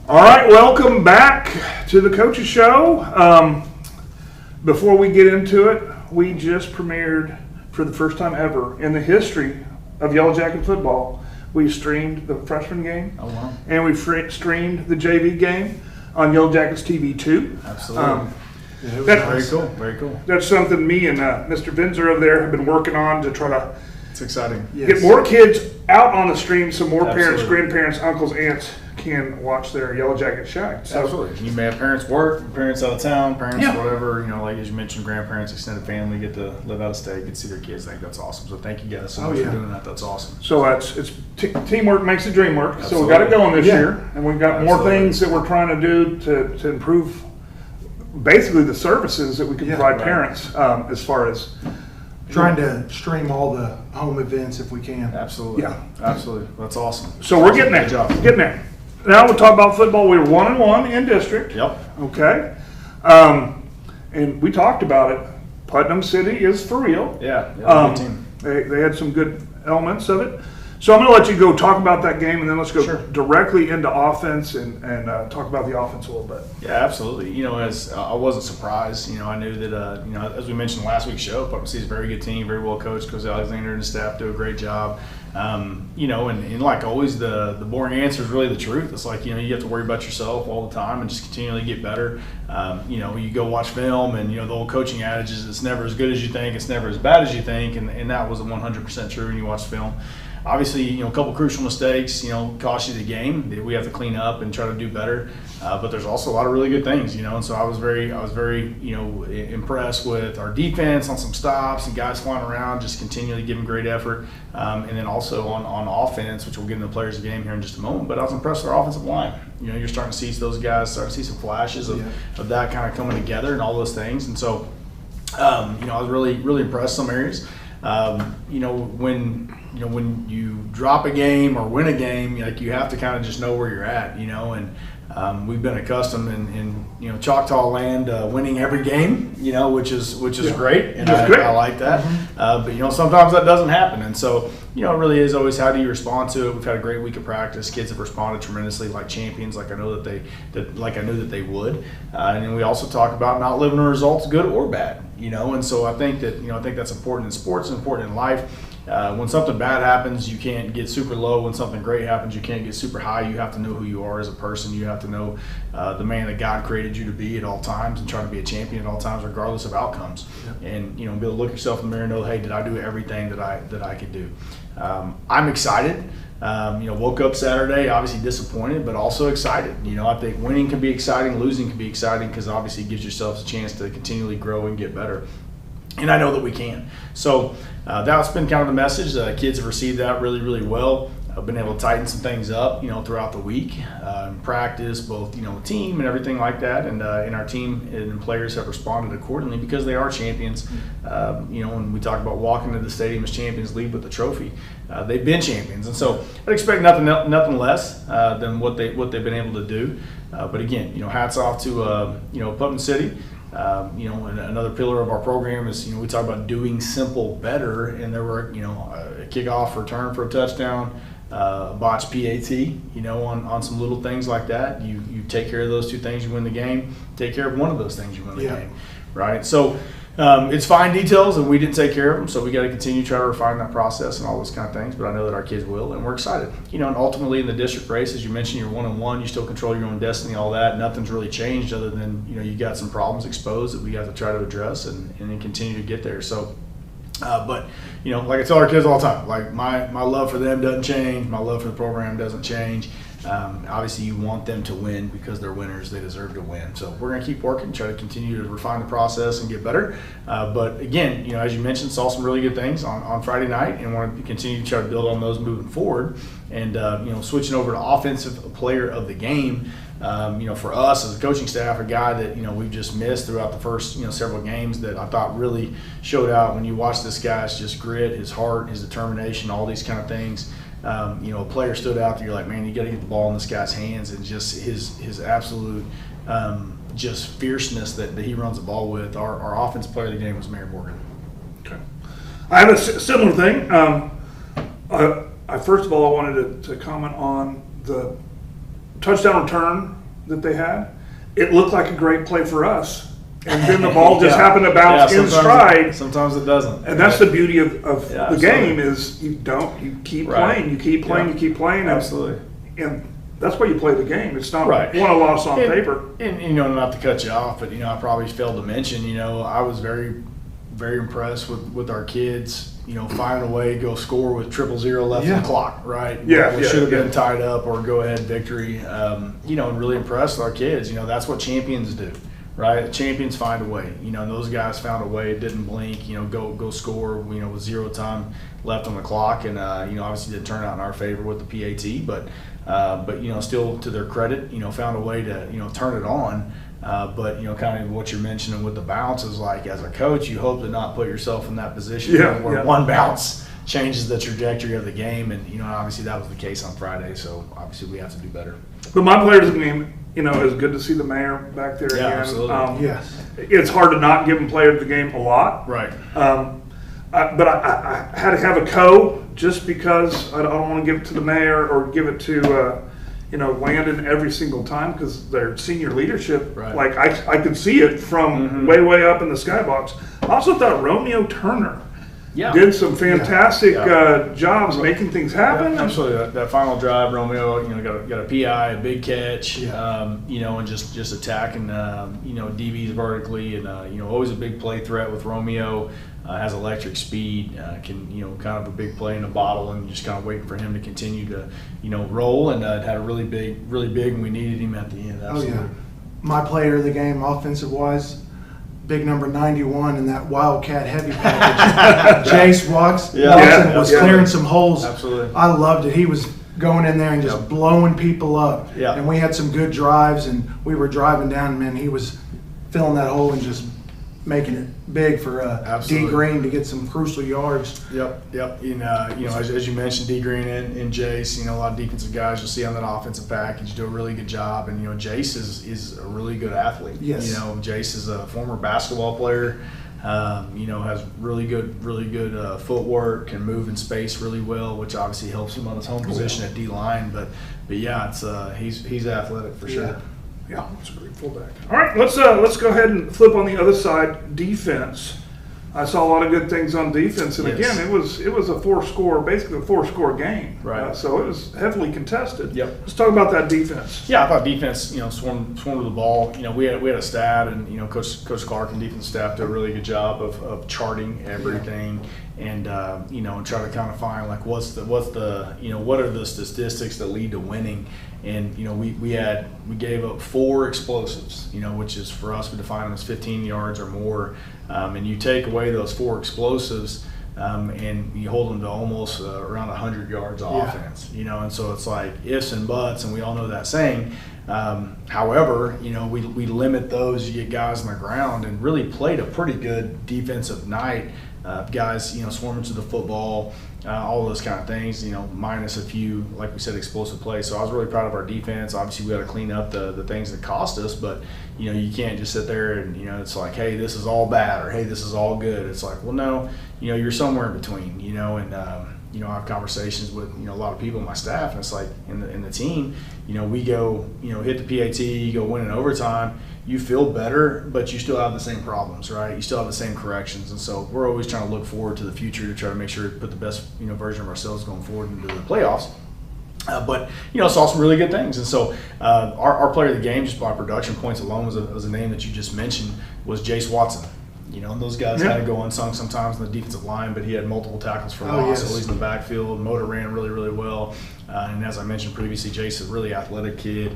All right, welcome back to the Coaches Show. Before we get into it, we just premiered for the first time ever in the history of Yellow Jacket football. We streamed the freshman game, and we streamed the JV game on Yellow Jackets TV 2. Absolutely. It was very cool. Very cool. That's something me and Mr. Vinzer over there have been working on to try to It's exciting. get more kids out on the stream so more parents, grandparents, uncles, aunts can watch their Yellow Jacket shine. So, absolutely. You may have parents work, parents out of town, parents whatever, like as you mentioned, grandparents, extended family, get to live out of state, get to see their kids. I think that's awesome. So thank you guys so much for doing that. That's awesome. So it's teamwork makes the dream work. Absolutely. So we got it going this year, and we've got more things that we're trying to do to improve basically the services that we can provide parents as far as trying to stream all the home events if we can. Absolutely. Yeah. Absolutely. That's awesome. So we're getting there. Good job. Getting there. Now we'll talk about football. We were 1-1 in district. Yep. Okay. And we talked about it. Putnam City is for real. Yeah, good team. They had some good elements of it. So I'm going to let you go talk about that game, and then let's go directly into offense and talk about the offense a little bit. Yeah, absolutely. As I wasn't surprised. I knew that, as we mentioned last week's show, Putnam City's a very good team, very well coached. Coach Alexander and his staff do a great job. And like always, the boring answer is really the truth. It's like, you have to worry about yourself all the time and just continually get better. You go watch film, and, the old coaching adage is it's never as good as you think, it's never as bad as you think, and that was 100% true when you watch film. Obviously, a couple crucial mistakes, cost you the game that we have to clean up and try to do better. But there's also a lot of really good things, and so I was very, impressed with our defense on some stops and guys flying around, just continually giving great effort. And then also on offense, which we'll get into the players of the game here in just a moment. But I was impressed with our offensive line. You're starting to see those guys, starting to see some flashes of that kind of coming together and all those things. And so, I was really, really impressed in some areas. When you drop a game or win a game, you have to kind of just know where you're at, and we've been accustomed in Choctaw land winning every game, which is great, and I like that. But sometimes that doesn't happen, and so it really is always how do you respond to it. We've had a great week of practice. Kids have responded tremendously like champions, like I knew that they would, and then we also talk about not living the results, good or bad, and so I think that's important in sports, important in life. When something bad happens, you can't get super low. When something great happens, you can't get super high. You have to know who you are as a person. You have to know the man that God created you to be at all times, and try to be a champion at all times, regardless of outcomes. Yeah. And be able to look yourself in the mirror and know, hey, did I do everything that I could do? I'm excited. Woke up Saturday, obviously disappointed, but also excited. I think winning can be exciting, losing can be exciting, because obviously it gives yourself a chance to continually grow and get better. And I know that we can. So that's been kind of the message. Kids have received that really, really well. I've been able to tighten some things up, throughout the week, in practice, both, team and everything like that. And our team and players have responded accordingly because they are champions. When we talk about walking to the stadium as champions, leave with the trophy. They've been champions, and so I'd expect nothing less than what they've been able to do. But again, hats off to Putnam City. And another pillar of our program is, we talk about doing simple better, and there were, a kickoff return for a touchdown, botched PAT, on some little things like that. You take care of those two things, you win the game. Take care of one of those things, you win the game, right? So it's fine details, and we didn't take care of them, so we got to continue to try to refine that process and all those kind of things. But I know that our kids will, and we're excited. And ultimately in the district race, as you mentioned, you're 1-1. You still control your own destiny, all that. Nothing's really changed other than you got some problems exposed that we got to try to address and then continue to get there. So. But like I tell our kids all the time, like my love for them doesn't change. My love for the program doesn't change. Obviously, you want them to win because they're winners. They deserve to win. So we're going to keep working, try to continue to refine the process and get better. But again, as you mentioned, saw some really good things on Friday night, and want to continue to try to build on those moving forward. And switching over to offensive player of the game. For us as a coaching staff, a guy that we've just missed throughout the first several games that I thought really showed out when you watch this guy's just grit, his heart, his determination, all these kind of things. A player stood out that you're like, man, you got to get the ball in this guy's hands, and just his absolute just fierceness that he runs the ball with. Our offensive player of the game was Mary Morgan. Okay, I have a similar thing. I first of all I wanted to comment on the touchdown return that they had. It looked like a great play for us, and then the ball just happened to bounce in stride. Sometimes it doesn't, and that's the beauty of the game is you keep playing, you keep playing, absolutely, and that's why you play the game. It's not won or lost on paper. And not to cut you off, but I probably failed to mention, I was very, very impressed with our kids. Finding a way to go score with 0-0 left on the clock, right? Yeah, it should have been tied up or go ahead victory. And really impressed with our kids. That's what champions do, right? Champions find a way. And those guys found a way. Didn't blink. Go score. With 0 time left on the clock, and obviously didn't turn out in our favor with the PAT, but still to their credit, found a way to turn it on. But kind of what you're mentioning with the bounce is like, as a coach, you hope to not put yourself in that position where one bounce changes the trajectory of the game, and obviously that was the case on Friday. So obviously we have to do better. But my player of the game you know, it was good to see the mayor back there Yeah, again. absolutely. Yes. It's hard to not give him player of the game a lot. Right. But I had to have a co just because I don't want to give it to the mayor or give it to, you know, Landon every single time because their senior leadership, Right. like I could see it from way up in the skybox. I also thought Romeo Turner Yeah. did some fantastic Yeah. jobs making things happen. Yeah, absolutely. That final drive, Romeo, you know, got a PI, a big catch, you know, and just attacking, you know, DBs vertically, and you know, always a big play threat with Romeo. Has electric speed, can, you know, kind of a big play in a bottle, and just kind of waiting for him to continue to, you know, roll. And had a really big, and we needed him at the end. Absolutely. Oh, yeah. My player of the game, offensive-wise, big number 91 in that Wildcat heavy package. Jace Watson was clearing some holes. Absolutely. I loved it. He was going in there and just blowing people up. Yeah. And we had some good drives, and we were driving down, and man, he was filling that hole and just making it big for D Absolutely. Green to get some crucial yards. Yep. And, you know, as you mentioned, D Green and Jace, you know, a lot of defensive guys you'll see on that offensive package do a really good job. And, you know, Jace is a really good athlete. Yes. You know, Jace is a former basketball player, you know, has really good footwork, can move in space really well, which obviously helps him on his home position at D-line. But yeah, it's he's athletic for sure. Yeah, it's a great fullback. All right, let's go ahead and flip on the other side, defense. I saw a lot of good things on defense, and Yes. again, it was basically a four-score game. Right. So it was heavily contested. Yep. Let's talk about that defense. Yeah, I thought defense, you know, swarmed to the ball. You know, we had a stat, and, you know, Coach Clark and defense staff did a really good job of charting everything, and you know, and try to kind of find like what's the you know, what are the statistics that lead to winning. And, you know, we gave up 4 explosives, you know, which is for us, we define them as 15 yards or more. And you take away those 4 explosives, and you hold them to almost around 100 yards of offense, you know. And so it's like ifs and buts, and we all know that saying. However, you know, we limit those. You get guys on the ground, and really played a pretty good defensive night. Guys, you know, swarming to the football, all those kind of things, you know, minus a few, like we said, explosive plays. So I was really proud of our defense. Obviously, we got to clean up the things that cost us, but, you know, you can't just sit there and, you know, it's like, hey, this is all bad, or hey, this is all good. It's like, well, no, you know, you're somewhere in between, you know, and, you know, I have conversations with, you know, a lot of people on my staff, and it's like in the team, you know, we go, you know, hit the PAT, you go win in overtime, you feel better, but you still have the same problems, right? You still have the same corrections. And so we're always trying to look forward to the future to try to make sure to put the best, you know, version of ourselves going forward into the playoffs. But, you know, saw some really good things. And so our player of the game, just by production points alone, was a name that you just mentioned, was Jace Watson. You know, and those guys kind of go unsung sometimes in the defensive line, but he had multiple tackles for loss, at least in the backfield. Motor ran really, really well. And as I mentioned previously, Jace is a really athletic kid,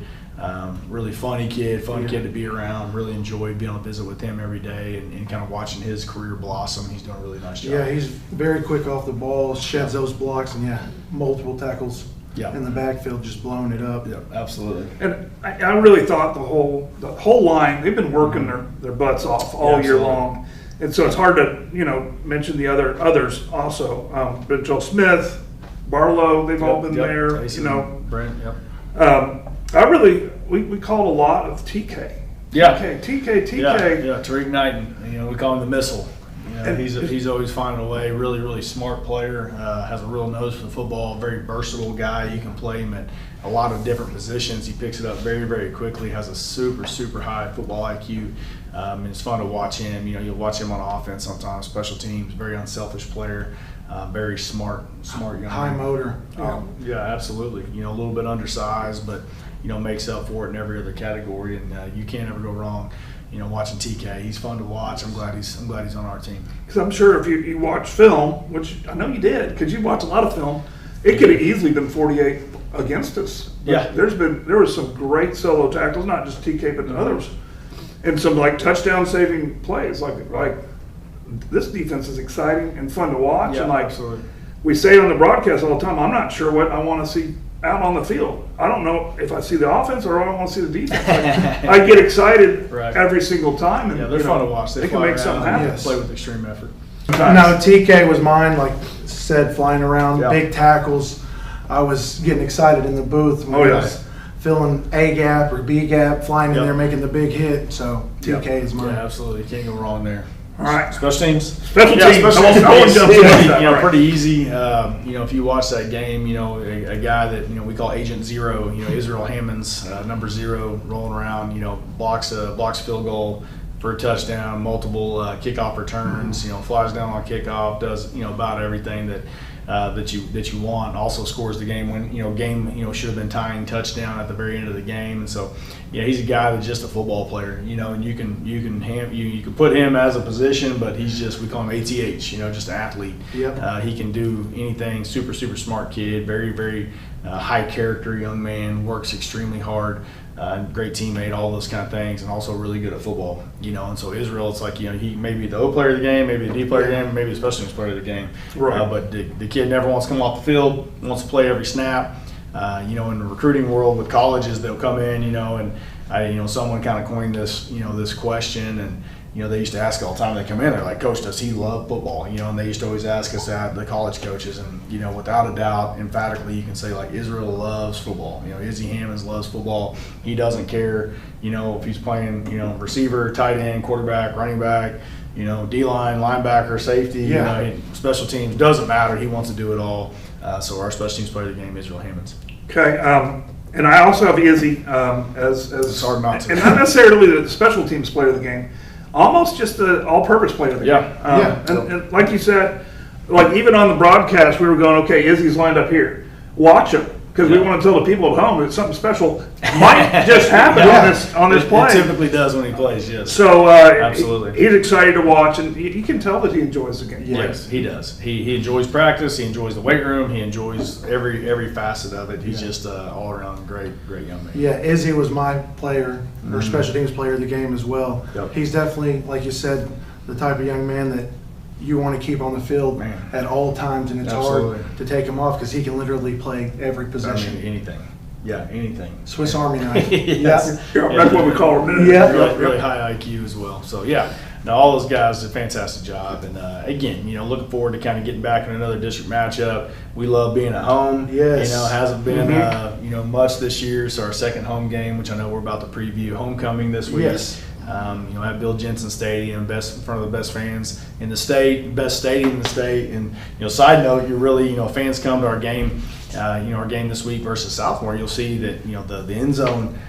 really funny kid, fun kid to be around. Really enjoyed being on a visit with him every day and kind of watching his career blossom. He's doing a really nice job. Yeah, he's very quick off the ball, sheds those blocks, and multiple tackles in the backfield, just blowing it up. Yeah, absolutely. And I really thought the whole line, they've been working their butts off all year long. And so it's hard to, you know, mention the others also. But Joel Smith, Barlow, they've all been there. Tyson, you know, Brent, we called a lot of TK. Yeah. TK. Yeah, Tariq Knighton. You know, we call him the missile. You know, And he's always finding a way. Really, really smart player. Has a real nose for the football. Very versatile guy. You can play him at a lot of different positions. He picks it up very, very quickly. Has a super, super high football IQ. And it's fun to watch him. You know, you'll watch him on offense sometimes, special teams. Very unselfish player. Very smart young High man. motor. Yeah, absolutely. You know, a little bit undersized, but, you know, makes up for it in every other category, and you can't ever go wrong, you know, watching TK. He's fun to watch. I'm glad he's on our team. Because I'm sure if you watch film, which I know you did, because you watch a lot of film, it could have easily been 48 against us. But Yeah. there was some great solo tackles, not just TK but others, and some like touchdown saving plays. Like this defense is exciting and fun to watch. Yeah, and like absolutely. we say it on the broadcast all the time, I'm not sure what I want to see out on the field. I don't know if I see the offense or I want to see the defense. I get excited every single time. And, Yeah, they're fun to watch. They can make something happen. Yes. Play with extreme effort. No, TK was mine, like said, flying around, Yeah. big tackles. I was getting excited in the booth when he was filling A gap or B gap, flying in Yep. there, making the big hit. So TK is mine. Yeah, absolutely. Can't go wrong there. All right. Special teams. Special Yeah, teams. special No one teams. jumps in on that, You know, right. pretty easy. If you watch that game, a guy that we call Agent Zero. Israel Hammonds, number 0, rolling around. Blocks field goal for a touchdown, multiple kickoff returns. Flies down on kickoff, does about everything that you want. Also scores the game when game should have been tying touchdown at the very end of the game. And so he's a guy that's just a football player. And you can put him as a position, but he's just, we call him ATH. Just an athlete. Yep. He can do anything. Super smart kid. Very very high character young man. Works extremely hard. Great teammate, all those kind of things, and also really good at football. And so Israel, it's like he may be the O player of the game, maybe the D player of the game, maybe the special teams player of the game. Right. But the kid never wants to come off the field, wants to play every snap. In the recruiting world with colleges, they'll come in, and someone kind of coined this, this question, and they used to ask all the time they come in, they're like, Coach, does he love football? And they used to always ask us that, the college coaches, and without a doubt, emphatically, you can say like Israel loves football. Izzy Hammonds loves football. He doesn't care, if he's playing, receiver, tight end, quarterback, running back, D-line, linebacker, safety, Yeah. Special teams, doesn't matter. He wants to do it all. So our special teams player of the game, Israel Hammonds. Okay. And I also have Izzy as It's hard not to. and not necessarily the special teams player of the game, almost just the all-purpose player of the Yeah. game. And like you said, like even on the broadcast, we were going, okay, Izzy's lined up here. Watch him, because we want to tell the people at home that something special might just happen on this play. It typically does when he plays, yes. So Absolutely. he's excited to watch, and you can tell that he enjoys the game. Yes, he does. He enjoys practice. He enjoys the weight room. He enjoys every facet of it. He's just all around great young man. Yeah, Izzy was my player, or special teams player of the game as well. Yep. He's definitely, like you said, the type of young man that you want to keep on the field Man. at all times, and it's Absolutely. hard to take him off because he can literally play every position. Anything. Yeah, anything. Swiss Army knife. Yes. Yeah, that's what we call him. Yeah. Really high IQ as well. So yeah, now all those guys did a fantastic job. And again, looking forward to kind of getting back in another district matchup. We love being at home. Yes. Hasn't been much this year. So our second home game, which I know we're about to preview, homecoming this week. Yes. At Bill Jensen Stadium, in front of the best fans in the state, best stadium in the state. And side note, you really fans come to our game. Our game this week versus Southmoore, you'll see that the end zone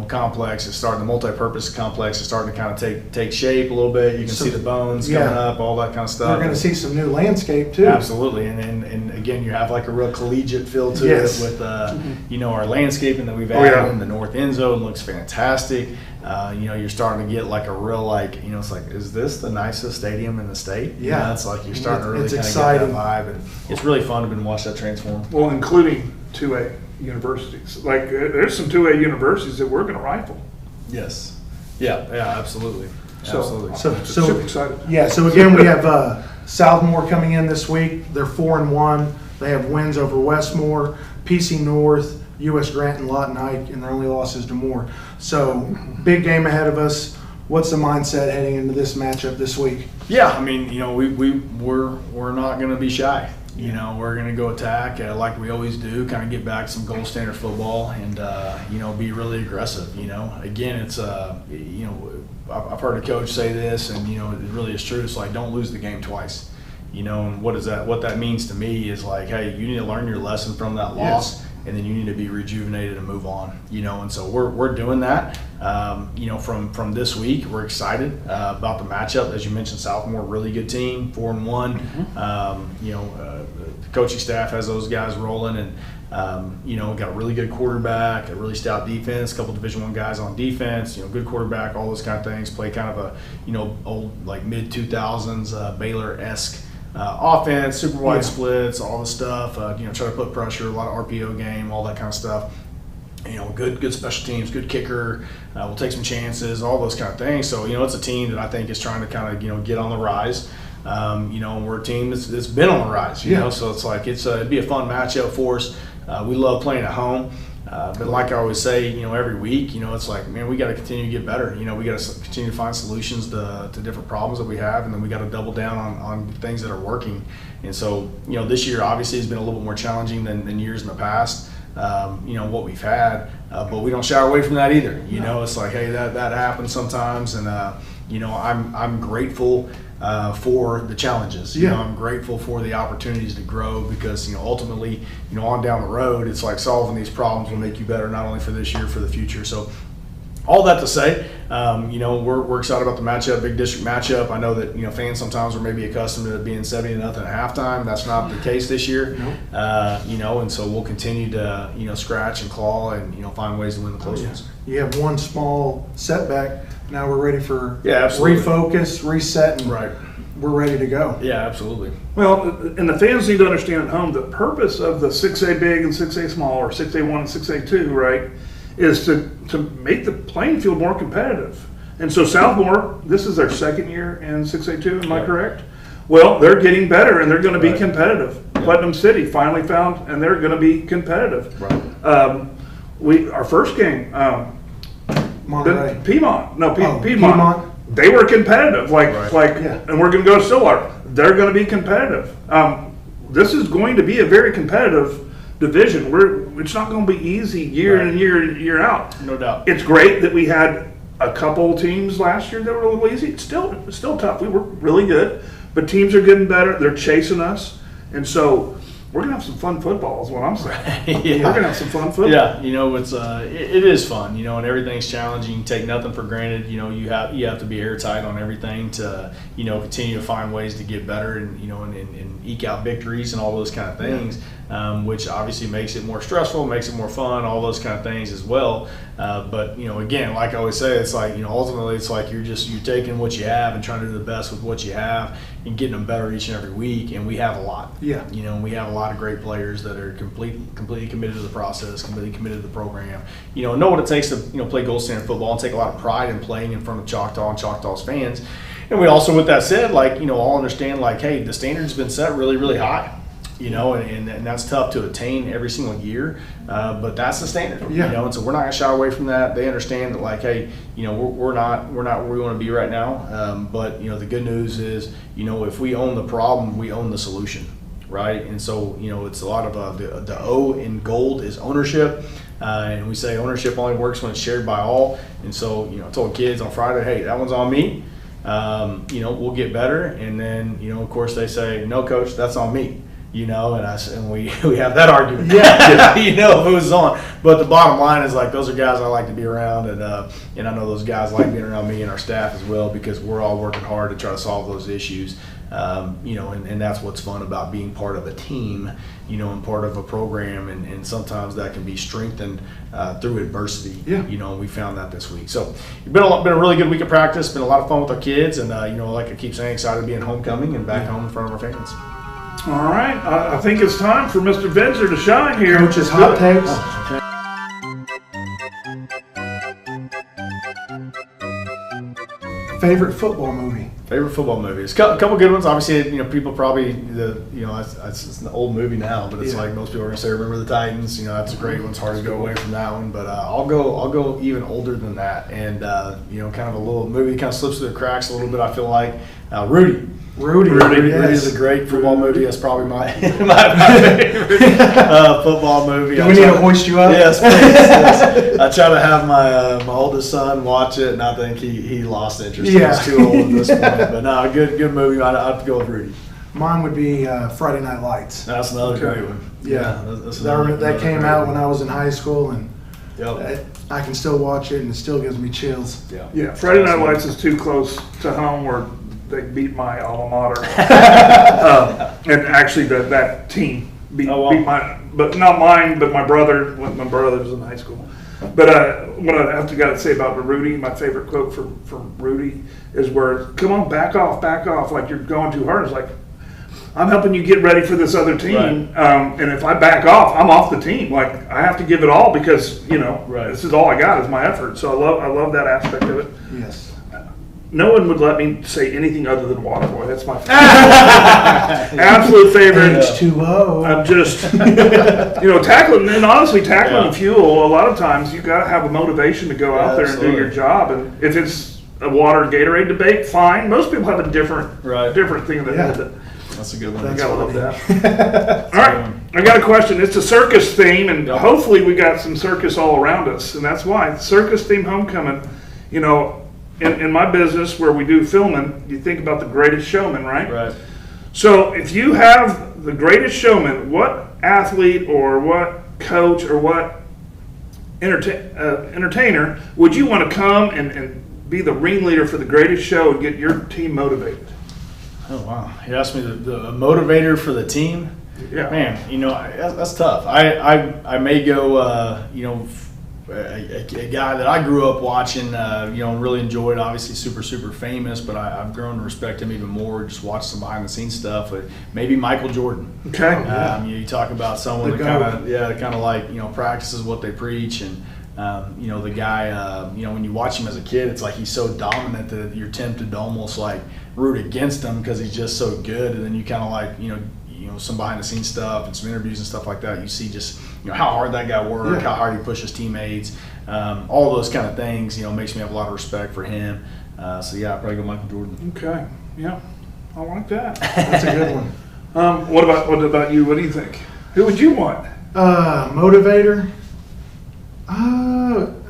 complex is starting, the multi-purpose complex is starting to kind of take shape a little bit. You can see the bones coming up, all that kind of stuff. We're going to see some new landscape too. Absolutely, and again, you have like a real collegiate feel to it with our landscaping that we've added in the north end zone. Looks fantastic. You're starting to get like a real it's like, is this the nicest stadium in the state? Yeah, it's like you're starting to really it's kind of exciting. get that vibe, and it's really fun to watch that transform. Well, including 2A universities. Like there's some 2A universities that we're going to rifle. Yes. Yeah, absolutely. Absolutely. So Super excited. Yeah, so again, we have Southmoore coming in this week. They're 4-1. They have wins over Westmoore, PC North, U.S. Grant, and Lawton Hike, and their only loss is to Moore. So big game ahead of us. What's the mindset heading into this matchup this week? Yeah, I mean, we're not going to be shy. We're going to go attack like we always do, kind of get back to some gold standard football and, be really aggressive. Again, it's, I've heard a coach say this, and, it really is true. It's like, don't lose the game twice. And what that means to me is like, hey, you need to learn your lesson from that loss. And then you need to be rejuvenated and move on, and so we're doing that, from this week. We're excited about the matchup. As you mentioned, Southmoore, really good team, 4-1. The coaching staff has those guys rolling, and got a really good quarterback, a really stout defense, a couple Division I guys on defense, good quarterback, all those kind of things. Play kind of a old like mid 2000s Baylor-esque offense, super wide splits, all the stuff. Try to put pressure, a lot of RPO game, all that kind of stuff. Good special teams, good kicker. We'll take some chances, all those kind of things. So it's a team that I think is trying to kind of get on the rise. We're a team that's been on the rise. So it's like it'd be a fun matchup for us. We love playing at home. But like I always say, every week, it's like, man, we got to continue to get better. We got to continue to find solutions to different problems that we have, and then we got to double down on things that are working. And so, this year obviously has been a little bit more challenging than years in the past. what we've had, but we don't shy away from that either. It's like, hey, that happens sometimes, and I'm grateful for the challenges. I'm grateful for the opportunities to grow, because ultimately, on down the road, it's like solving these problems will make you better, not only for this year, for the future. So all that to say, we're excited about the matchup, big district matchup. I know that fans sometimes are maybe accustomed to it being 70-0 at halftime. That's not the case this year. And so we'll continue to scratch and claw and find ways to win the close ones. You have one small setback. Now we're ready for absolutely. refocus, reset, and we're ready to go. Yeah, absolutely. Well, and the fans need to understand at home the purpose of the 6A big and 6A small, or 6A1 and 6A2, right, is to make the playing field more competitive. And so Southmoore, this is their second year in 6A2, am I correct? Well, they're getting better, and they're going to be competitive. Putnam City finally found, and they're going to be competitive. Our first game, Monterey. Piedmont. They were competitive, and we're going to go to Stillwater. They're going to be competitive. This is going to be a very competitive division. It's not going to be easy year in and year out. No doubt. It's great that we had a couple teams last year that were a little easy. It's still tough. We were really good, but teams are getting better. They're chasing us, and so we're gonna have some fun football. Is what I'm saying. We're gonna have some fun football. Yeah, it's it is fun, and everything's challenging. You take nothing for granted. You have to be airtight on everything to continue to find ways to get better and and eke out victories and all those kind of things, which obviously makes it more stressful, makes it more fun, all those kind of things as well. But again, like I always say, it's like ultimately it's like you're taking what you have and trying to do the best with what you have and getting them better each and every week. And we have a lot. Yeah. We have a lot of great players that are completely committed to the process, completely committed to the program. Know what it takes to play gold standard football and take a lot of pride in playing in front of Choctaw and Choctaw's fans. And we also, with that said, all understand hey, the standard's been set really, really high. And that's tough to attain every single year, but that's the standard. And so we're not gonna shy away from that. They understand that hey, we're not where we want to be right now. But the good news is, if we own the problem, we own the solution, right? And so it's a lot of the O in gold is ownership, and we say ownership only works when it's shared by all. And so I told kids on Friday, hey, that one's on me. We'll get better, and then of course they say, no, coach, that's on me. And we have that argument. If it was on. But the bottom line is those are guys I like to be around, and I know those guys like being around me and our staff as well, because we're all working hard to try to solve those issues. And that's what's fun about being part of a team, and part of a program, and sometimes that can be strengthened through adversity. And we found that this week. So it's been a really good week of practice. Been a lot of fun with our kids, and like I keep saying, excited to be in homecoming and back home in front of our fans. All right, I think it's time for Mr. Vinzer to shine here. Coach's hot takes. Favorite football movie? Favorite football movies? A couple good ones. Obviously, people probably it's an old movie now, but it's like most people are gonna say Remember the Titans. That's a great one. It's hard to go away from that one, but I'll go even older than that, and kind of a little movie kind of slips through the cracks a little bit. I feel like Rudy. Rudy is a great football movie. That's probably my favorite football movie. Do we need to hoist you up? Yes, please. Yes. I try to have my oldest son watch it, and I think he lost interest. He's too old at this point. But no, good movie. I'd have to go with Rudy. Mine would be Friday Night Lights. That's another great one. That came out when I was in high school, and I can still watch it, and it still gives me chills. Yeah. Friday Night Lights is too close to home where they beat my alma mater. And actually that team beat mine, but not mine, but my brother, when my brother was in high school. But what I have to say about Rudy, my favorite quote from Rudy is where, come on, back off, like you're going too hard. It's like, I'm helping you get ready for this other team, and if I back off, I'm off the team. Like, I have to give it all because, this is all I got is my effort. So I love that aspect of it. Yes. No one would let me say anything other than Waterboy. That's my favorite. Absolute favorite. H2O. I'm just, tackling, and honestly, tackling fuel, a lot of times you got to have a motivation to go out there and do your job. And if it's a water Gatorade debate, fine. Most people have a different thing in their head. That's a good one. I That's gotta love funny. that. All right, I got a question. It's a circus theme, and hopefully we got some circus all around us, and that's why circus theme homecoming. You know, in my business where we do filming, you think about the Greatest Showman, right? Right. So if you have the Greatest Showman, what athlete or what coach or what entertainer would you want to come and be the ringleader for the greatest show and get your team motivated? Oh wow! You asked me the motivator for the team. Yeah. Man, you know that's tough. I may go. You know, a guy that I grew up watching. You know, really enjoyed. Obviously, super famous, but I've grown to respect him even more. Just watch some behind the scenes stuff. But maybe Michael Jordan. Okay. You talk about someone that kind of like practices what they preach and. You know, the guy, you know, when you watch him as a kid, it's like he's so dominant that you're tempted to almost like root against him because he's just so good. And then you kind of like, you know, some behind the scenes stuff and some interviews and stuff like that. You see just, you know, how hard that guy worked, how hard he pushes teammates, all those kind of things, you know, makes me have a lot of respect for him. So yeah, I'd probably go Michael Jordan. Okay. Yeah. I like that. That's a good one. What about you? What do you think? Who would you want? Motivator?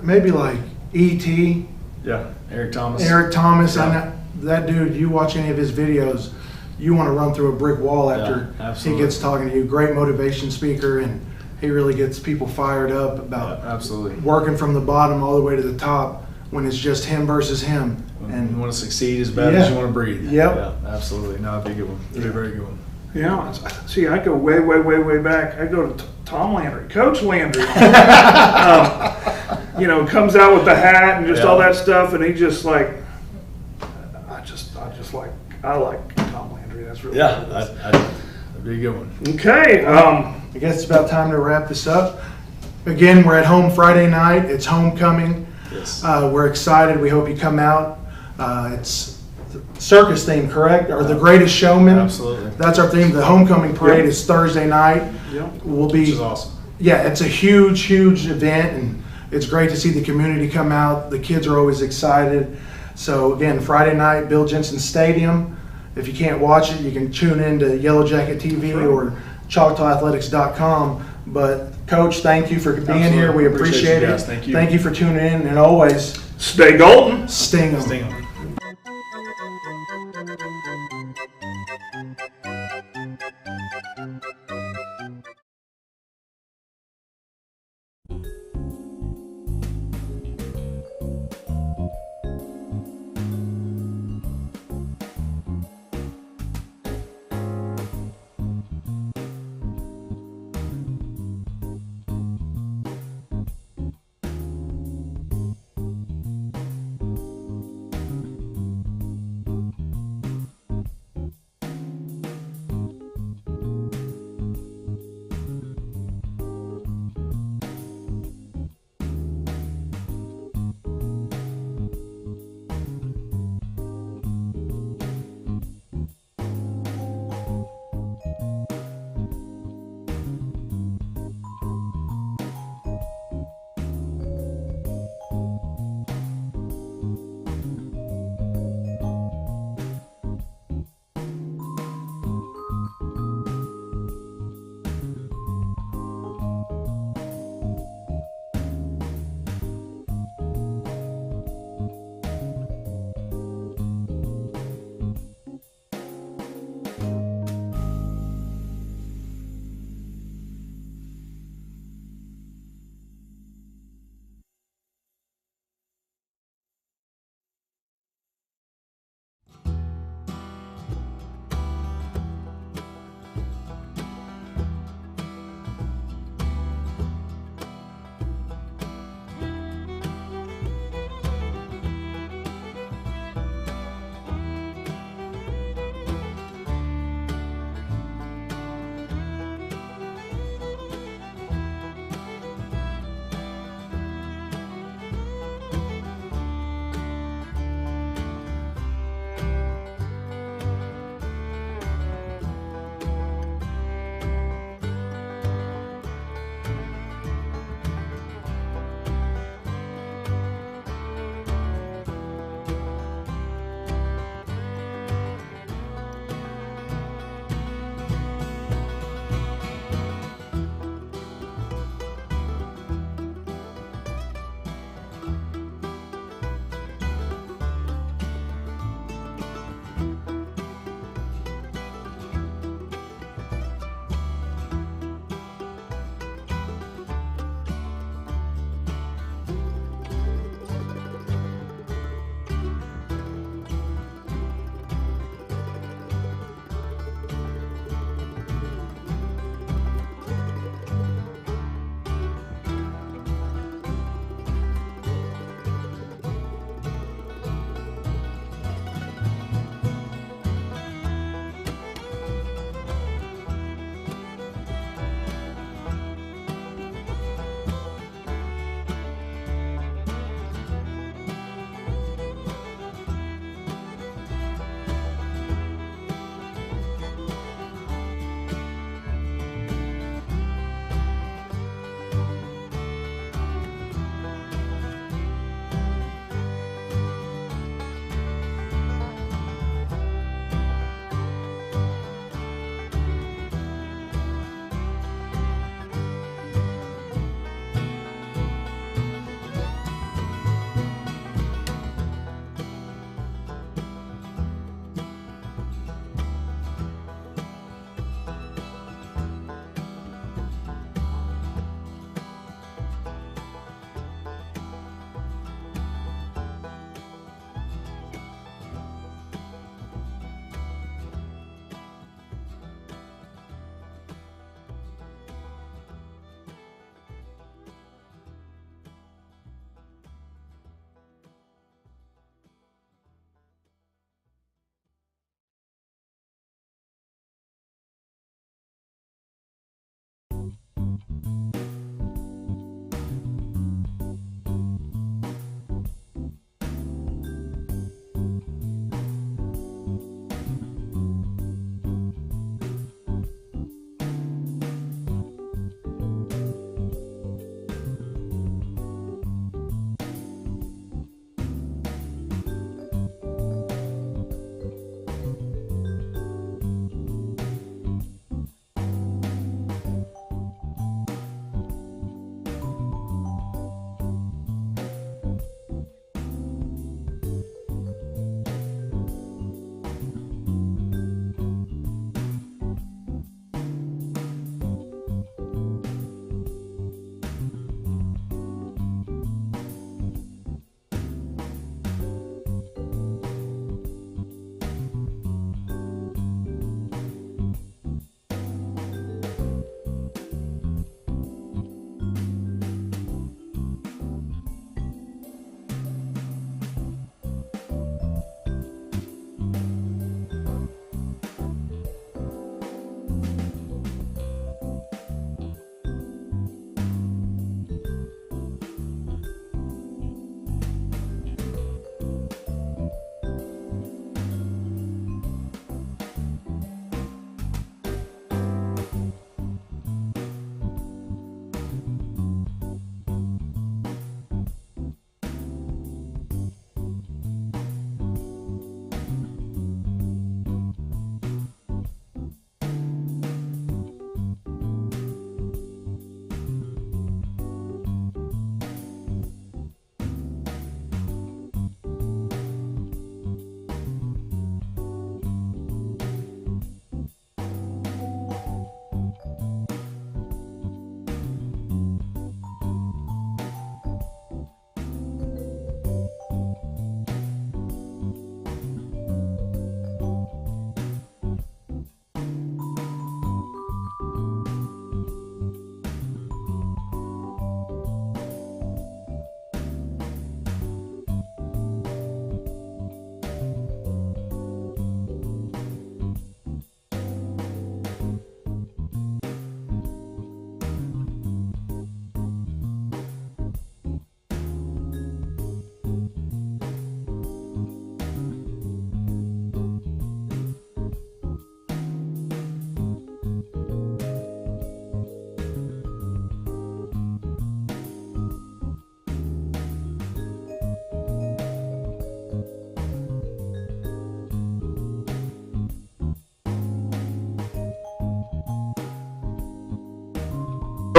Maybe like E.T. Yeah, Eric Thomas. Eric Thomas. Yeah. I know, that dude, you watch any of his videos, you want to run through a brick wall after he gets talking to you. Great motivation speaker, and he really gets people fired up about absolutely working from the bottom all the way to the top when it's just him versus him. And you want to succeed as bad as you want to breathe. Yep. Yeah, absolutely. No, that'd be a good one. That'd be a very good one. Yeah. See, I go way back. I go to Tom Landry, Coach Landry. You know, comes out with the hat and just all that stuff, and he just like, I like Tom Landry. That's really Yeah, what it is. that'd be a good one. Okay. I guess it's about time to wrap this up. Again, we're at home Friday night. It's homecoming. Yes. We're excited. We hope you come out. It's the circus theme, correct? Or the Greatest Showman. Absolutely. That's our theme. The homecoming parade is Thursday night. Yep. We'll be. Which is awesome. Yeah, it's a huge event, and it's great to see the community come out. The kids are always excited. So again, Friday night, Bill Jensen Stadium. If you can't watch it, you can tune in to Yellow Jacket TV or ChoctawAthletics.com. But Coach, thank you for being here. We appreciate you it. guys. Thank you. Thank you for tuning in, and always Stay golden. sting 'em. Sting 'em.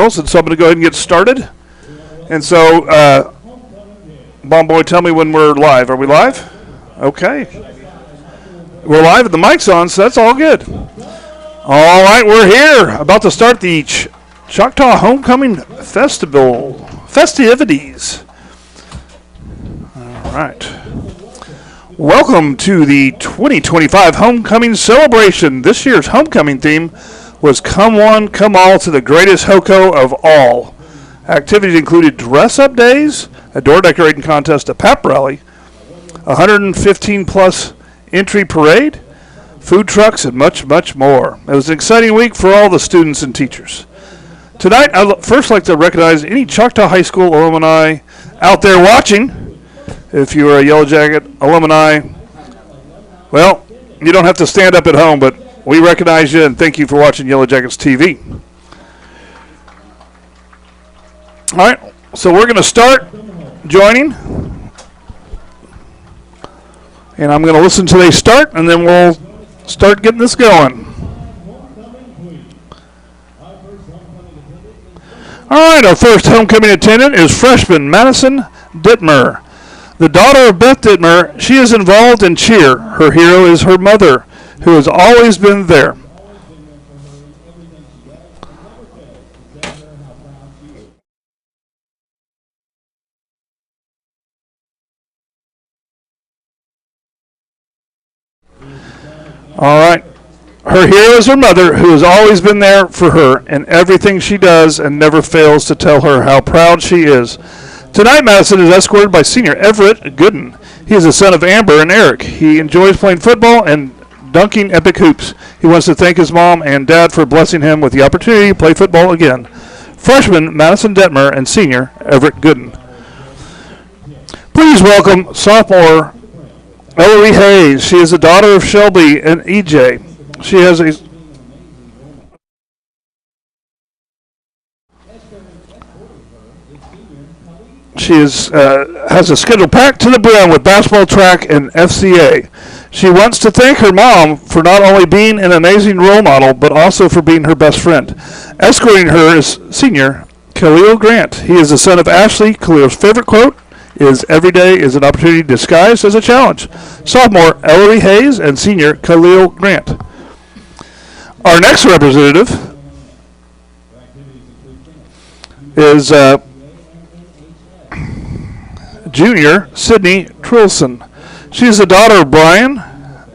signals, and so I'm going to go ahead and get started. And so, Bomb Boy, tell me when we're live. Are we live? Okay. We're live and the mic's on, so that's all good. All right, we're here. About to start the Choctaw Homecoming festivities. All right. Welcome to the 2025 Homecoming Celebration. This year's homecoming theme was Come One, Come All to the Greatest Hoco of All. Activities included dress-up days, a door decorating contest, a pep rally, 115-plus entry parade, food trucks, and much, much more. It was an exciting week for all the students and teachers. Tonight, I'd first like to recognize any Choctaw High School alumni out there watching. If you are a Yellow Jacket alumni, well, you don't have to stand up at home, but we recognize you and thank you for watching Yellow Jackets TV. All right, so we're going to start joining. And I'm going to listen till they start, and then we'll start getting this going. All right, our first homecoming attendant is freshman Madison Dittmer. The daughter of Beth Dittmer, she is involved in cheer. Her hero is her mother, who has always been there. All right. Her hero is her mother, who has always been there for her in everything she does and never fails to tell her how proud she is. Tonight, Madison is escorted by senior Everett Gooden. He is the son of Amber and Eric. He enjoys playing football and dunking epic hoops. He wants to thank his mom and dad for blessing him with the opportunity to play football again. Freshman Madison Detmer and senior Everett Gooden. Please welcome sophomore Ellery Hayes. She is the daughter of Shelby and EJ. She has a schedule packed to the brim with basketball, track, and FCA. She wants to thank her mom for not only being an amazing role model, but also for being her best friend. Escorting her is senior Khalil Grant. He is the son of Ashley. Khalil's favorite quote is, "Every day is an opportunity disguised as a challenge." Sophomore Ellery Hayes and senior Khalil Grant. Our next representative is junior Sydney Trilson. She is the daughter of Brian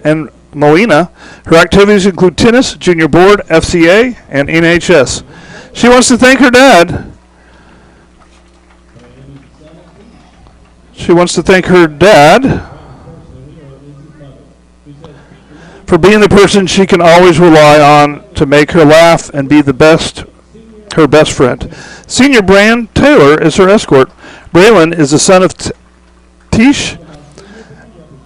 and Melina. Her activities include tennis, junior board, FCA, and NHS. She wants to thank her dad. For being the person she can always rely on to make her laugh and be her best friend. Senior Brand Taylor is her escort. Braylon is the son of Tish.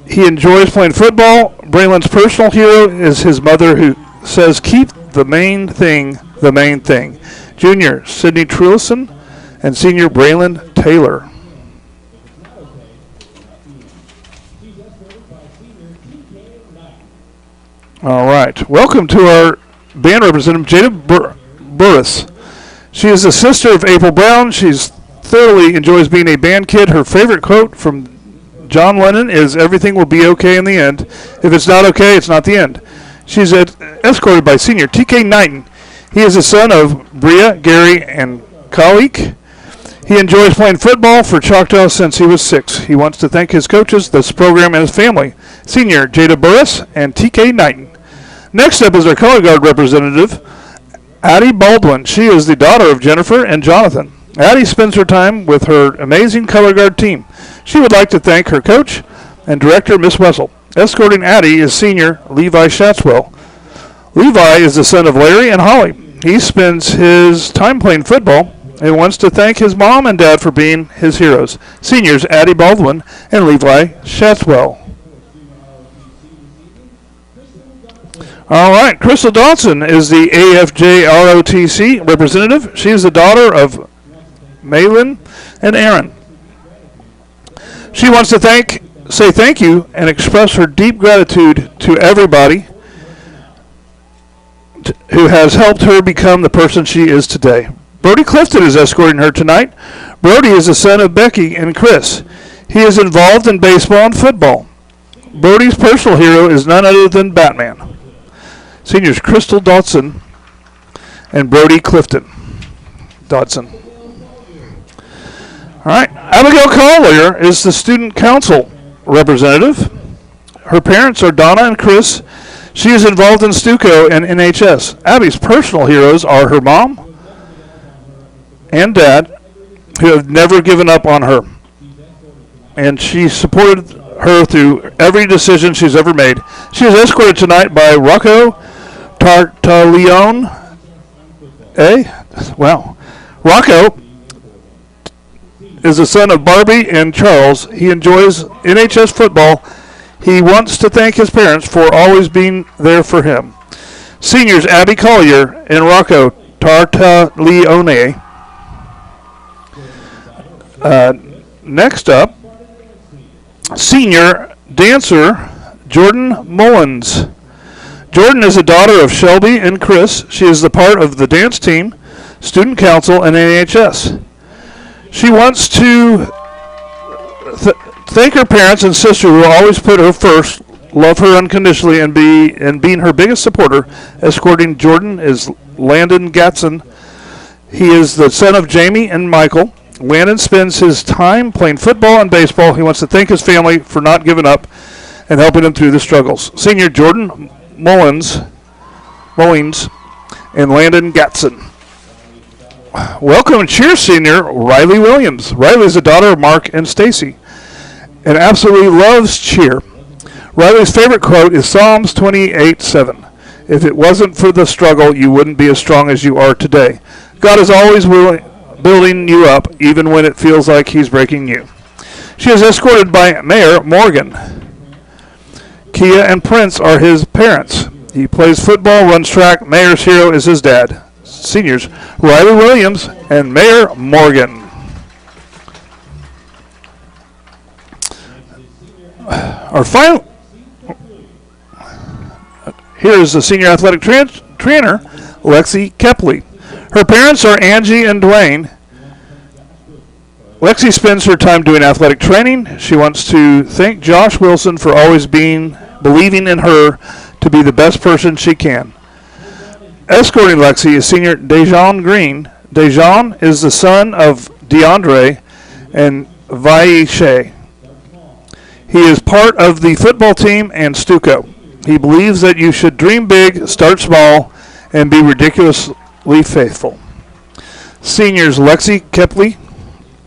He enjoys playing football. Braylon's personal hero is his mother, who says, "Keep the main thing the main thing." Junior Sydney Trilson and senior Braylon Taylor. All right. Welcome to our band representative, Jada Burris. She is the sister of April Brown. She's thoroughly enjoys being a band kid. Her favorite quote from John Lennon is, "Everything will be okay in the end. If it's not okay, it's not the end." She's escorted by senior TK Knighton. He is the son of Bria, Gary, and Kalik. He enjoys playing football for Choctaw since he was 6. He wants to thank his coaches, this program, and his family. Senior Jada Burris and TK Knighton. Next up is our color guard representative, Addie Baldwin. She is the daughter of Jennifer and Jonathan. Addie spends her time with her amazing color guard team. She would like to thank her coach and director, Miss Wessel. Escorting Addie is senior Levi Shatswell. Levi is the son of Larry and Holly. He spends his time playing football and wants to thank his mom and dad for being his heroes. Seniors Addie Baldwin and Levi Shatswell. All right, Crystal Dawson is the AFJ ROTC representative. She is the daughter of Malin and Aaron. She wants to say thank you and express her deep gratitude to everybody who has helped her become the person she is today. Brody Clifton is escorting her tonight. Brody is the son of Becky and Chris. He is involved in baseball and football. Brody's personal hero is none other than Batman. Seniors Crystal Dodson and Brody Clifton. Dodson. All right. Abigail Collier is the student council representative. Her parents are Donna and Chris. She is involved in Stuco and NHS. Abby's personal heroes are her mom and dad, who have never given up on her. And she supported her through every decision she's ever made. She is escorted tonight by Rocco Tartaglione. Wow. Rocco is the son of Barbie and Charles. He enjoys NHS football. He wants to thank his parents for always being there for him. Seniors Abby Collier and Rocco Tartaglione. Next up, senior dancer Jordan Mullins. Jordan is a daughter of Shelby and Chris. She is the part of the dance team, student council, and NHS. She wants to thank her parents and sister who always put her first, love her unconditionally, and being her biggest supporter. Escorting Jordan is Landon Gatson. He is the son of Jamie and Michael. Landon spends his time playing football and baseball. He wants to thank his family for not giving up and helping him through the struggles. Senior Jordan Mullins and Landon Gatson. Welcome and cheer senior Riley Williams. Riley is the daughter of Mark and Stacy and absolutely loves cheer. Riley's favorite quote is Psalms 28:7. If it wasn't for the struggle, you wouldn't be as strong as you are today. God is always building you up, even when it feels like he's breaking you. She is escorted by Mayor Morgan. Kia and Prince are his parents. He plays football, runs track. Mayor's hero is his dad. Seniors Riley Williams and Mayor Morgan. Our final. Here is the senior athletic trainer, Lexi Kepley. Her parents are Angie and Dwayne. Lexi spends her time doing athletic training. She wants to thank Josh Wilson for always believing in her to be the best person she can. Escorting Lexi is senior Dejan Green. Dejan is the son of DeAndre and Vaishe. He is part of the football team and Stuco. He believes that you should dream big, start small, and be ridiculously faithful. Seniors Lexi Kepley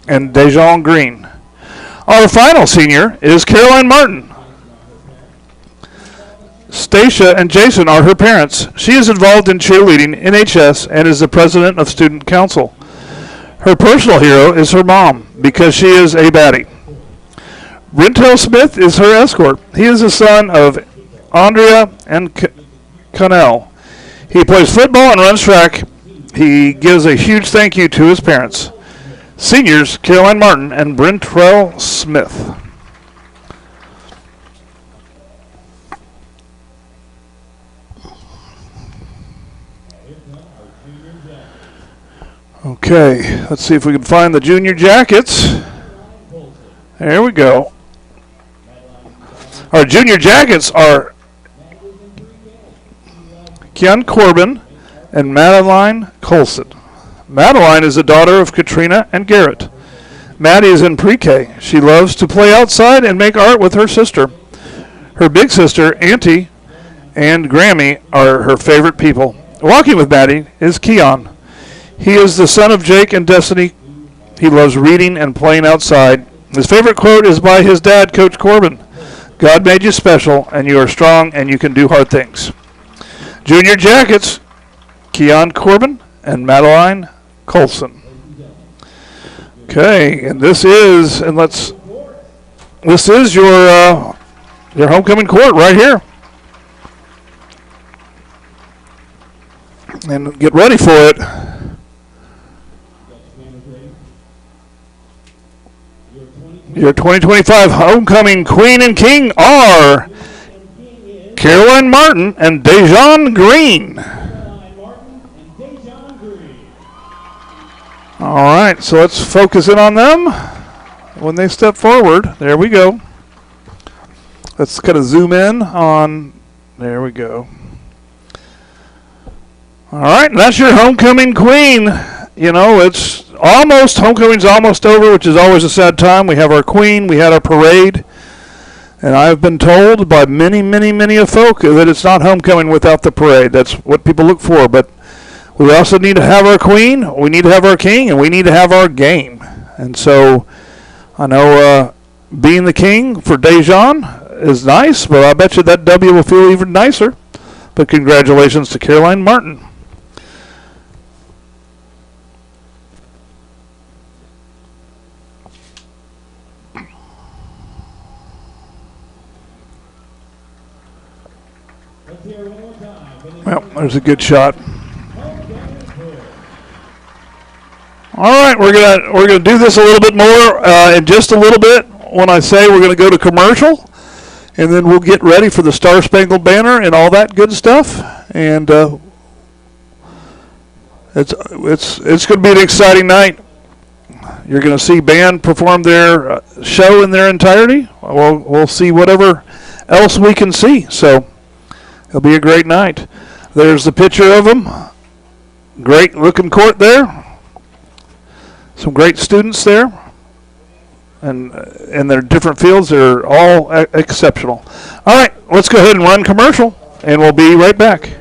and Dejan Green. Our final senior is Caroline Martin. Stacia and Jason are her parents. She is involved in cheerleading, NHS, and is the president of student council. Her personal hero is her mom because she is a baddie. Brintel Smith is her escort. He is the son of Andrea and Connell. He plays football and runs track. He gives a huge thank you to his parents. Seniors Caroline Martin and Brintrell Smith. Okay, let's see if we can find the junior jackets. There we go. Our junior jackets are Kian Corbin and Madeline Colson. Madeline is the daughter of Katrina and Garrett. Maddie is in pre-K. She loves to play outside and make art with her sister. Her big sister, Auntie, and Grammy are her favorite people. Walking with Maddie is Keon. He is the son of Jake and Destiny. He loves reading and playing outside. His favorite quote is by his dad, Coach Corbin. God made you special, and you are strong, and you can do hard things. Junior jackets, Keon Corbin and Madeline Colson. Okay, and this is your homecoming court right here. And get ready for it. Your 2025 homecoming queen and king are Caroline Martin and Dejan Green. All right, so let's focus in on them when they step forward. There we go. Let's kind of zoom in on, there we go. All right, that's your homecoming queen. You know, it's almost, homecoming's almost over, which is always a sad time. We have our queen, we had our parade, and I've been told by many, many, many of folk that it's not homecoming without the parade. That's what people look for, but we also need to have our queen, we need to have our king, and we need to have our game. And so I know being the king for Dejan is nice, but I bet you that W will feel even nicer. But congratulations to Caroline Martin. Well, there's a good shot. All right, we're gonna do this a little bit more in just a little bit. When I say we're gonna go to commercial, and then we'll get ready for the Star Spangled Banner and all that good stuff. And it's gonna be an exciting night. You're gonna see band perform their show in their entirety. We'll see whatever else we can see. So it'll be a great night. There's the picture of them. Great looking court there. Some great students there, and in their different fields, they're all exceptional. All right, let's go ahead and run commercial, and we'll be right back.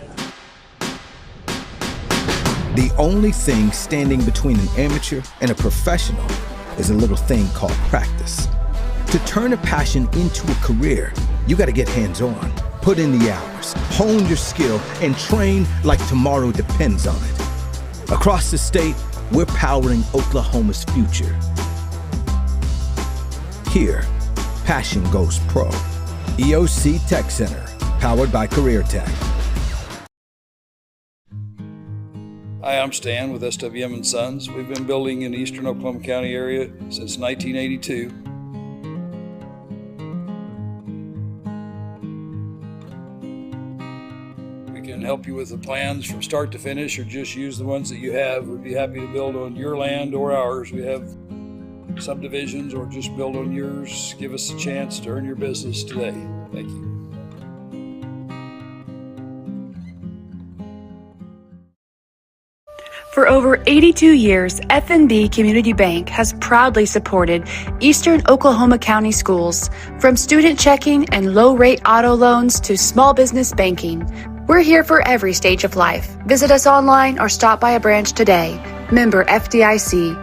The only thing standing between an amateur and a professional is a little thing called practice. To turn a passion into a career, you got to get hands-on, put in the hours, hone your skill, and train like tomorrow depends on it. Across the state, we're powering Oklahoma's future. Here, passion goes pro. EOC Tech Center, powered by Career Tech. Hi, I'm Stan with SWM & Sons. We've been building in the eastern Oklahoma County area since 1982. We can help you with the plans from start to finish, or just use the ones that you have. We'd be happy to build on your land or ours. We have subdivisions, or just build on yours. Give us a chance to earn your business today. Thank you. For over 82 years, F&B Community Bank has proudly supported Eastern Oklahoma County schools. From student checking and low-rate auto loans to small business banking, we're here for every stage of life. Visit us online or stop by a branch today. Member FDIC.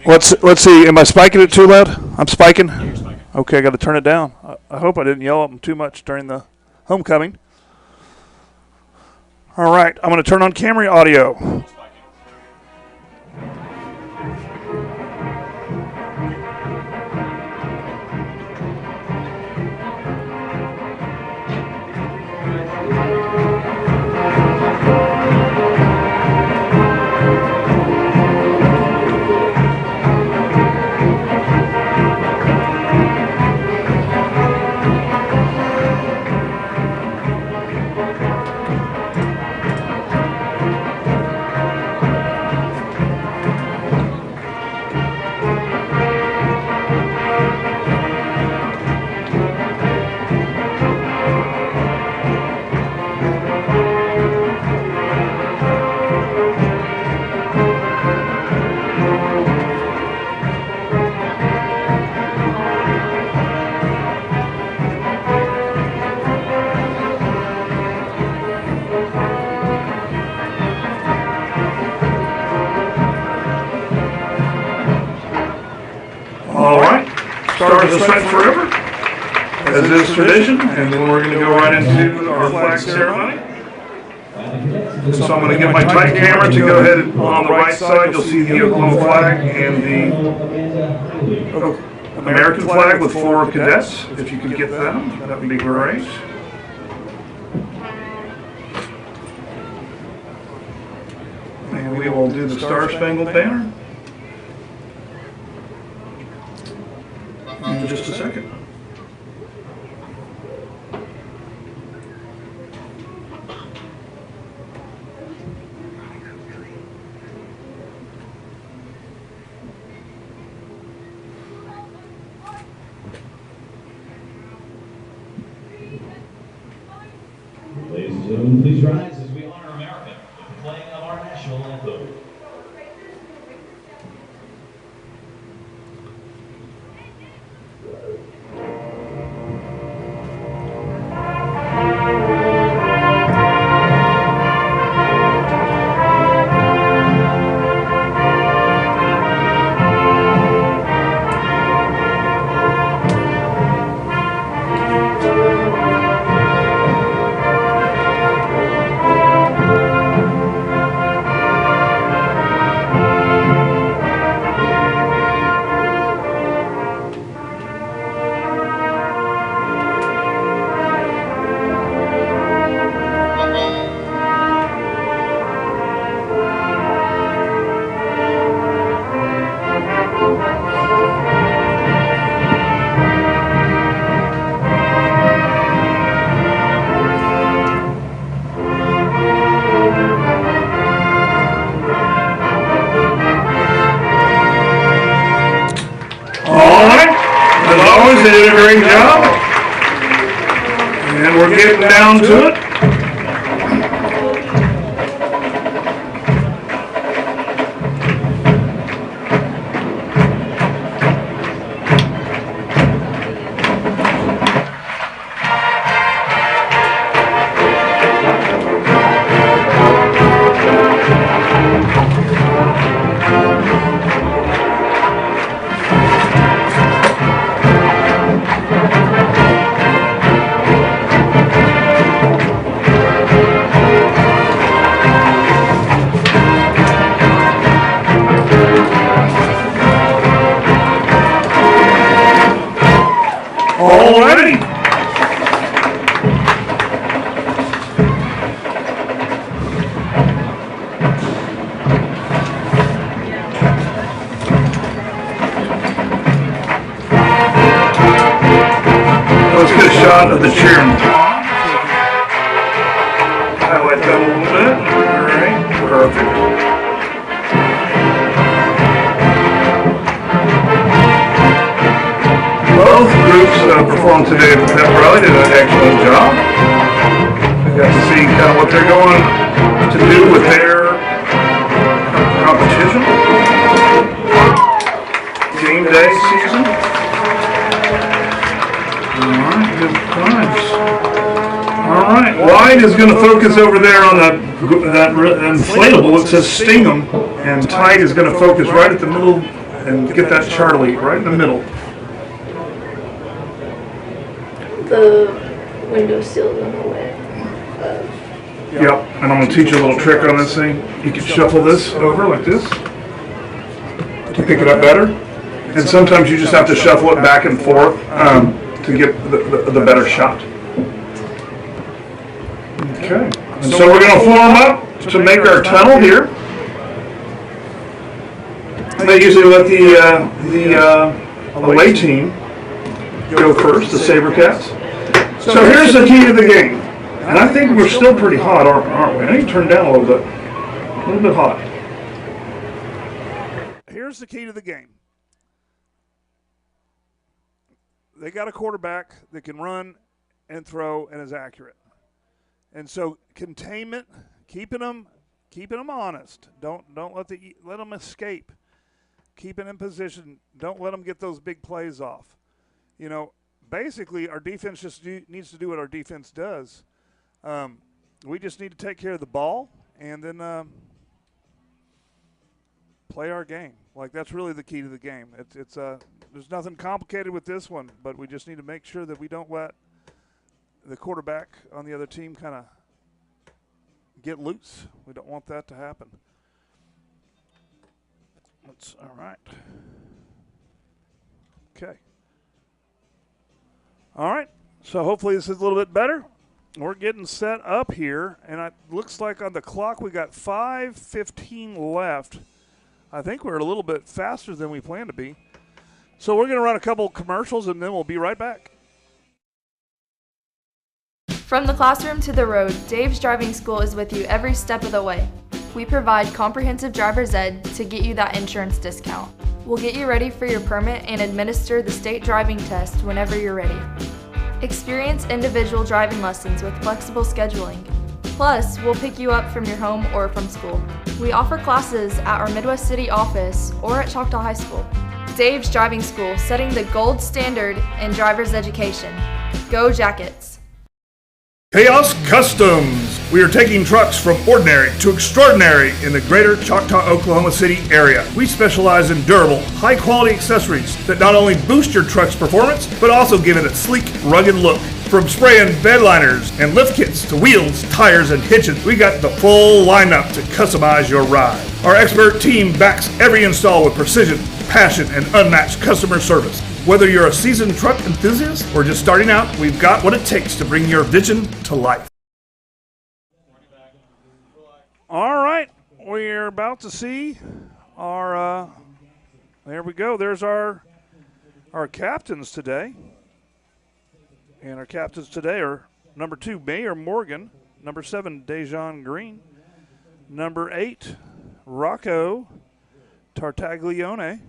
Let's see. Am I spiking it too loud? I'm spiking. Yeah, you're spiking. Okay, I got to turn it down. I hope I didn't yell at them too much during the homecoming. All right, I'm going to turn on camera audio. Stars will shine forever, as is tradition, and then we're going to go right into our flag ceremony. So I'm going to get my tight camera to go ahead on the right side. You'll see the Oklahoma flag and the American flag with 4 cadets. If you could get them, that would be great. And we will do the Star Spangled Banner. just a second. Ladies and gentlemen, please rise as we honor America with the playing of our national anthem. They did a great job. And we're getting down to it. Already. Let's get a shot of the chairman. Highlight that a little bit. All right, perfect. Both groups performed today at the pep rally, did an excellent job. We got to see kind of what they're going to do with their competition. Game day season. Alright, good times. Alright, White is going to focus over there on that inflatable. It says Sting 'em, and Tide is going to focus right at the middle and get that Charlie right in the middle. The windowsill on the way. Yep, and I'm going to teach you a little trick on this thing. You can shuffle this over like this to pick it up better. And sometimes you just have to shuffle it back and forth to get the better shot. Okay, and so we're going to form up to make our tunnel here. They usually let the away team go first, the Sabercats. So here's the key to the game. And I think we're still pretty hot, aren't we? I need to turn down a little bit. A little bit hot. Here's the key to the game. They got a quarterback that can run and throw and is accurate. And so containment, keeping them honest. Don't let them escape. Keeping in position. Don't let them get those big plays off. You know, basically our defense just needs to do what our defense does. We just need to take care of the ball and then play our game. Like, that's really the key to the game. It's there's nothing complicated with this one, but we just need to make sure that we don't let the quarterback on the other team kind of get loose. We don't want that to happen. All right. Okay. All right. So hopefully this is a little bit better. We're getting set up here, and it looks like on the clock we got 5:15 left. I think we're a little bit faster than we plan to be. So we're going to run a couple commercials, and then we'll be right back. From the classroom to the road, Dave's Driving School is with you every step of the way. We provide comprehensive driver's ed to get you that insurance discount. We'll get you ready for your permit and administer the state driving test whenever you're ready. Experience individual driving lessons with flexible scheduling. Plus, we'll pick you up from your home or from school. We offer classes at our Midwest City office or at Choctaw High School. Dave's Driving School, setting the gold standard in driver's education. Go Jackets! Chaos Customs. We are taking trucks from ordinary to extraordinary in the greater Choctaw, Oklahoma City area. We specialize in durable, high-quality accessories that not only boost your truck's performance, but also give it a sleek, rugged look. From spraying bed liners and lift kits to wheels, tires, and hitches, we got the full lineup to customize your ride. Our expert team backs every install with precision, passion, and unmatched customer service. Whether you're a seasoned truck enthusiast or just starting out, we've got what it takes to bring your vision to life. All right, we're about to see our, there we go. There's our captains today. And our captains today are number 2, Mayor Morgan, number 7, Dejon Green, number 8, Rocco Tartaglione,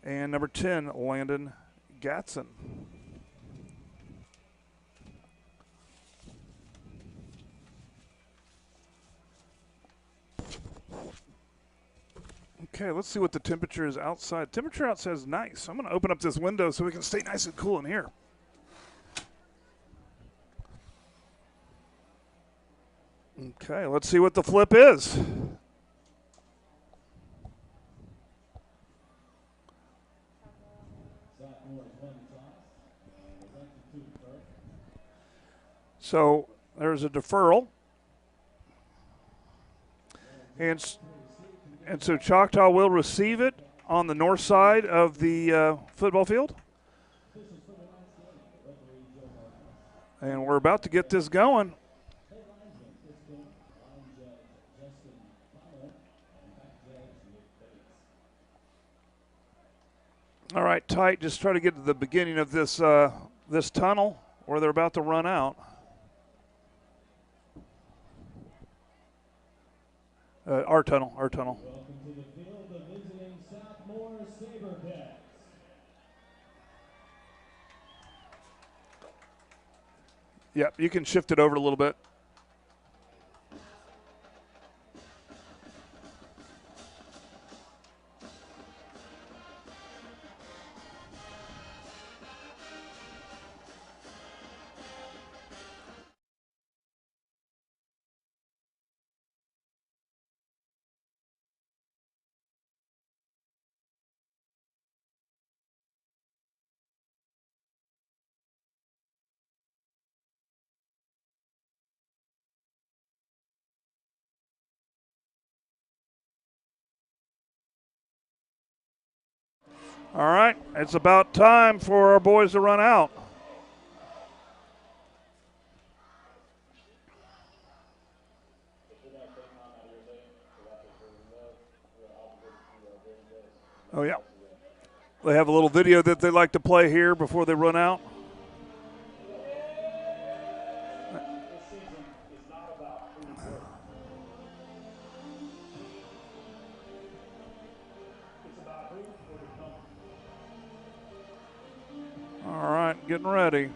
and number 10, Landon Gatson. Okay, let's see what the temperature is outside. Temperature outside is nice. I'm going to open up this window so we can stay nice and cool in here. Okay, let's see what the flip is. So there's a deferral. And so Choctaw will receive it on the north side of the football field. And we're about to get this going. All right, tight. Just try to get to the beginning of this this tunnel where they're about to run out. Our tunnel. Welcome to the field, the visiting Southmoore Sabercats. Yep, you can shift it over a little bit. All right, it's about time for our boys to run out. Oh, yeah. They have a little video that they like to play here before they run out. All right, getting ready.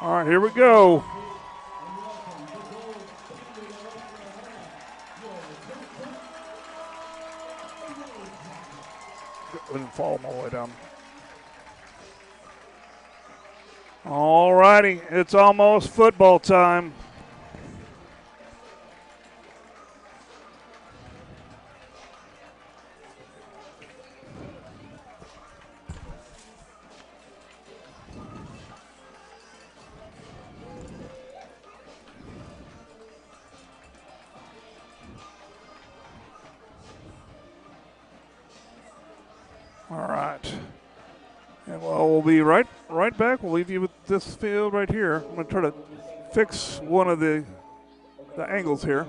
All right, here we go. We didn't follow them all the way down. All righty, it's almost football time. All right. And well, we'll be right back. We'll leave you with this field right here. I'm going to try to fix one of the angles here.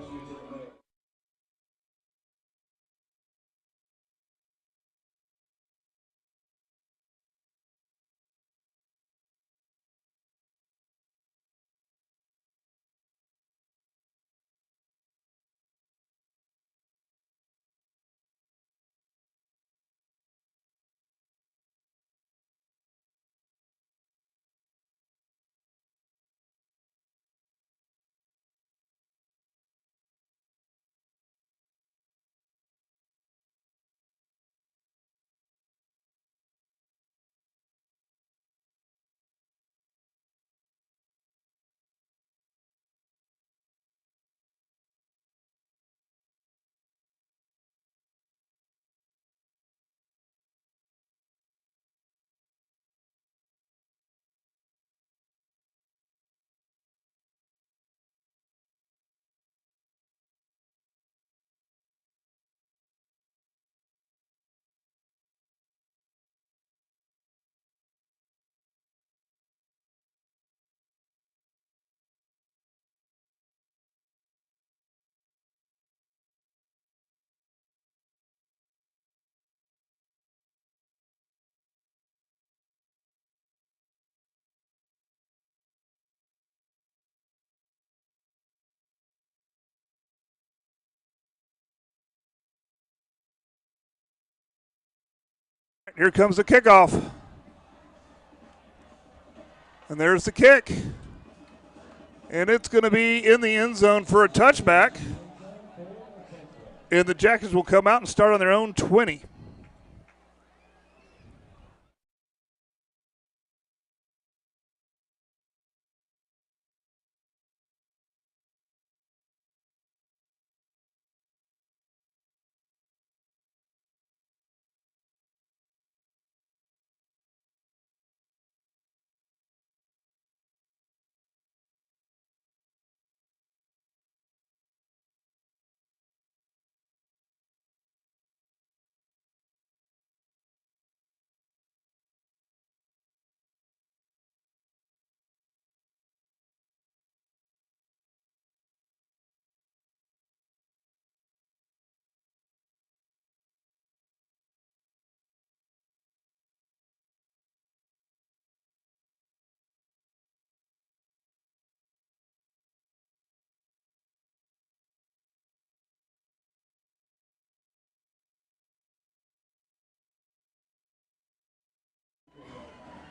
Here comes the kickoff. And there's the kick. And it's going to be in the end zone for a touchback. And the Jackets will come out and start on their own 20.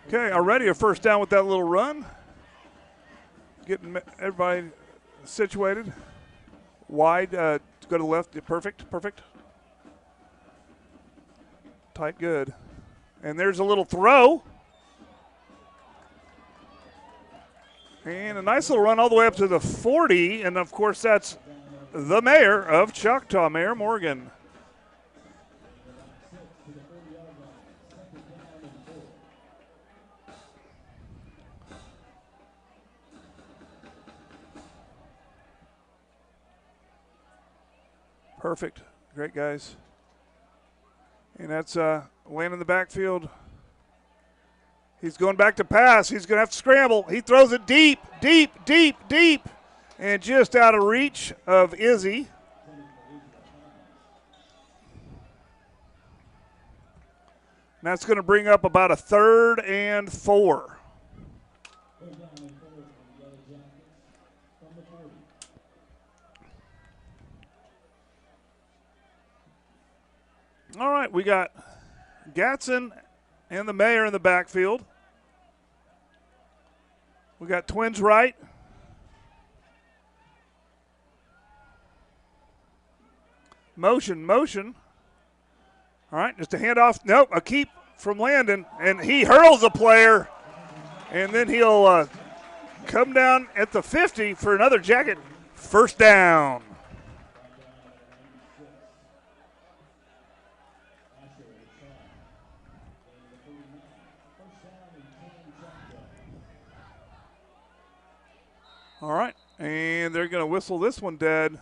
Okay, already a first down with that little run. Getting everybody situated. Wide, go to the left. Perfect. Tight, good. And there's a little throw. And a nice little run all the way up to the 40. And, of course, that's the mayor of Choctaw, Mayor Morgan. Perfect. Great, guys. And that's Wayne in the backfield. He's going back to pass. He's going to have to scramble. He throws it deep. And just out of reach of Izzy. And that's going to bring up about a 3rd and 4. All right, we got Gatson and the mayor in the backfield. We got twins right. Motion. All right, just a handoff. Nope, a keep from Landon, and he hurls a player, and then he'll come down at the 50 for another Jacket first down. All right, and they're going to whistle this one dead.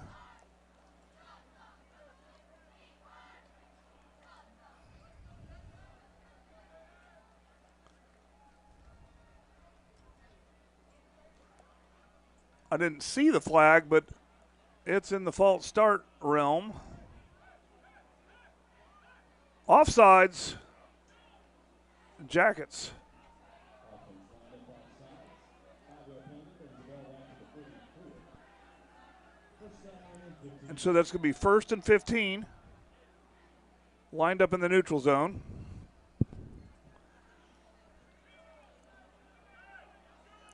I didn't see the flag, but it's in the false start realm. Offsides, Jackets. And so that's going to be 1st and 15, lined up in the neutral zone.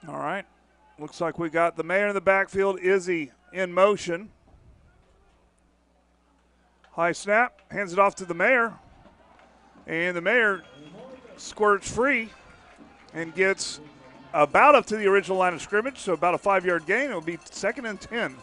All right. Looks like we got the Mayor in the backfield, Izzy in motion. High snap, hands it off to the Mayor. And the Mayor squirts free and gets about up to the original line of scrimmage, so about a 5-yard gain. It'll be 2nd and 10.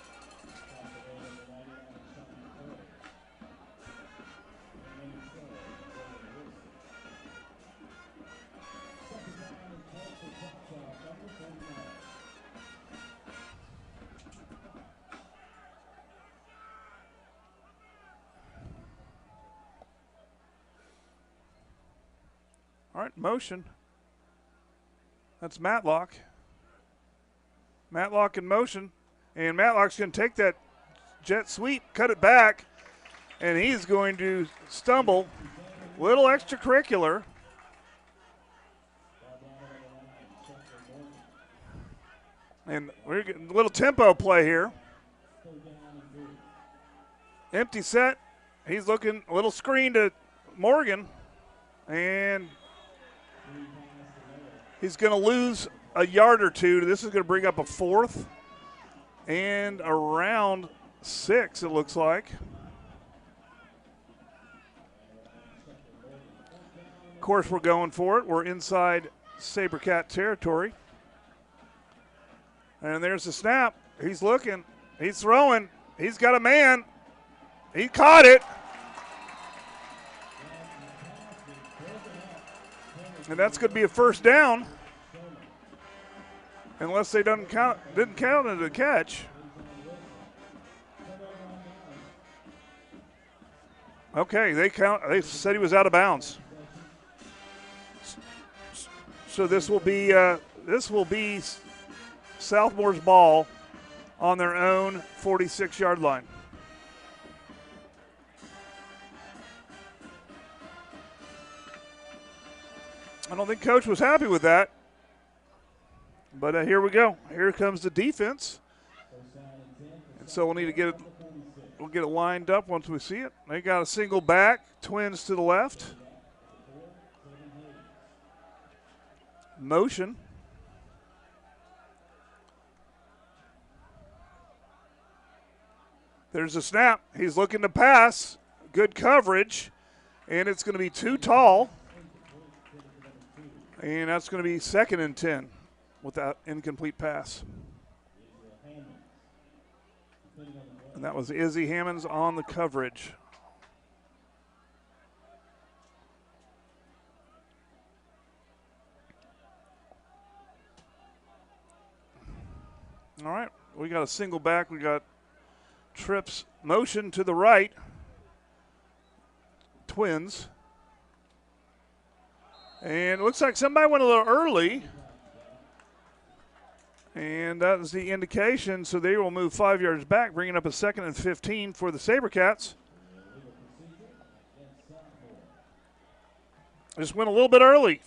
All right, motion. That's Matlock. Matlock in motion. And Matlock's going to take that jet sweep, cut it back, and he's going to stumble. Little extracurricular. And we're getting a little tempo play here. Empty set. He's looking a little screen to Morgan. And he's going to lose a yard or two. This is going to bring up a 4th and around 6, it looks like. Of course, we're going for it. We're inside Sabercat territory. And there's the snap. He's looking. He's throwing. He's got a man. He caught it. And that's going to be a first down, unless they didn't count it a catch. Okay, they said he was out of bounds. So this will be Southmoore's ball on their own 46-yard line. I don't think Coach was happy with that. But here we go. Here comes the defense. And so we'll need to get it lined up once we see it. They got a single back, twins to the left. Motion. There's a snap. He's looking to pass. Good coverage. And it's going to be too tall. And that's going to be 2nd and 10 with that incomplete pass. And that was Izzy Hammonds on the coverage. All right, we got a single back. We got trips motion to the right. Twins. And it looks like somebody went a little early. And that is the indication. So they will move 5 yards back, bringing up a 2nd and 15 for the Sabercats. Just went a little bit early.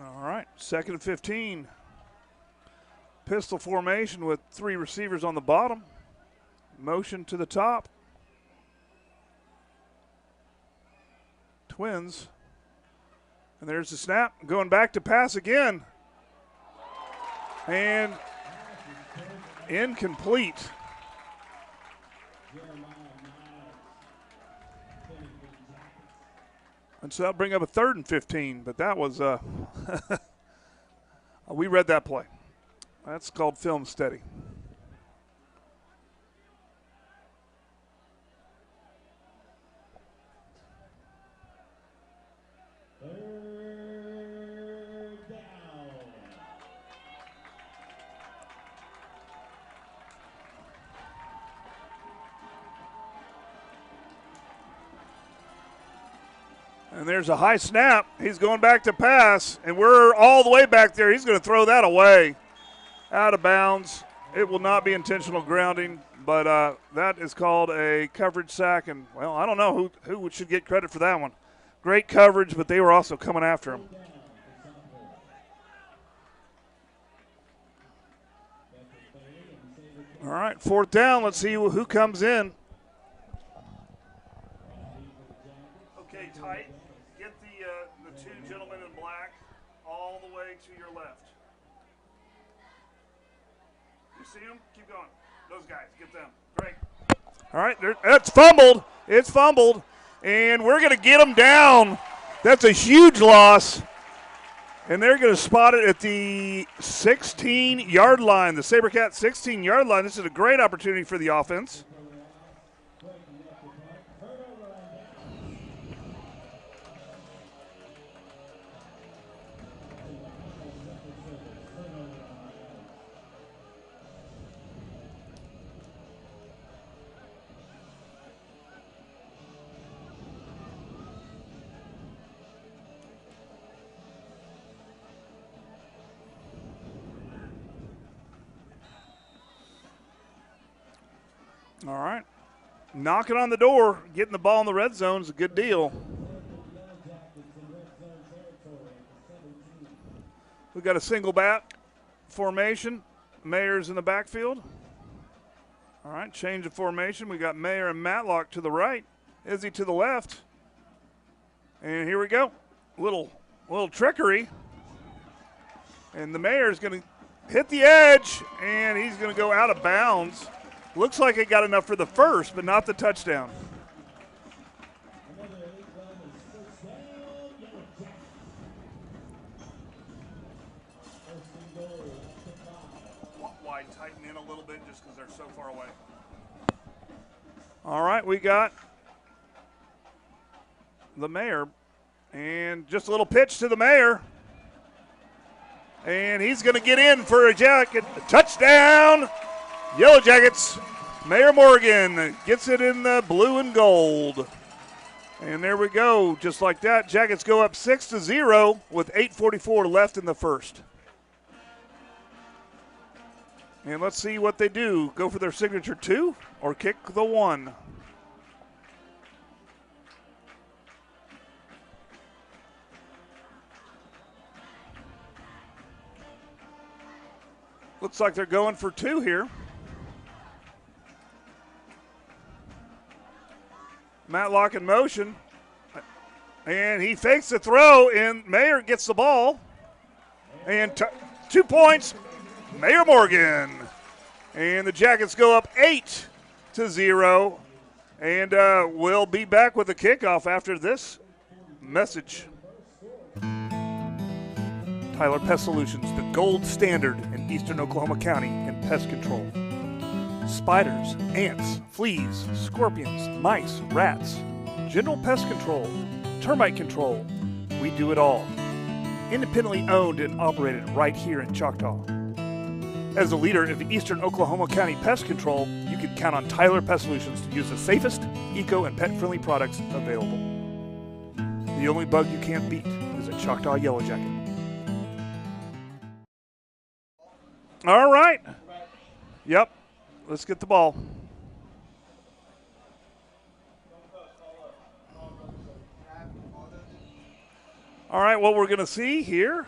All right, 2nd and 15. Pistol formation with 3 receivers on the bottom. Motion to the top. Twins. And there's the snap. Going back to pass again. And incomplete. And so that'll bring up a 3rd and 15. But that was, we read that play. That's called film steady. And there's a high snap. He's going back to pass, and we're all the way back there. He's going to throw that away. Out of bounds. It will not be intentional grounding, but that is called a coverage sack. And, well, I don't know who should get credit for that one. Great coverage, but they were also coming after him. All right, 4th down. Let's see who comes in. Okay, tight. Get the 2 gentlemen in black all the way to your left. You see them? Keep going. Those guys, get them. Great. All right, it's fumbled. It's fumbled, and we're going to get them down. That's a huge loss, and they're going to spot it at the 16-yard line, the SaberCat 16-yard line. This is a great opportunity for the offense. All right. Knocking on the door, getting the ball in the red zone is a good deal. We've got a single bat formation. Mayer's in the backfield. All right, change of formation. We got Mayer and Matlock to the right. Izzy to the left. And here we go. Little trickery. And the Mayer's going to hit the edge, and he's going to go out of bounds. Looks like it got enough for the first, but not the touchdown. Wide tighten in a little bit just because they're so far away. All right, we got the Mayor, and just a little pitch to the Mayor. And he's going to get in for a jacket. Touchdown! Yellow Jackets. Mayor Morgan gets it in the blue and gold. And there we go. Just like that, Jackets go up 6-0 with 8:44 left in the first. And let's see what they do. Go for their signature 2 or kick the 1. Looks like they're going for 2 here. Matlock in motion. And he fakes the throw, and Mayer gets the ball. And 2 points, Mayor Morgan. And the Jackets go up 8-0. And we'll be back with the kickoff after this message. Tyler Pest Solutions, the gold standard in eastern Oklahoma County in pest control. Spiders, ants, fleas, scorpions, mice, rats, general pest control, termite control. We do it all. Independently owned and operated right here in Choctaw. As a leader of eastern Oklahoma County pest control, you can count on Tyler Pest Solutions to use the safest, eco, and pet-friendly products available. The only bug you can't beat is a Choctaw Yellow Jacket. All right. Yep. Let's get the ball. All right, what we're going to see here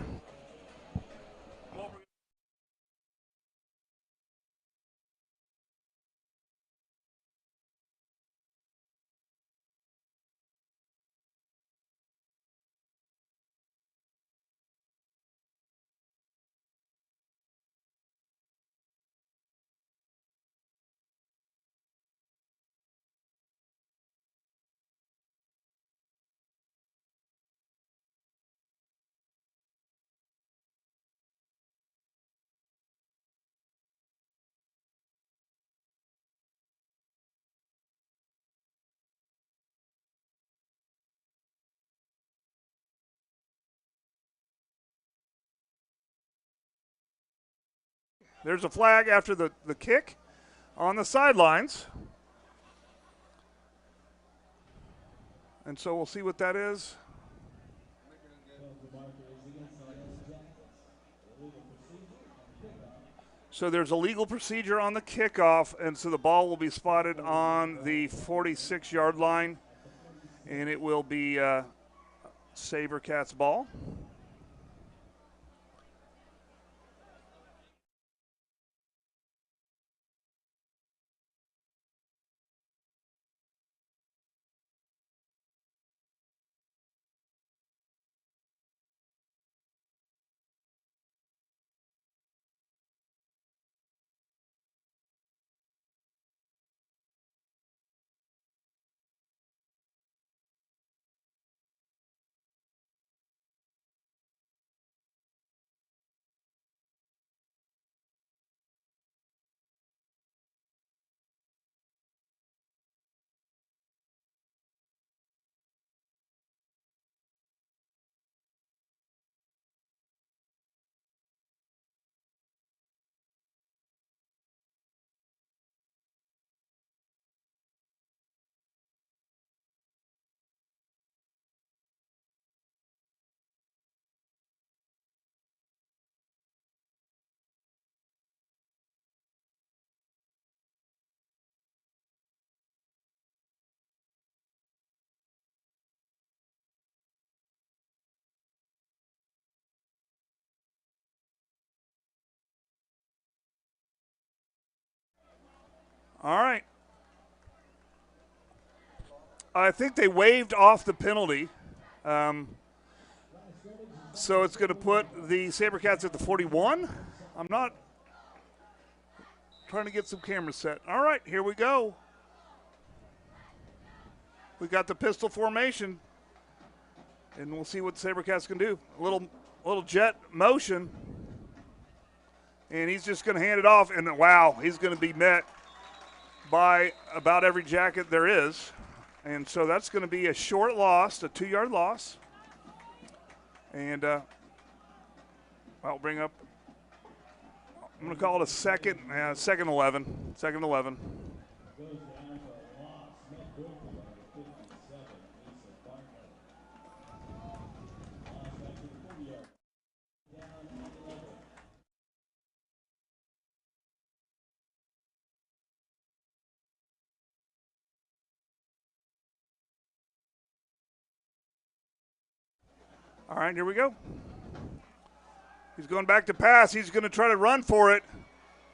There's a flag after the kick on the sidelines. And so we'll see what that is. So there's a legal procedure on the kickoff, and so the ball will be spotted on the 46-yard line, and it will be SaberCats ball. All right. I think they waived off the penalty. So it's going to put the SaberCats at the 41. I'm not trying to get some cameras set. All right, here we go. We got the pistol formation, and we'll see what the SaberCats can do. A little jet motion, and he's just going to hand it off, and wow, he's going to be met by about every jacket there is. And so that's going to be a short loss, a 2-yard loss. And I'll bring up, I'm going to call it a second 11. Second 11. All right, here we go. He's going back to pass. He's going to try to run for it.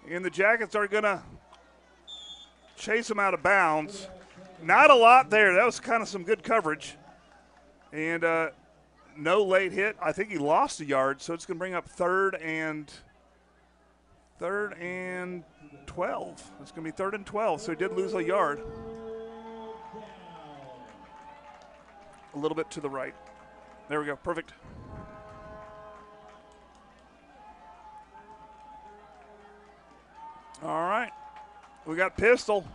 And the Jackets are going to chase him out of bounds. Not a lot there. That was kind of some good coverage. And no late hit. I think he lost a yard, so it's going to bring up third and 12. It's going to be 3rd and 12, so he did lose a yard. A little bit to the right. There we go, perfect. All right, we got pistol.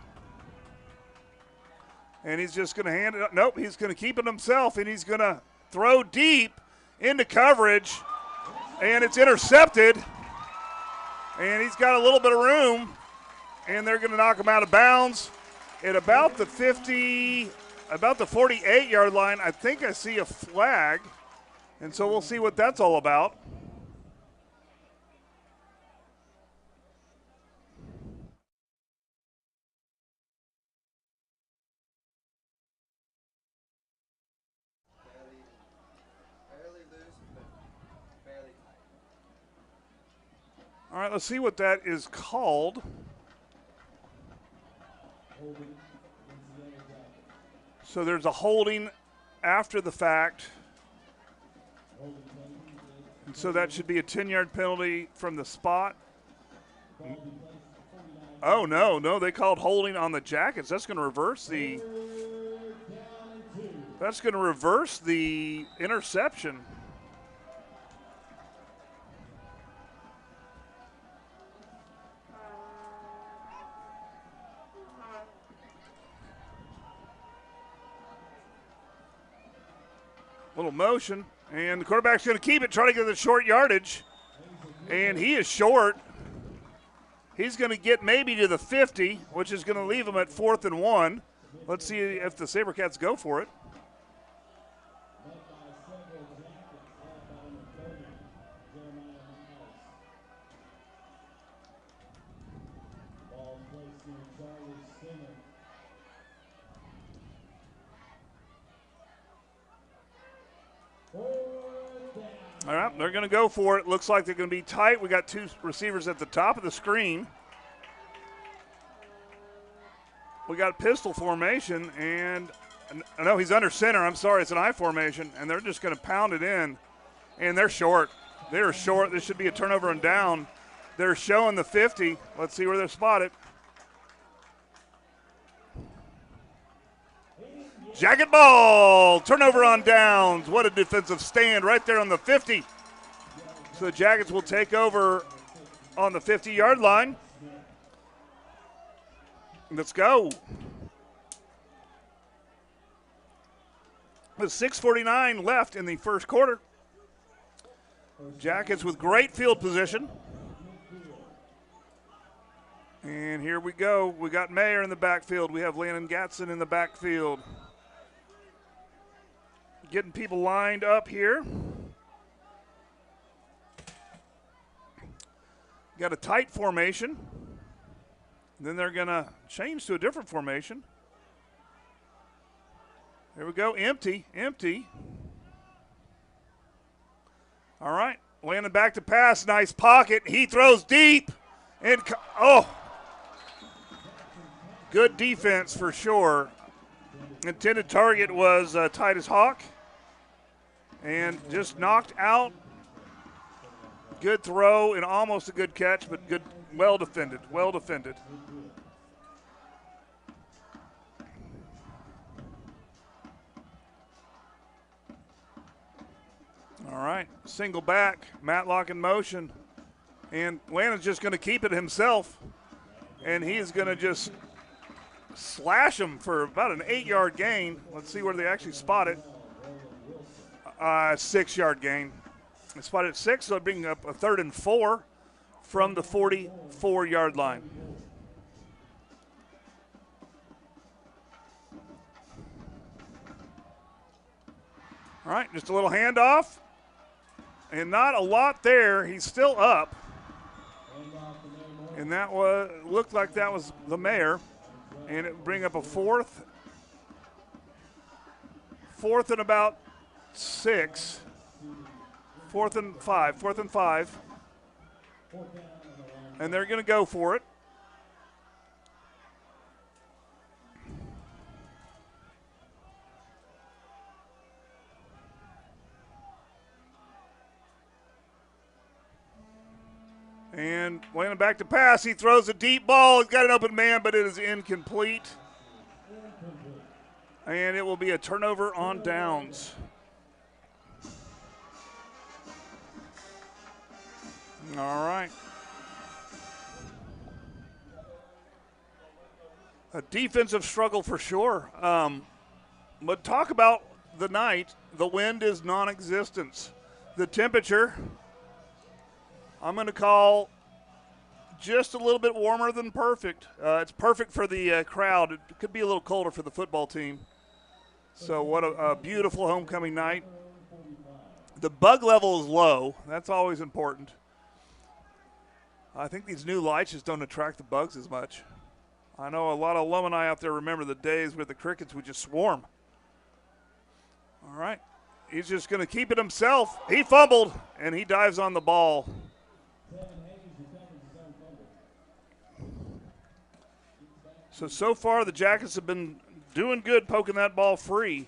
And he's just gonna hand it up. Nope, he's gonna keep it himself, and he's gonna throw deep into coverage, and it's intercepted. And he's got a little bit of room, and they're gonna knock him out of bounds at about the 48-yard line. I think I see a flag, and so we'll see what that's all about. All right, let's see what that is called. So there's a holding after the fact. And so that should be a 10-yard penalty from the spot. Oh, no, they called holding on the Jackets. That's going to reverse the interception. Little motion, and the quarterback's going to keep it, try to get the short yardage, and he is short. He's going to get maybe to the 50, which is going to leave him at 4th and 1. Let's see if the SaberCats go for it. All right, they're going to go for it. Looks like they're going to be tight. We got two receivers at the top of the screen. We got pistol formation, and no, he's under center. I'm sorry, it's an I formation, and they're just going to pound it in, and they're short. They're short. This should be a turnover and down. They're showing the 50. Let's see where they're spotted. Jacket ball, turnover on downs. What a defensive stand right there on the 50. So the Jackets will take over on the 50-yard line. Let's go. With 6:49 left in the first quarter. Jackets with great field position. And here we go. We got Mayer in the backfield. We have Landon Gatson in the backfield. Getting people lined up here. Got a tight formation. Then they're going to change to a different formation. There we go, empty. All right, Landon back to pass, nice pocket. He throws deep. And, good defense for sure. Intended target was Titus Hawk. And just knocked out. Good throw and almost a good catch, but good, well defended. All right, single back, Matlock in motion. And Landon's just going to keep it himself. And he is going to just slash him for about an 8-yard gain. Let's see where they actually spot it. 6-yard gain. They spotted 6, so bringing up a 3rd and 4 from the 44-yard line. All right, just a little handoff. And not a lot there. He's still up. And that looked like that was the Mayor. And it would bring up a 4th and about 6. 4th and 5. And they're going to go for it. And Landon back to pass. He throws a deep ball. He's got an open man, but it is incomplete. And it will be a turnover on downs. All right. A defensive struggle for sure. But talk about the night. The wind is non-existent. The temperature, I'm going to call just a little bit warmer than perfect. It's perfect for the crowd. It could be a little colder for the football team. So what a beautiful homecoming night. The bug level is low. That's always important. I think these new lights just don't attract the bugs as much. I know a lot of alumni out there remember the days where the crickets would just swarm. All right. He's just going to keep it himself. He fumbled, and he dives on the ball. So far the Jackets have been doing good poking that ball free.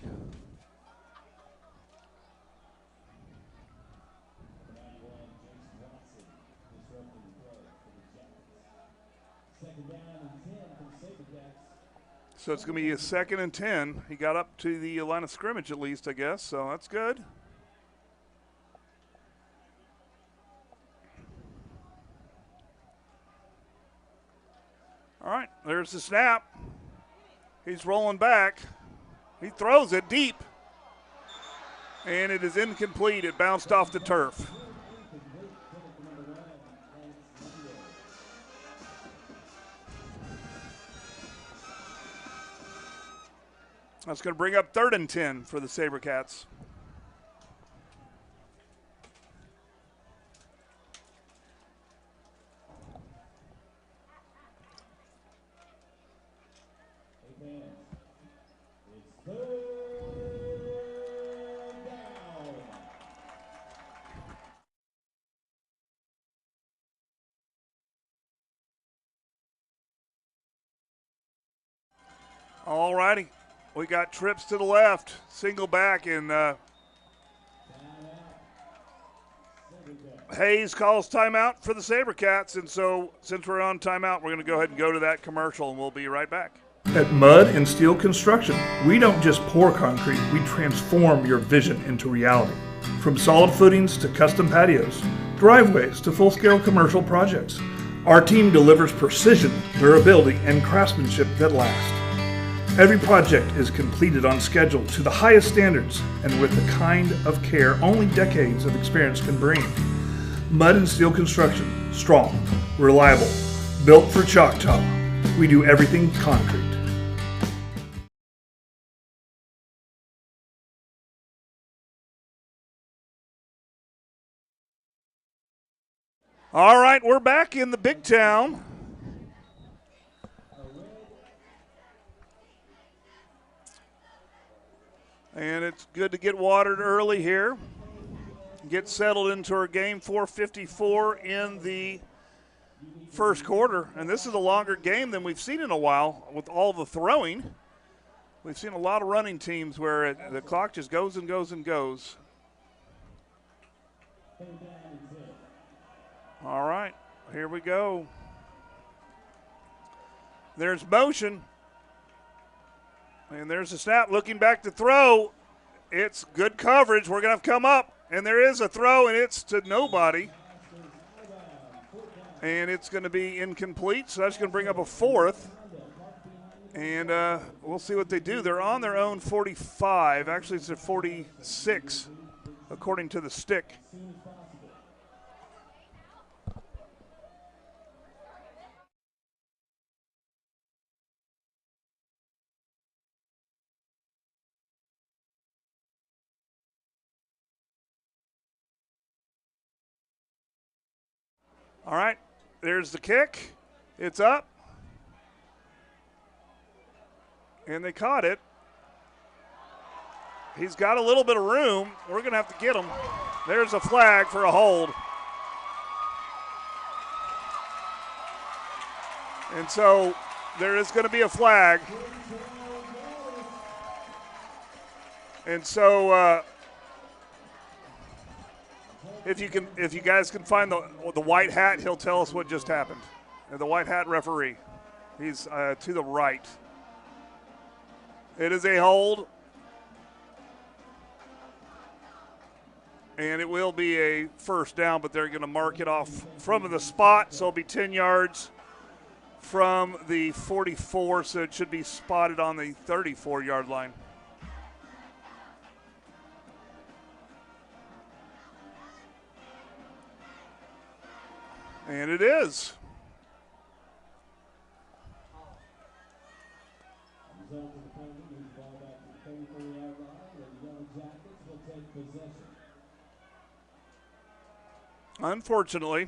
So it's going to be a 2nd and 10. He got up to the line of scrimmage at least, I guess, so that's good. All right, there's the snap. He's rolling back. He throws it deep. And it is incomplete. It bounced off the turf. That's going to bring up 3rd and 10 for the SaberCats. All righty. We got trips to the left, single back, and Hayes calls timeout for the SaberCats. And so since we're on timeout, we're going to go ahead and go to that commercial, and we'll be right back. At Mud and Steel Construction, we don't just pour concrete, we transform your vision into reality. From solid footings to custom patios, driveways to full-scale commercial projects, our team delivers precision, durability, and craftsmanship that last. Every project is completed on schedule to the highest standards and with the kind of care only decades of experience can bring. Mud and Steel Construction, strong, reliable, built for Choctaw. We do everything concrete. All right, we're back in the big town. And it's good to get watered early here. Get settled into our game. 4:54 in the first quarter. And this is a longer game than we've seen in a while with all the throwing. We've seen a lot of running teams where the clock just goes and goes and goes. All right, here we go. There's motion. And there's a snap, looking back to throw. It's good coverage. We're going to come up, and there is a throw, and it's to nobody. And it's going to be incomplete, so that's going to bring up a 4th. And we'll see what they do. They're on their own 45. Actually, it's a 46, according to the stick. All right, there's the kick. It's up. And they caught it. He's got a little bit of room. We're going to have to get him. There's a flag for a hold. And so there is going to be a flag. And so if you guys can find the white hat, he'll tell us what just happened. The white hat referee. He's to the right. It is a hold. And it will be a first down, but they're going to mark it off from the spot, so it'll be 10 yards from the 44, so it should be spotted on the 34-yard line. And it is. Unfortunately.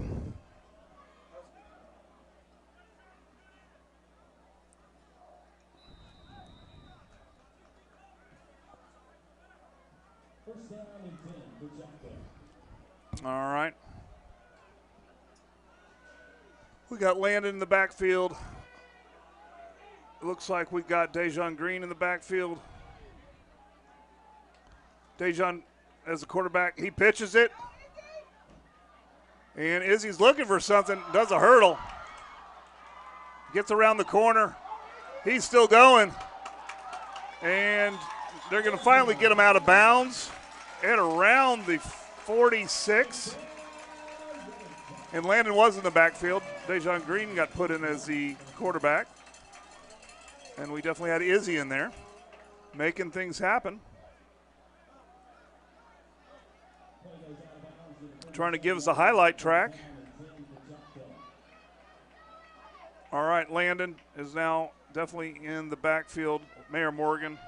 All right. We got Landon in the backfield. It looks like we got Dejon Green in the backfield. Dejon as the quarterback, he pitches it. And Izzy's looking for something, does a hurdle. Gets around the corner. He's still going. And they're going to finally get him out of bounds at around the 46. And Landon was in the backfield. Dejon Green got put in as the quarterback. And we definitely had Izzy in there, making things happen. Trying to give us a highlight track. All right, Landon is now definitely in the backfield. Mayor Morgan.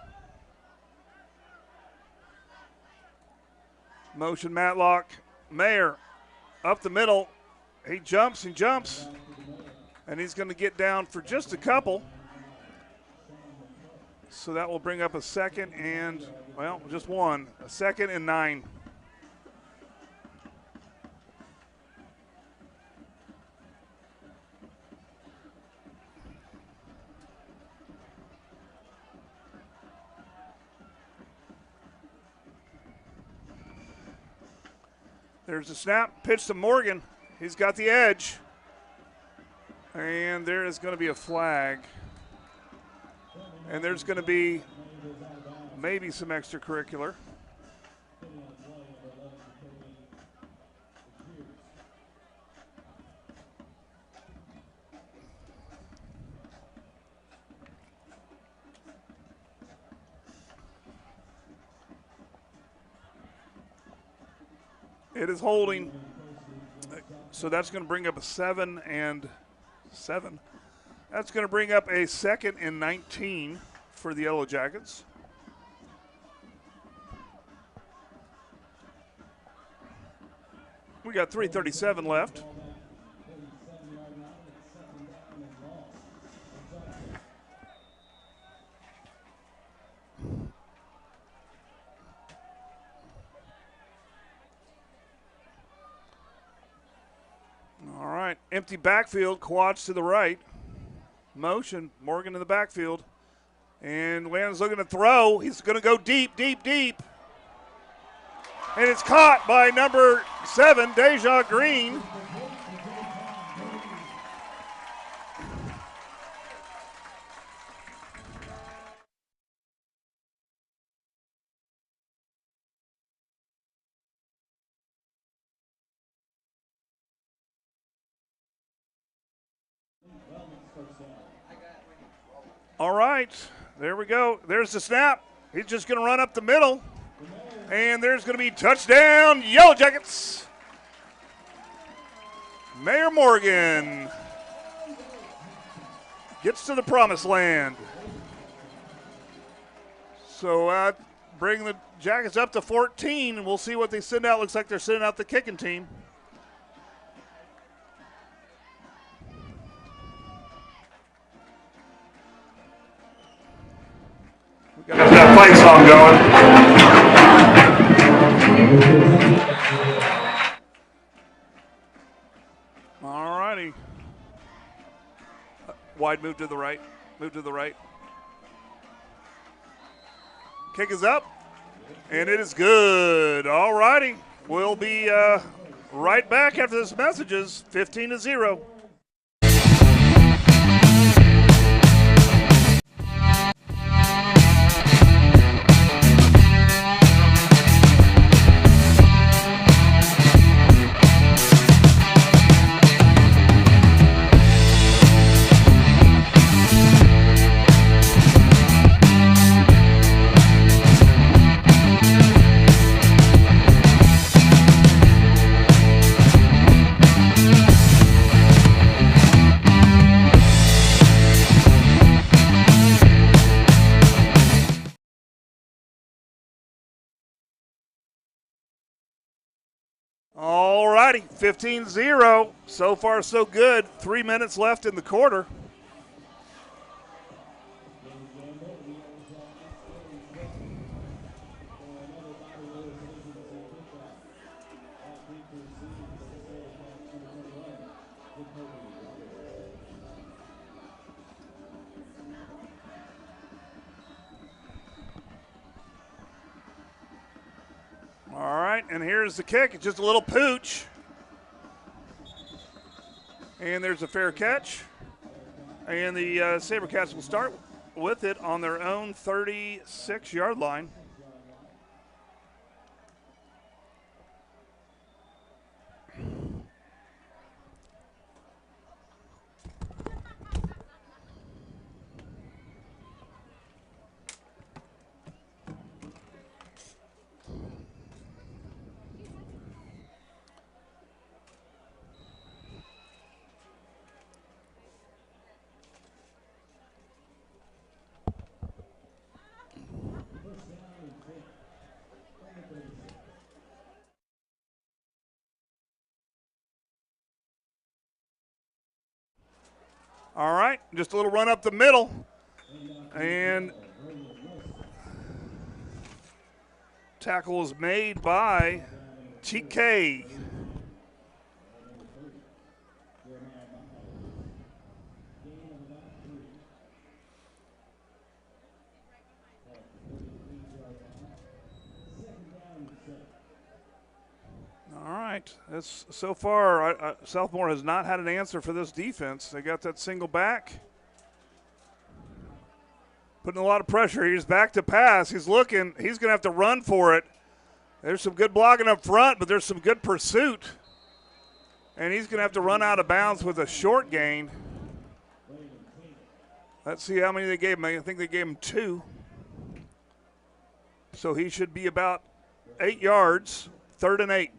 Motion Matlock. Mayer up the middle. He jumps and jumps. And he's going to get down for just a couple. So that will bring up a second and, well, just one. A 2nd and 9. There's the snap, pitch to Morgan. He's got the edge. And there is going to be a flag. And there's going to be maybe some extracurricular. It is holding. So that's going to bring up a 7 and 7. That's going to bring up a 2nd and 19 for the Yellow Jackets. We got 3:37 left. All right, empty backfield, quads to the right. Motion, Morgan in the backfield. And Landon's looking to throw. He's going to go deep, deep, deep. And it's caught by number 7, Deja Green. All right, there we go. There's the snap. He's just going to run up the middle. And there's going to be touchdown, Yellow Jackets. Mayor Morgan gets to the promised land. So bring the Jackets up to 14, and we'll see what they send out. Looks like they're sending out the kicking team. We got that fight song going. All righty. Wide move to the right. Move to the right. Kick is up. And it is good. All righty. We'll be right back after this messages. 15-0. All righty, 15-0. So far, so good. 3 minutes left in the quarter. All right, and here's the kick. It's just a little pooch. And there's a fair catch. And the SaberCats will start with it on their own 36-yard line. All right, just a little run up the middle. And tackle was made by TK. All right, that's so far. Southmoore has not had an answer for this defense. They got that single back, putting a lot of pressure. He's back to pass. He's looking. He's going to have to run for it. There's some good blocking up front, but there's some good pursuit, and he's going to have to run out of bounds with a short gain. Let's see how many they gave him. I think they gave him 2. So he should be about 8 yards, 3rd and 8.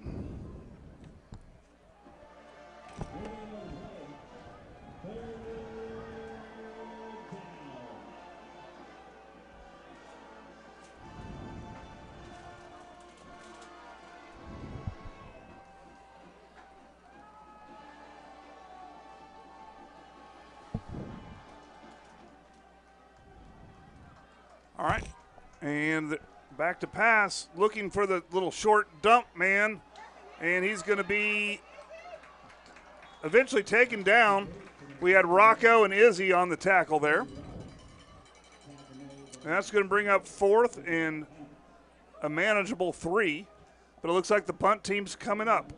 All right, and back to pass, looking for the little short dump man, and he's going to be eventually taken down. We had Rocco and Izzy on the tackle there. And that's going to bring up 4th and a manageable 3, but it looks like the punt team's coming up.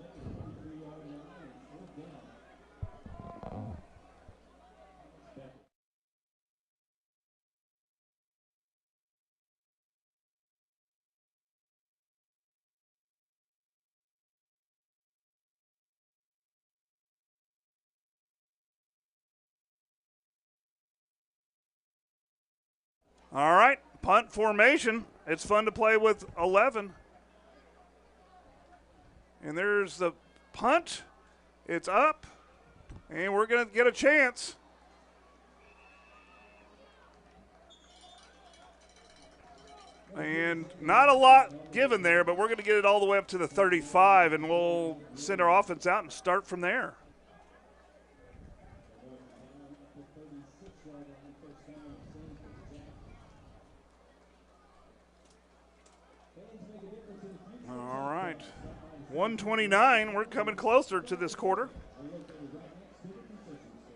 All right, punt formation. It's fun to play with 11. And there's the punt. It's up, and we're going to get a chance. And not a lot given there, but we're going to get it all the way up to the 35, and we'll send our offense out and start from there. All right, 129. We're coming closer to this quarter.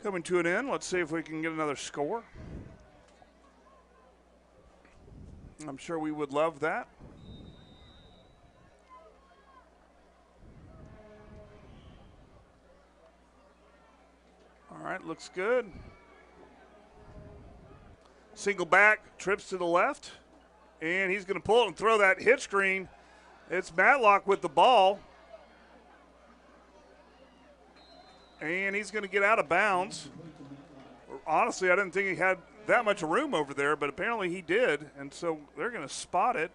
Coming to an end. Let's see if we can get another score. I'm sure we would love that. All right, looks good. Single back, trips to the left, and he's going to pull it and throw that hitch screen. It's Matlock with the ball, and he's going to get out of bounds. Honestly, I didn't think he had that much room over there, but apparently he did, and so they're going to spot it.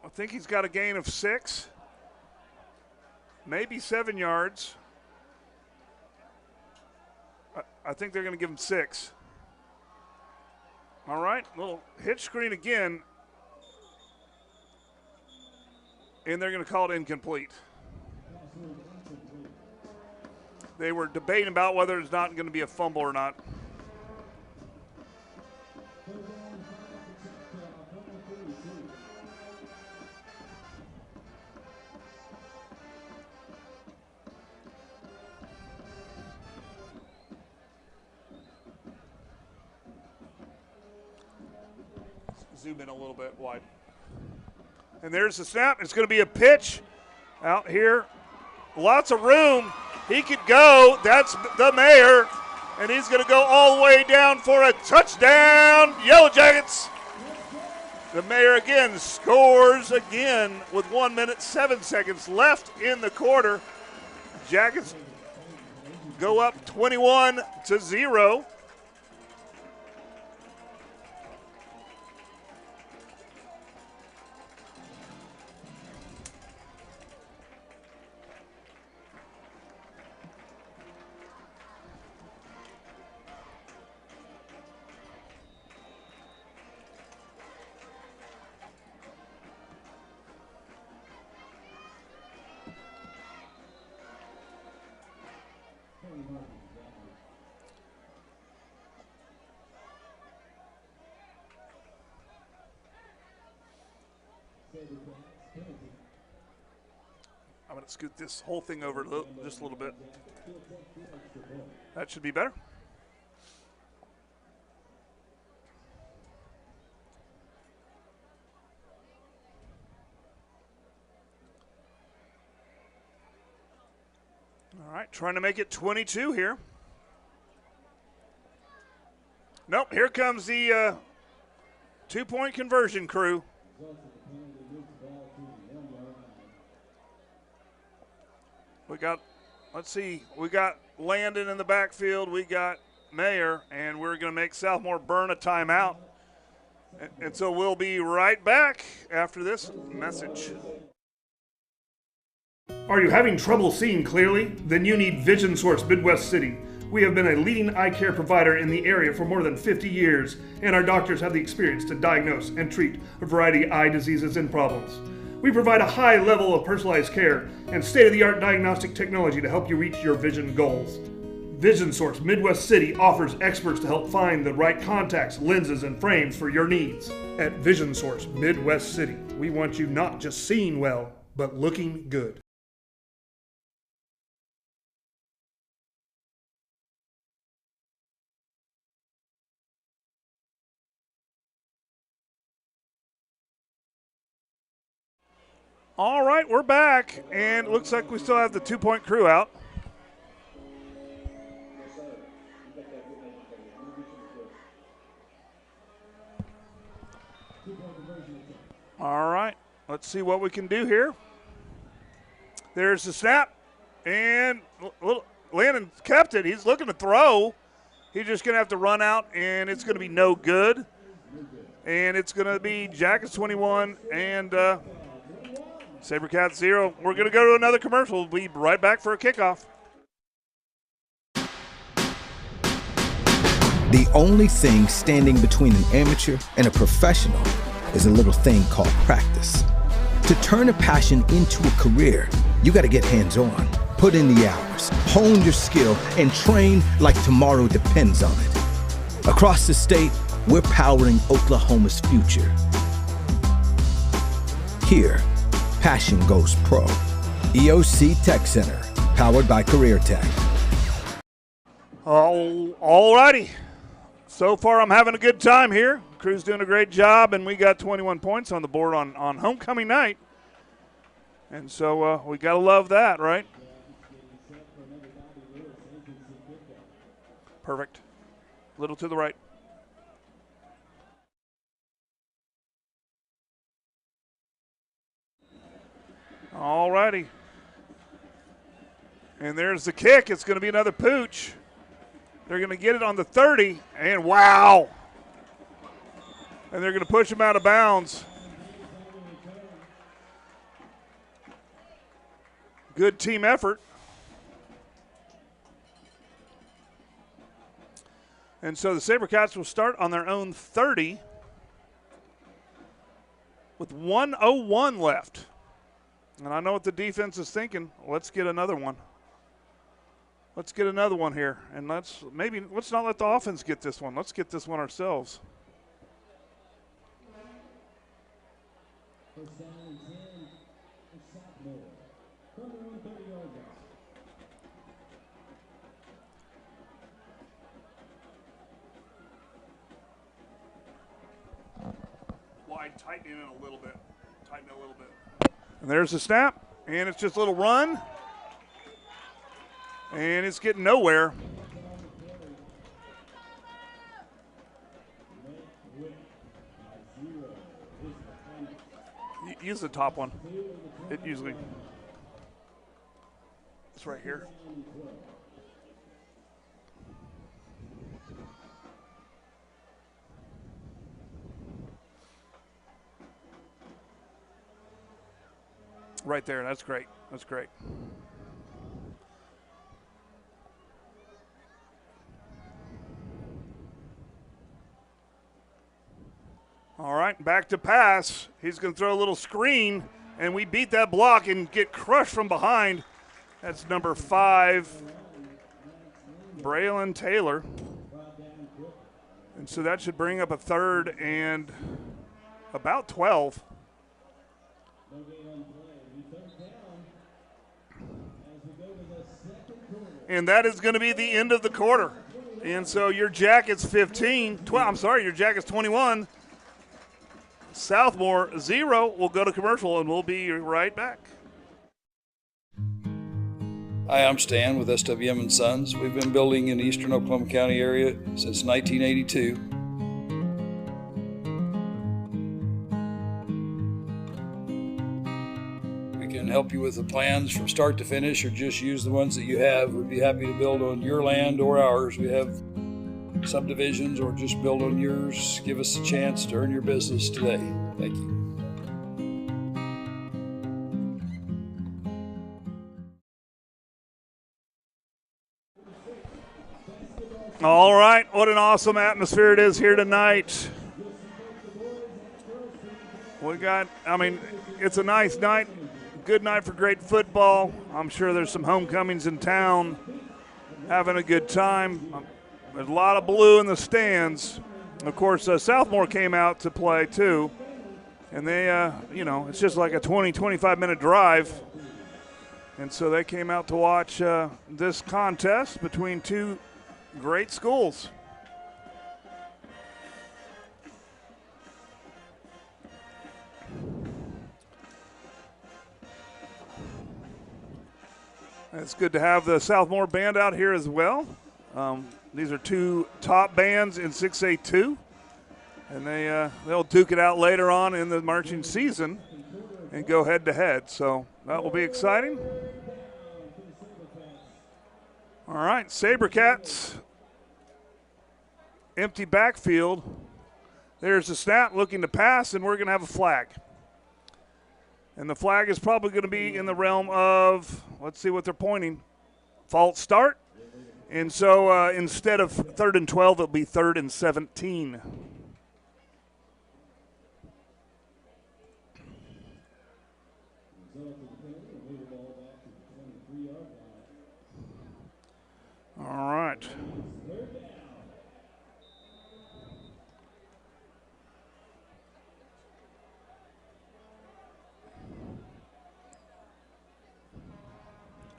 I think he's got a gain of 6, maybe 7 yards. I think they're going to give him 6. All right, little hitch screen again, and they're going to call it incomplete. They were debating about whether it's not going to be a fumble or not. Zoom in a little bit wide. And there's the snap. It's going to be a pitch out here. Lots of room. He could go. That's the mayor. And he's going to go all the way down for a touchdown. Yellow Jackets. The mayor again scores again with 1 minute, 7 seconds left in the quarter. Jackets go up 21-0. Let it scoot this whole thing over just a little bit. That should be better. All right, trying to make it 22 here. Nope, here comes the two-point conversion crew. We got, let's see, we got Landon in the backfield, we got Mayer, and we're going to make Southmoore burn a timeout. And so we'll be right back after this message. Are you having trouble seeing clearly? Then you need Vision Source Midwest City. We have been a leading eye care provider in the area for more than 50 years, and our doctors have the experience to diagnose and treat a variety of eye diseases and problems. We provide a high level of personalized care and state-of-the-art diagnostic technology to help you reach your vision goals. Vision Source Midwest City offers experts to help find the right contacts, lenses, and frames for your needs. At Vision Source Midwest City, we want you not just seeing well, but looking good. All right, we're back, and it looks like we still have the two-point crew out. All right, let's see what we can do here. There's the snap, and Landon kept it. He's looking to throw. He's just going to have to run out, and it's going to be no good. And it's going to be Jackets 21 and SaberCats 0. We're going to go to another commercial. We'll be right back for a kickoff. The only thing standing between an amateur and a professional is a little thing called practice. To turn a passion into a career, you got to get hands-on, put in the hours, hone your skill, and train like tomorrow depends on it. Across the state, we're powering Oklahoma's future. Here, passion goes pro. EOC Tech Center, powered by Career Tech. All righty. So far, I'm having a good time here. Crew's doing a great job, and we got 21 points on the board on homecoming night. And so we got to love that, right? Perfect. Little to the right. All righty. And there's the kick. It's going to be another pooch. They're going to get it on the 30, and wow. And they're going to push him out of bounds. Good team effort. And so the SaberCats will start on their own 30 with 1:01 left. And I know what the defense is thinking. Let's get another one. Let's get another one here. And let's not let the offense get this one. Let's get this one ourselves. First down and 10 for Southmoore. From the 130-yard line. Wide, tighten it a little bit. Tighten it a little bit. And there's the snap. And it's just a little run. And it's getting nowhere. Use the top one. It usually, it's right here. Right there, that's great. That's great. All right, back to pass. He's going to throw a little screen, and we beat that block and get crushed from behind. That's number 5, Braylon Taylor. And so that should bring up a third and about 12. And that is going to be the end of the quarter. And so your Jackets 12, your Jackets 21. Southmoore 0. We'll go to commercial and we'll be right back. Hi, I'm Stan with SWM & Sons. We've been building in the eastern Oklahoma County area since 1982. We can help you with the plans from start to finish or just use the ones that you have. We'd be happy to build on your land or ours. We have subdivisions or just build on yours. Give us a chance to earn your business today. Thank you. All right, what an awesome atmosphere it is here tonight. It's a nice night, good night for great football. I'm sure there's some homecomings in town, having a good time. There's a lot of blue in the stands. Of course, Southmoore came out to play too, and they, it's just like a 20-25 minute drive. And so they came out to watch this contest between two great schools. It's good to have the Southmoore band out here as well. These are two top bands in 6A2, and they'll duke it out later on in the marching season and go head to head. So that will be exciting. All right, SaberCats, empty backfield. There's the snap looking to pass, and we're going to have a flag. And the flag is probably going to be in the realm of, let's see what they're pointing, false start. And so instead of 3rd and 12, it'll be 3rd and 17. All right.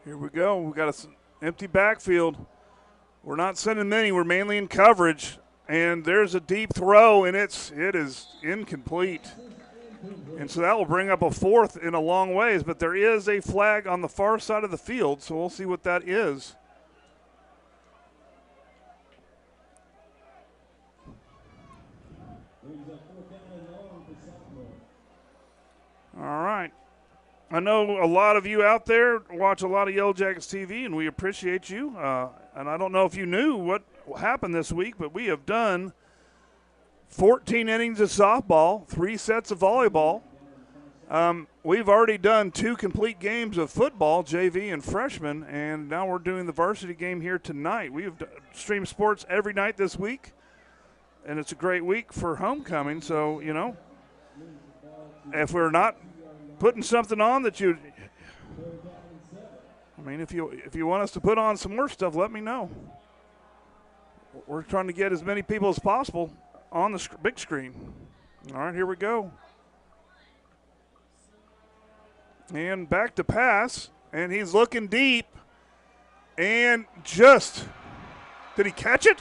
Here we go. We got an empty backfield. We're not sending many. We're mainly in coverage. And there's a deep throw, and it is incomplete. And so that will bring up a 4th in a long ways. But there is a flag on the far side of the field, so we'll see what that is. All right. I know a lot of you out there watch a lot of Yellow Jackets TV, and we appreciate you. And I don't know if you knew what happened this week, but we have done 14 innings of softball, 3 sets of volleyball. We've already done 2 complete games of football, JV and freshman, and now we're doing the varsity game here tonight. We've streamed sports every night this week, and it's a great week for homecoming. So, if we're not putting something on that if you want us to put on some more stuff, let me know. We're trying to get as many people as possible on the big screen. All right, here we go. And back to pass, and he's looking deep, and did he catch it?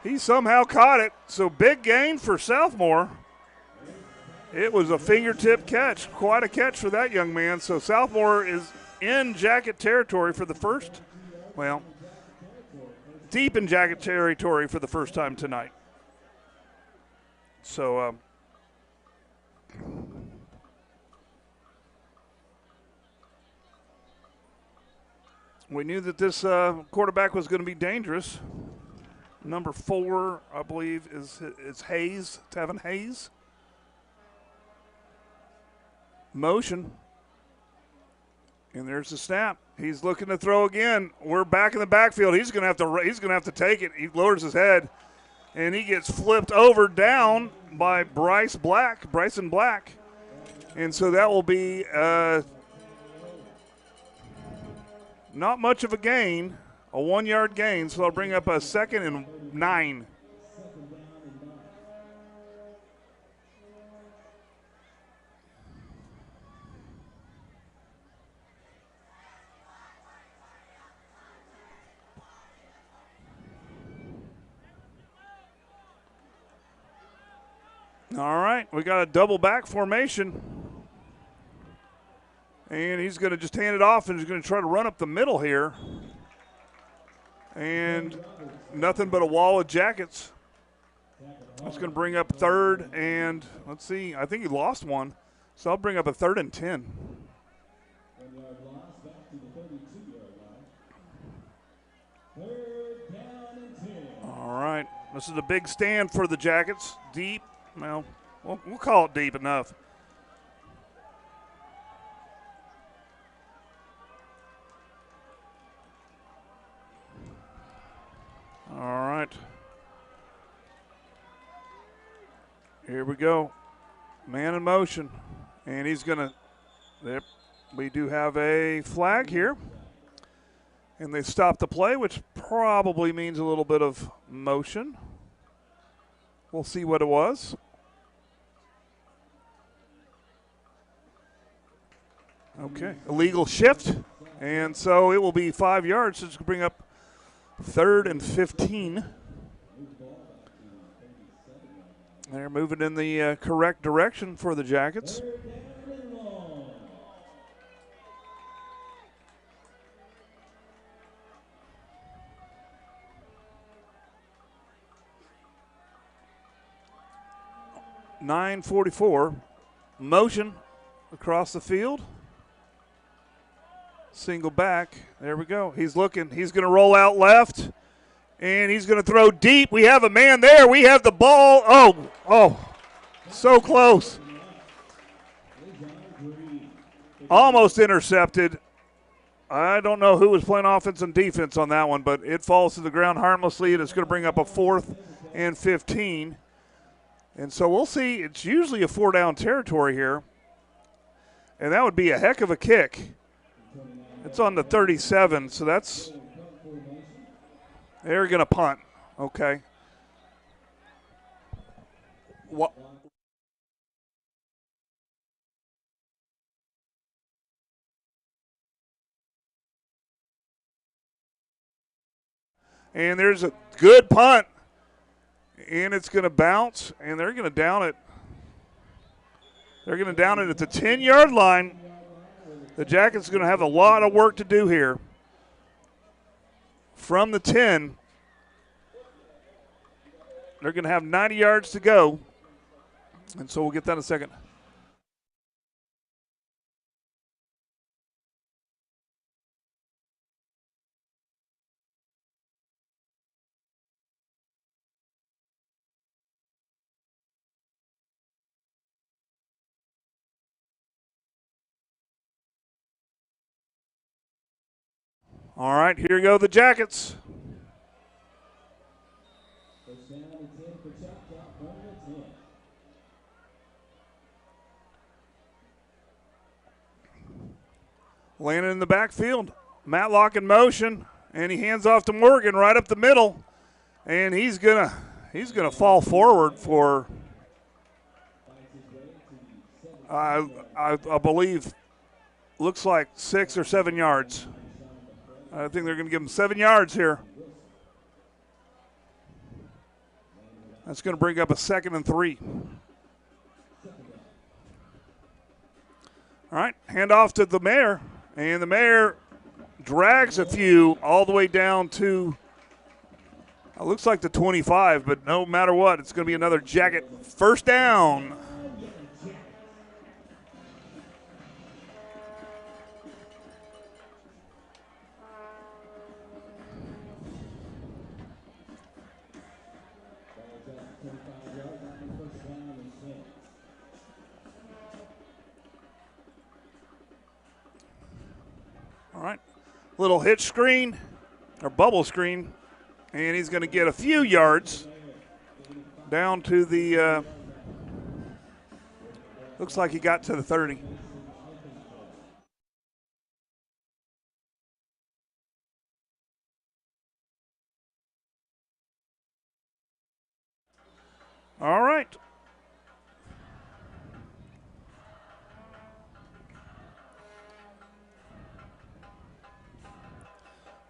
He somehow caught it, so big gain for Southmoore. It was a fingertip catch, quite a catch for that young man. So Southmoore is in Jacket territory for the first, deep in Jacket territory for the first time tonight. So we knew that this quarterback was going to be dangerous. Number 4, I believe, is Hayes, Tevin Hayes. Motion, and there's the snap. He's looking to throw again. We're back in the backfield. He's gonna have to take it. He lowers his head, and he gets flipped over down by Bryson Black, and so that will be not much of a gain, a 1-yard gain. So they'll bring up a 2nd and 9. All right, we got a double back formation. And he's going to just hand it off and he's going to try to run up the middle here. And nothing but a wall of Jackets. That's going to bring up third and let's see, I think he lost one. So I'll bring up a 3rd and 10. All right, this is a big stand for the Jackets. Deep, well, we'll call it deep enough. All right. Here we go. Man in motion. And he's going to, yep, we do have a flag here. And they stop the play, which probably means a little bit of motion. We'll see what it was. Okay, illegal shift. And so it will be 5 yards. So it's going to bring up 3rd and 15. They're moving in the correct direction for the Jackets. .944, motion across the field. Single back, there we go. He's looking, he's gonna roll out left, and he's gonna throw deep. We have a man there, we have the ball. Oh, so close. Almost intercepted. I don't know who was playing offense and defense on that one, but it falls to the ground harmlessly, and it's gonna bring up a 4th and 15. And so we'll see, it's usually a 4-down territory here, and that would be a heck of a kick. It's on the 37, so that's, they're going to punt. Okay. What? And there's a good punt, and it's going to bounce, and they're going to down it. They're going to down it at the 10-yard line. The Jackets are going to have a lot of work to do here. From the 10, they're going to have 90 yards to go. And so we'll get that in a second. All right, here go the Jackets. Landing in the backfield. Matlock in motion, and he hands off to Morgan right up the middle, and he's gonna fall forward for I believe looks like 6 or 7 yards. I think they're going to give him 7 yards here. That's going to bring up a 2nd and 3. All right, hand off to the Mayor, and the Mayor drags a few all the way down to, it looks like the 25, but no matter what, it's going to be another Jacket first down. All right, little hitch screen or bubble screen, and he's going to get a few yards down to the, looks like he got to the 30. All right.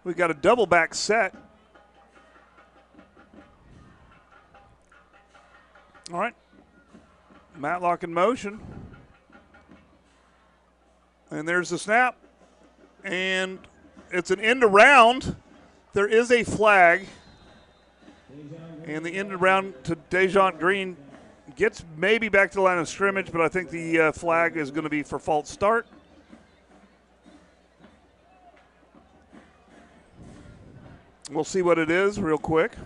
We got a double back set. All right. Matlock in motion. And there's the snap. And it's an end around. There is a flag. And the end around to Dejon Green gets maybe back to the line of scrimmage, but I think the flag is going to be for false start. We'll see what it is real quick.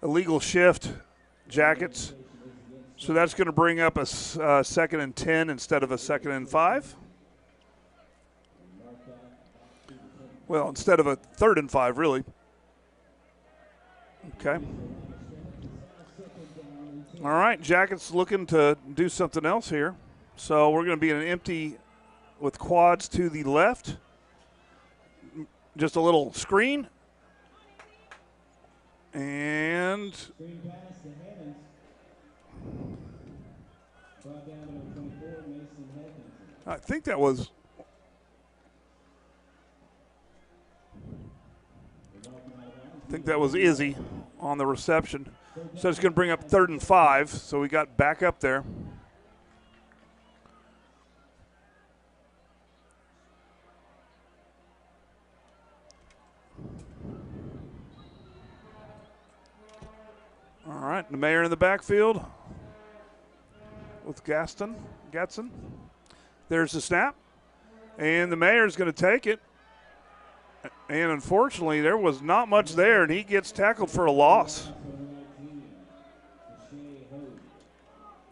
Illegal shift, Jackets. So that's going to bring up a 2nd and 10 instead of a 2nd and 5. Well, instead of a 3rd and 5, really. Okay. All right, Jackets looking to do something else here. So we're going to be in an empty with quads to the left. Just a little screen. And I think that was Izzy on the reception. So it's going to bring up 3rd and 5. So we got back up there. All right, the Mayor in the backfield with Gatson. There's the snap, and the Mayor's going to take it. And unfortunately, there was not much there, and he gets tackled for a loss.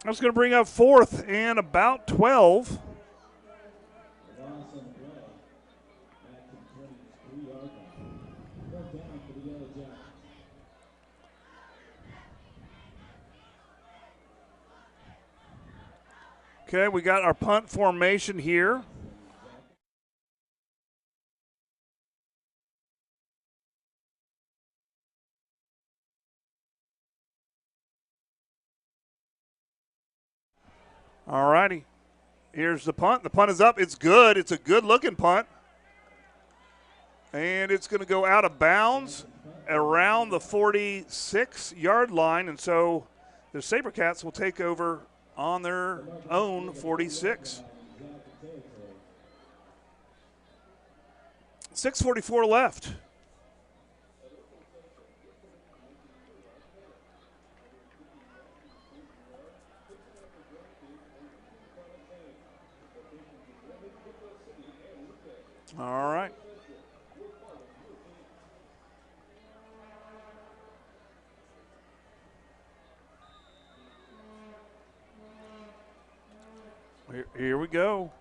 That's going to bring up 4th and about 12. Okay, we got our punt formation here. All righty. Here's the punt. The punt is up. It's good. It's a good-looking punt. And it's going to go out of bounds around the 46-yard line. And so the SaberCats will take over on their own 46. 6:44 left. All right. Here we go.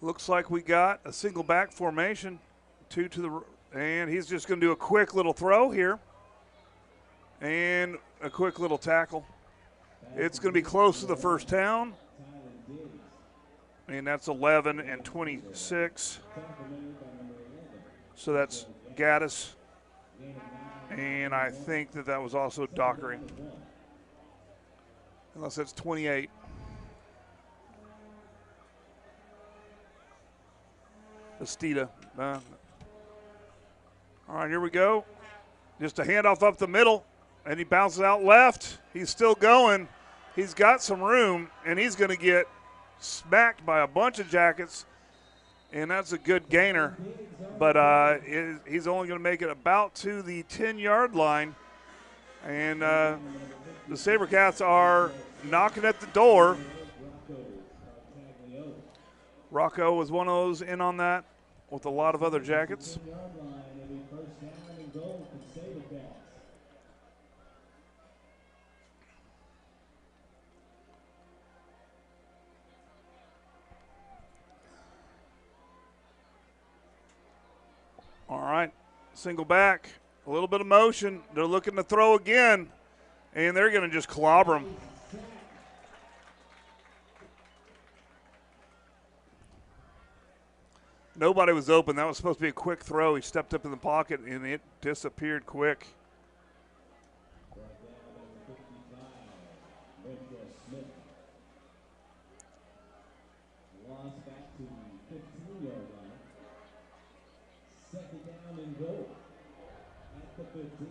Looks like we got a single back formation. 2 to the, and he's just going to do a quick little throw here. And a quick little tackle. It's going to be close to the first down. And that's 11 and 26. So that's Gaddis. And I think that was also Dockery. Unless that's 28. Estita. All right, here we go. Just a handoff up the middle, and he bounces out left. He's still going. He's got some room, and he's going to get smacked by a bunch of Jackets, and that's a good gainer. But he's only going to make it about to the 10-yard line, and the SaberCats are knocking at the door. Rocco was one of those in on that with a lot of other Jackets. All right, single back, a little bit of motion. They're looking to throw again, and they're going to just clobber him. Nobody was open. That was supposed to be a quick throw. He stepped up in the pocket, and it disappeared quick. 15-yard line. Second down and goal at the 15.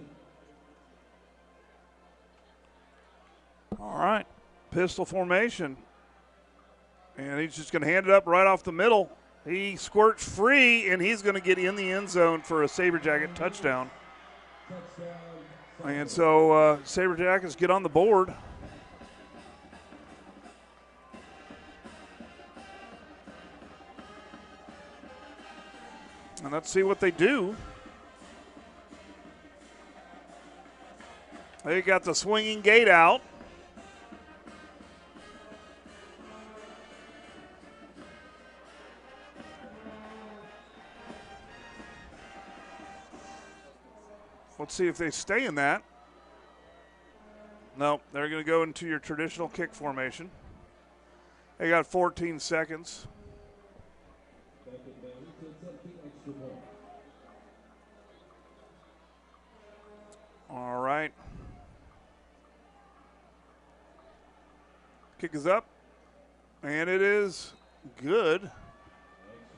All right, pistol formation. And he's just going to hand it up right off the middle. He squirts free, and he's going to get in the end zone for a Saber Jacket touchdown. And so Saber Jackets get on the board. And let's see what they do. They got the swinging gate out. Let's see if they stay in that. No, they're going to go into your traditional kick formation. They got 14 seconds. All right. Kick is up, and it is good.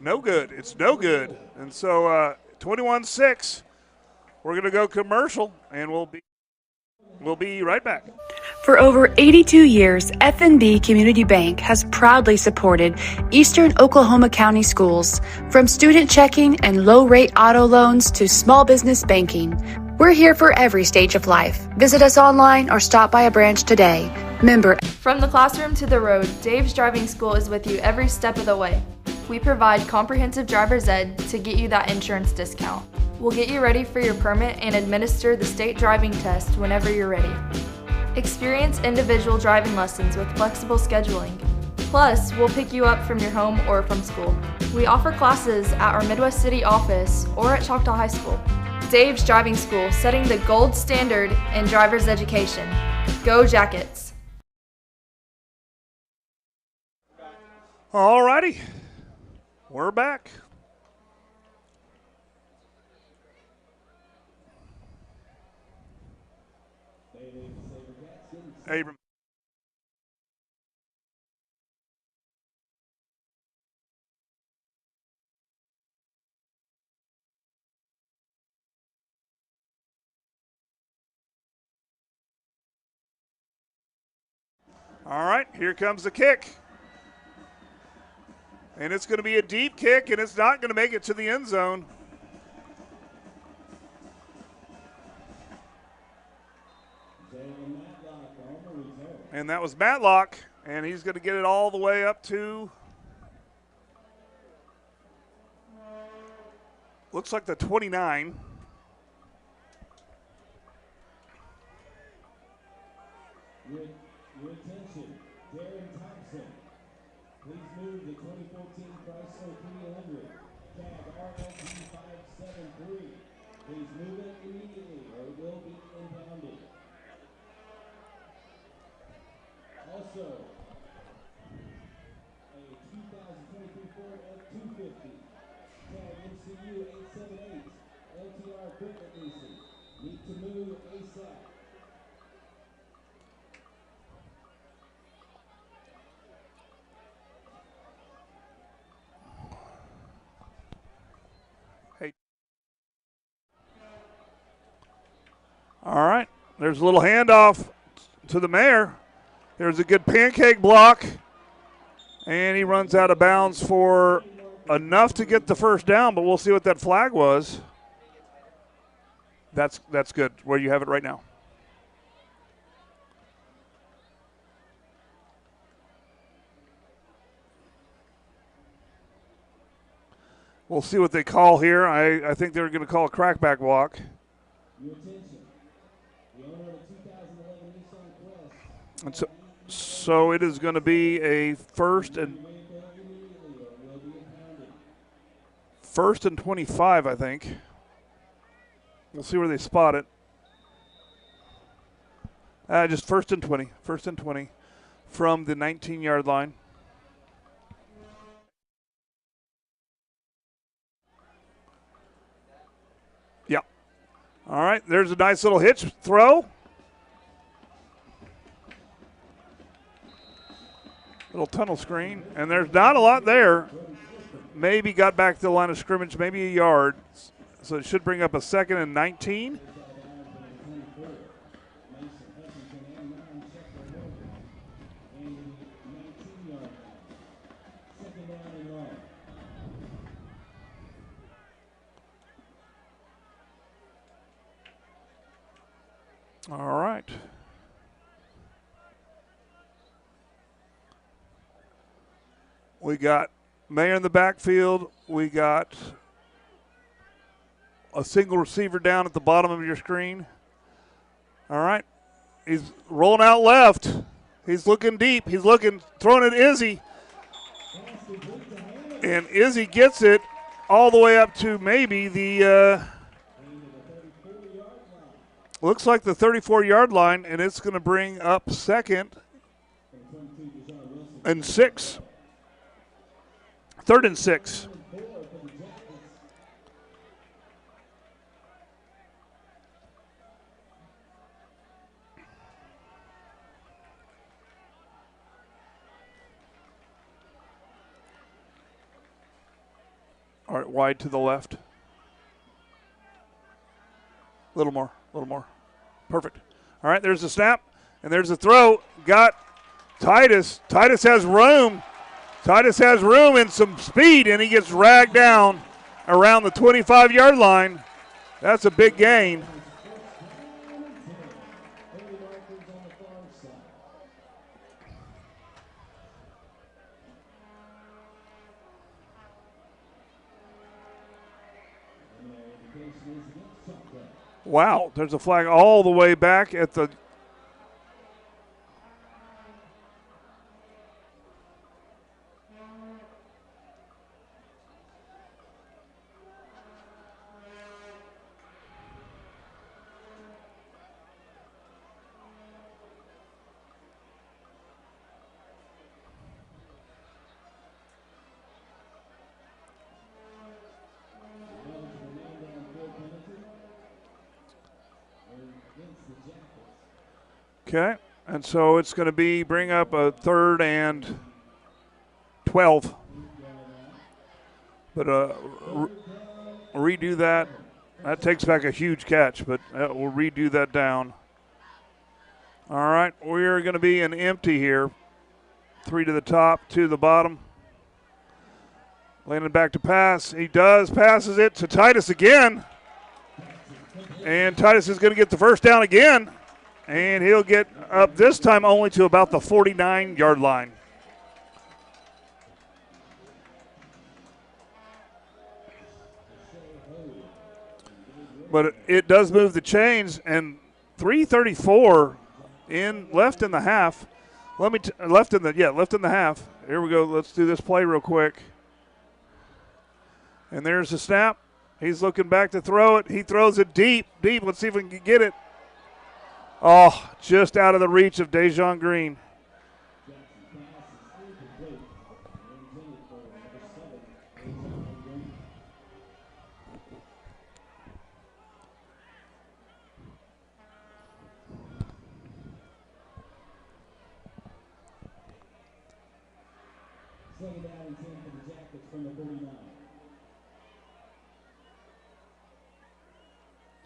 No good. It's no good. And so 21-6. We're going to go commercial, and we'll be right back. For over 82 years, F&B Community Bank has proudly supported Eastern Oklahoma County schools, from student checking and low-rate auto loans to small business banking. We're here for every stage of life. Visit us online or stop by a branch today. Member. From the classroom to the road, Dave's Driving School is with you every step of the way. We provide comprehensive driver's ed to get you that insurance discount. We'll get you ready for your permit and administer the state driving test whenever you're ready. Experience individual driving lessons with flexible scheduling. Plus, we'll pick you up from your home or from school. We offer classes at our Midwest City office or at Choctaw High School. Dave's Driving School, setting the gold standard in driver's education. Go Jackets! All righty. We're back. Abram. All right, here comes the kick. And it's going to be a deep kick, and it's not going to make it to the end zone. And that was Matlock, and he's going to get it all the way up to, looks like the 29. Your attention, Darren Thompson. Please move the 2014 Chrysler 300, tag RLT 573. Please move it immediately or it will be impounded. Also, a 2023 Ford F-250, tag MCU 878, LTR equipment leasing. Need to move ASAP. All right, there's a little handoff to the mayor. There's a good pancake block, and he runs out of bounds for enough to get the first down, but we'll see what that flag was. That's good, where you have it right now. We'll see what they call here. I think they're going to call a crackback walk. Your attention. The owner of the 2011 Nissan Quest. And so it is going to be a first and 25, I think. We'll see where they spot it. Just first and 20. First and 20 from the 19-yard line. Yeah. All right, there's a nice little hitch throw. Little tunnel screen, and there's not a lot there. maybe got back to the line of scrimmage, maybe a yard. So it should bring up a 2nd and 19. All right. We got Mayer in the backfield. We got a single receiver down at the bottom of your screen. All right. He's rolling out left. He's looking deep. He's looking, throwing it Izzy. And Izzy gets it all the way up to maybe the, looks like the 34-yard line, and it's going to bring up 2nd and 6. 3rd and 6. All right, wide to the left. A little more. Perfect. All right, there's the snap, and there's the throw. Got Titus. Titus has room. Titus has room and some speed, and he gets dragged down around the 25-yard line. That's a big gain. Wow, there's a flag all the way back at the Okay, and so it's going to bring up a 3rd and 12. But redo that. That takes back a huge catch, but we'll redo that down. All right, we're going to be an empty here. 3 to the top, 2 to the bottom. Landon back to pass. He does, passes it to Titus again. And Titus is going to get the first down again. And he'll get up this time only to about the 49-yard line. But it does move the chains, and 3:34 left in the half. Left in the half. Here we go. Let's do this play real quick. And there's the snap. He's looking back to throw it. He throws it deep. Let's see if we can get it. Oh, just out of the reach of Dejon Green. Second down and 10 for the Jackets from the 49.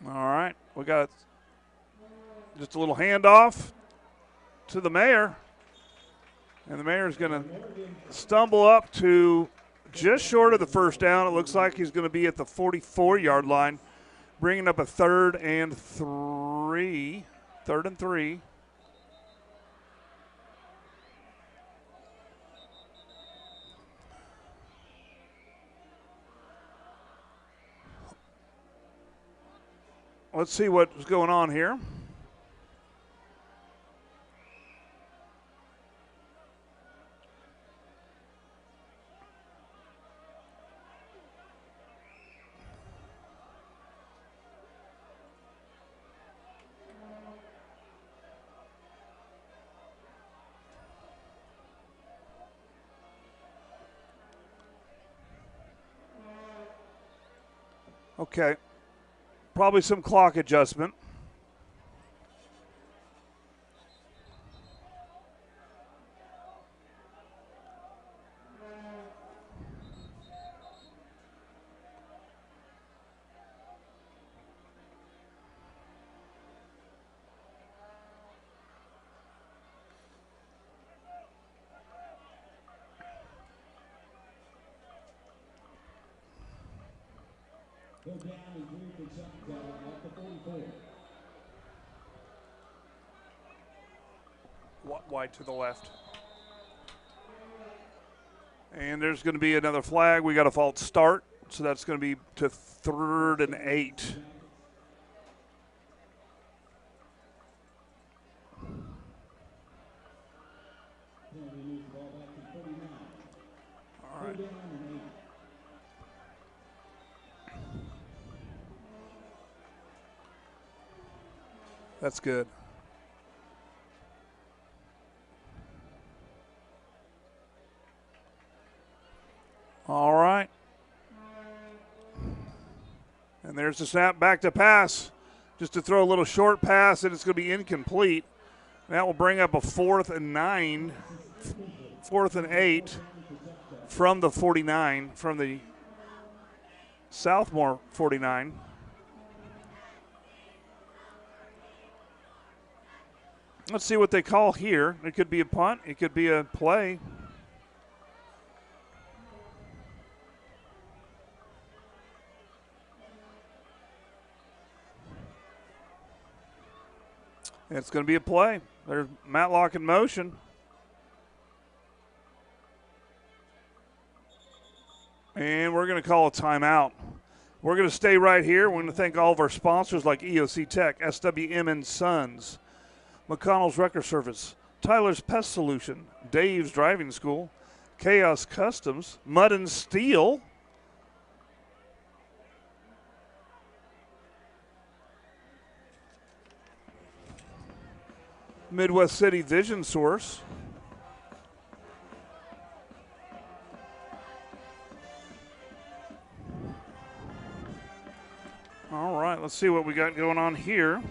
All right, we got just a little handoff to the Mayor. And the Mayor's going to stumble up to just short of the first down. It looks like he's going to be at the 44-yard line, bringing up a 3rd and 3. 3rd and 3. Let's see what's going on here. Okay. Probably some clock adjustment. Go down and clear for Choctaw at the 44. Wide to the left. And there's going to be another flag. We got a false start, so that's going to be to 3rd and 8. All right. That's good. All right. And there's the snap back to pass. Just to throw a little short pass, and it's going to be incomplete. That will bring up a 4th and 9, 4th and 8 from the 49, from the Southmoore 49. Let's see what they call here. It could be a punt. It could be a play. It's going to be a play. There's Matlock in motion. And we're going to call a timeout. We're going to stay right here. We're going to thank all of our sponsors like EOC Tech, SWM and Sons, McConnell's Wrecker Service, Tyler's Pest Solution, Dave's Driving School, Chaos Customs, Mud and Steel, Midwest City Vision Source, all right, let's see what we got going on here.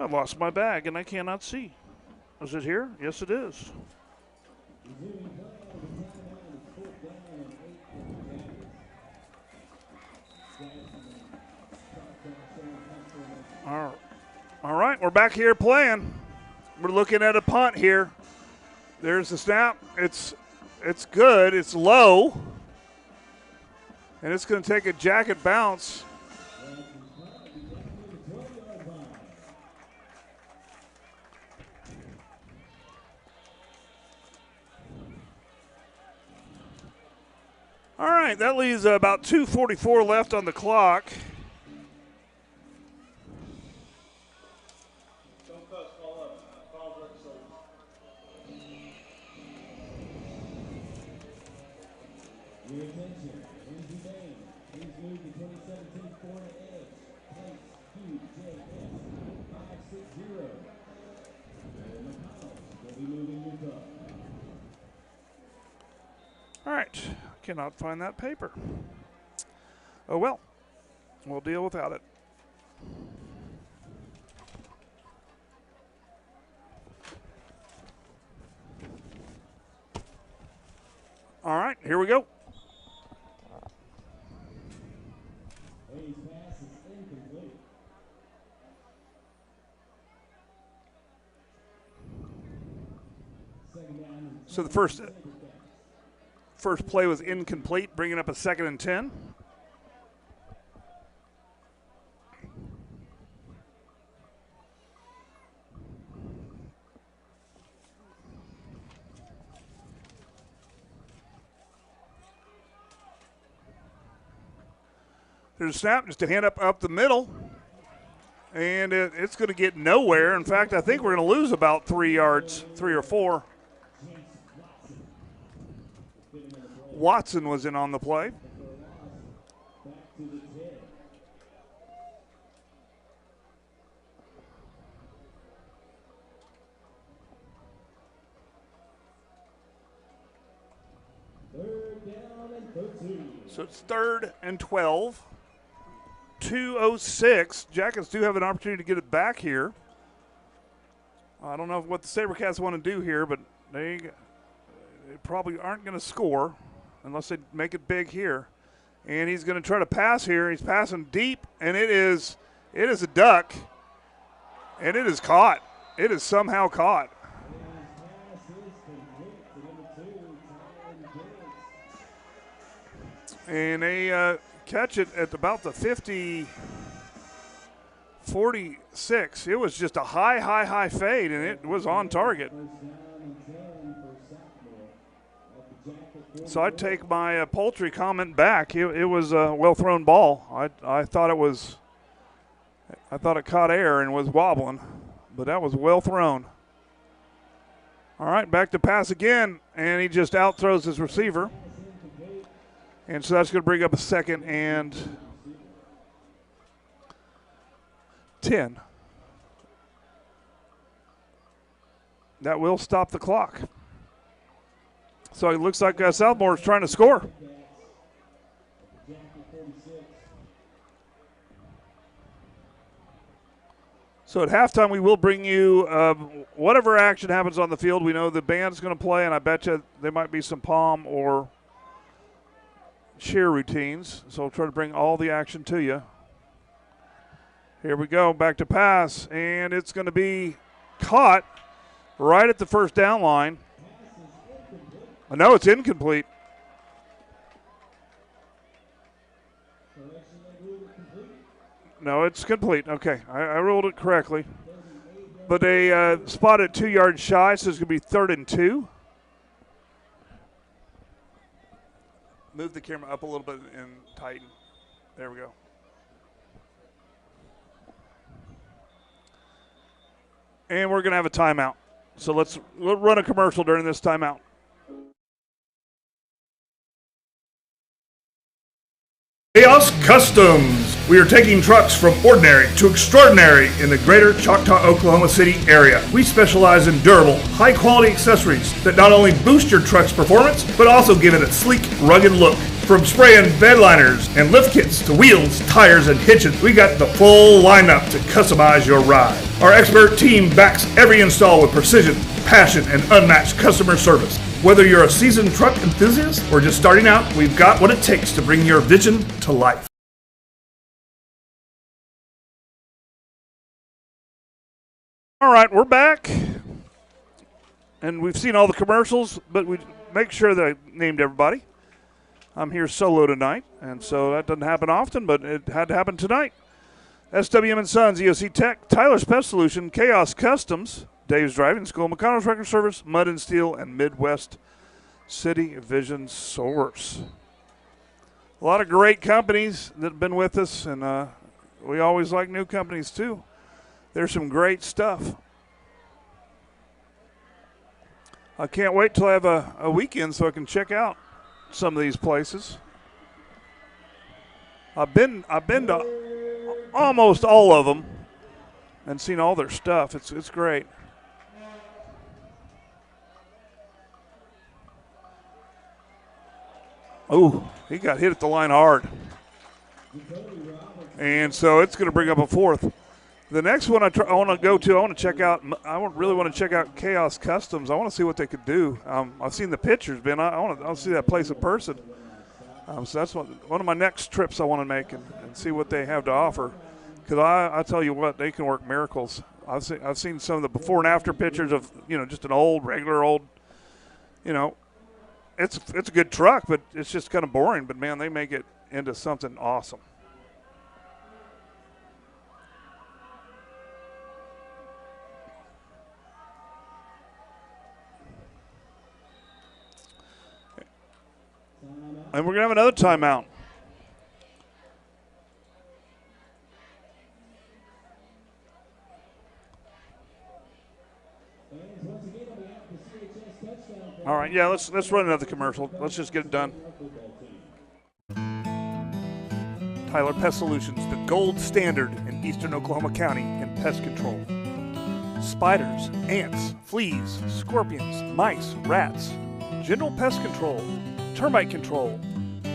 I lost my bag and I cannot see. Is it here? Yes, it is. All right, we're back here playing. We're looking at a punt here. There's the snap. It's good. It's low. And it's going to take a jacket bounce. All right, that leaves about 2:44 left on the clock. Your attention, Lindsey Bain, please move the 2017 Florida Edge, place QJS 560. And McConnell will be moving your truck. All right, cannot find that paper. Oh well, we'll deal without it. All right, here we go. Hayes' pass is incomplete. Second down and So the first play was incomplete, bringing up a 2nd and 10. There's a snap, just a hand up the middle, and it's going to get nowhere. In fact, I think we're going to lose about 3 yards, 3 or 4. Watson was in on the play. back to the 10. Third down and 13. So it's 3rd and 12. 2:06. Jackets do have an opportunity to get it back here. I don't know what the SaberCats want to do here, but they probably aren't going to score unless they make it big here. And he's going to try to pass here. He's passing deep, and it is a duck, and it is caught. It is somehow caught. His pass is complete to number 2, Tyler And they catch it at about the 46. It was just a high fade, and it was on target. So I'd take my poultry comment back. It was a well-thrown ball. I thought it caught air and was wobbling, but that was well thrown. All right, back to pass again, and he just out-throws his receiver. And so that's going to bring up a 2nd and 10. That will stop the clock. So it looks like Southmoore is trying to score. So at halftime, we will bring you whatever action happens on the field. We know the band's going to play, and I bet you there might be some pom or cheer routines. So we'll try to bring all the action to you. Here we go, back to pass, and it's going to be caught right at the first down line. No, it's incomplete. No, it's complete. Okay, I ruled it correctly. But they spotted 2 yards shy, so it's going to be 3rd and 2. Move the camera up a little bit and tighten. There we go. And we're going to have a timeout. So we'll run a commercial during this timeout. Chaos Customs. We are taking trucks from ordinary to extraordinary in the greater Choctaw, Oklahoma City area. We specialize in durable, high-quality accessories that not only boost your truck's performance, but also give it a sleek, rugged look. From spray-in bed liners and lift kits to wheels, tires, and hitches, we got the full lineup to customize your ride. Our expert team backs every install with precision, passion, and unmatched customer service. Whether you're a seasoned truck enthusiast or just starting out, we've got what it takes to bring your vision to life. All right, we're back. And we've seen all the commercials, but we make sure that I named everybody. I'm here solo tonight, and so that doesn't happen often, but it had to happen tonight. SWM & Sons, EOC Tech, Tyler's Pest Solution, Chaos Customs, Dave's Driving School, McConnell's Record Service, Mud and Steel, and Midwest City Vision Source. A lot of great companies that have been with us, and we always like new companies too. There's some great stuff. I can't wait till I have a weekend so I can check out some of these places. I've been to almost all of them and seen all their stuff. It's great. Oh, he got hit at the line hard. And so it's going to bring up a 4th. The next one I want to go to, I want to check out. I really want to check out Chaos Customs. I want to see what they could do. I've seen the pictures, Ben. I want to see that place in person. So that's one of my next trips I want to make and see what they have to offer. Because I tell you what, they can work miracles. I've seen some of the before and after pictures of just an regular old. It's a good truck, but it's just kind of boring. But man, they make it into something awesome. And we're going to have another timeout. All right, yeah, let's run another commercial. Let's just get it done. Tyler Pest Solutions, the gold standard in eastern Oklahoma County in pest control. Spiders, ants, fleas, scorpions, mice, rats, general pest control, termite control,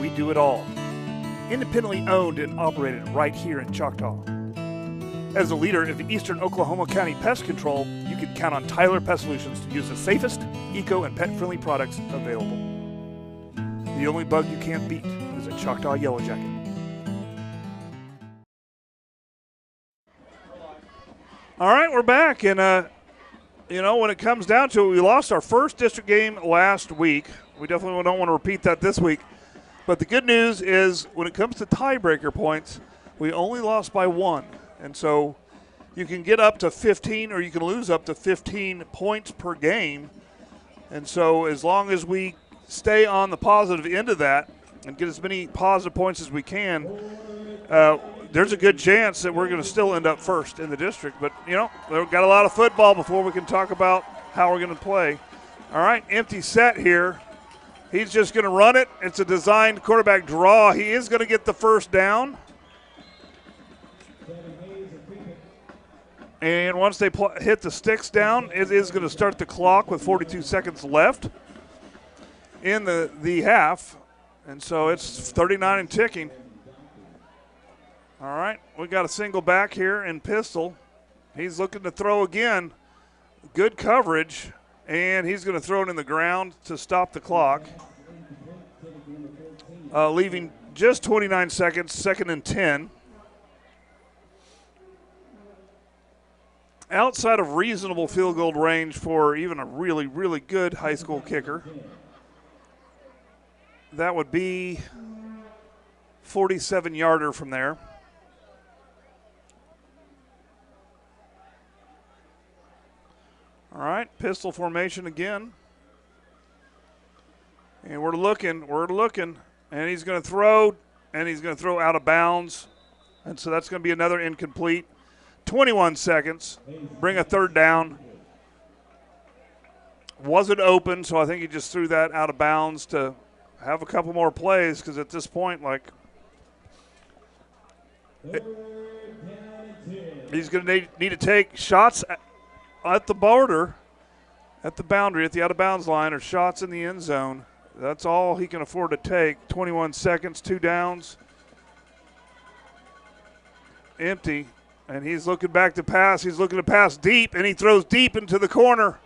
we do it all. Independently owned and operated right here in Choctaw. As a leader of eastern Oklahoma County pest control, you can count on Tyler Pest Solutions to use the safest, eco, and pet-friendly products available. The only bug you can't beat is a Choctaw Yellow Jacket. All right, we're back, and when it comes down to it, we lost our first district game last week. We definitely don't want to repeat that this week. But the good news is when it comes to tiebreaker points, we only lost by 1. And so you can get up to 15 or you can lose up to 15 points per game. And so as long as we stay on the positive end of that and get as many positive points as we can, there's a good chance that we're going to still end up first in the district. But, you know, we've got a lot of football before we can talk about how we're going to play. All right, empty set here. He's just going to run it. It's a designed quarterback draw. He is going to get the first down. And once they hit the sticks down, it is going to start the clock with 42 seconds left in the half. And so it's 39 and ticking. All right, we got a single back here in pistol. He's looking to throw again. Good coverage, and he's going to throw it in the ground to stop the clock. Leaving just 29 seconds, 2nd and 10. Outside of reasonable field goal range for even a really, really good high school kicker. That would be 47-yarder from there. All right, pistol formation again. And we're looking, and he's going to throw, out of bounds. And so that's going to be another incomplete. 21 seconds, bring a third down. Wasn't open, so I think he just threw that out of bounds to have a couple more plays because at this point, he's going to need to take shots at the border, at the boundary, at the out-of-bounds line, or shots in the end zone. That's all he can afford to take. 21 seconds, 2 downs. Empty. And he's looking back to pass. He's looking to pass deep, and he throws deep into the corner.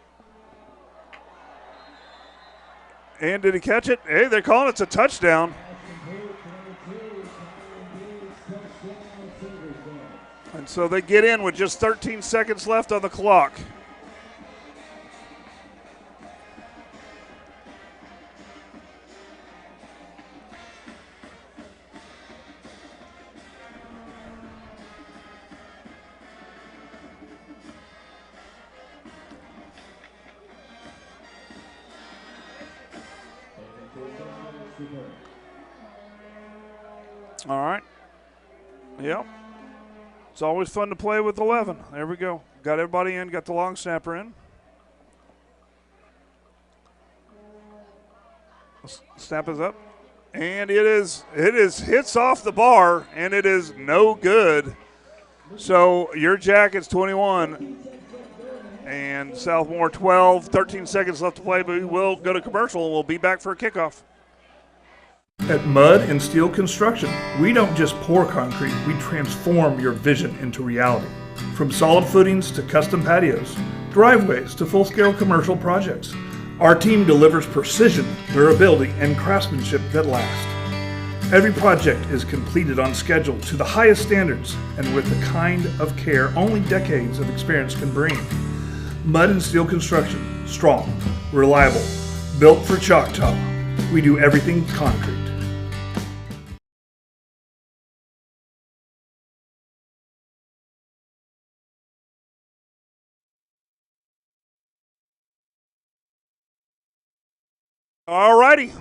And did he catch it? Hey, they're calling it a touchdown. And so they get in with just 13 seconds left on the clock. All right. Yep. It's always fun to play with 11. There we go. Got everybody in, got the long snapper in. Snap is up. And it is hits off the bar, and it is no good. So your Jackets 21 and Southmoore 12. 13 seconds left to play, but we will go to commercial, and we'll be back for a kickoff. At Mud and Steel Construction, we don't just pour concrete, we transform your vision into reality. From solid footings to custom patios, driveways to full-scale commercial projects, our team delivers precision, durability, and craftsmanship that last. Every project is completed on schedule to the highest standards and with the kind of care only decades of experience can bring. Mud and Steel Construction, strong, reliable, built for Choctaw. We do everything concrete. All righty.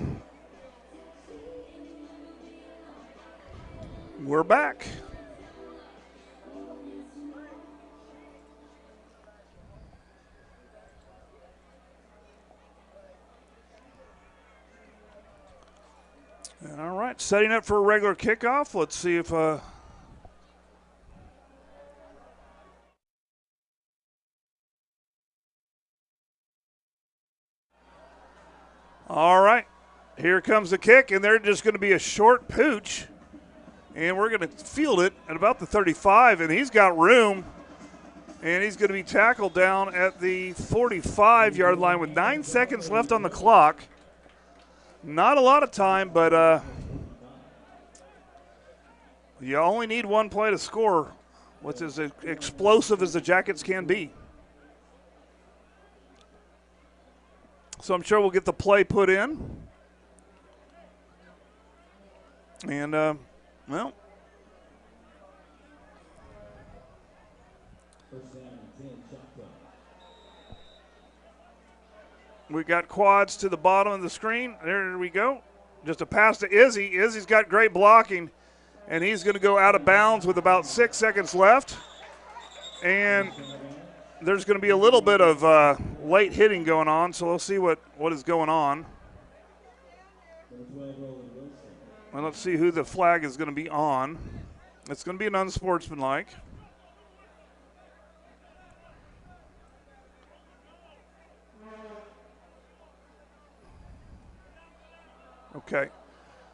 We're back. And all right, setting up for a regular kickoff. Let's see if all right, here comes the kick, and they're just going to be a short pooch, and we're going to field it at about the 35, and he's got room, and he's going to be tackled down at the 45-yard line with 9 seconds left on the clock. Not a lot of time, but you only need one play to score, what's as explosive as the Jackets can be. So I'm sure we'll get the play put in. And, well, First down and 10, Choctaw. we got quads to the bottom of the screen. There we go. Just a pass to Izzy. Izzy's got great blocking, and he's going to go out of bounds with about 6 seconds left. And there's going to be a little bit of late hitting going on, so we'll see what is going on. And let's see who the flag is going to be on. It's going to be an unsportsmanlike. Okay.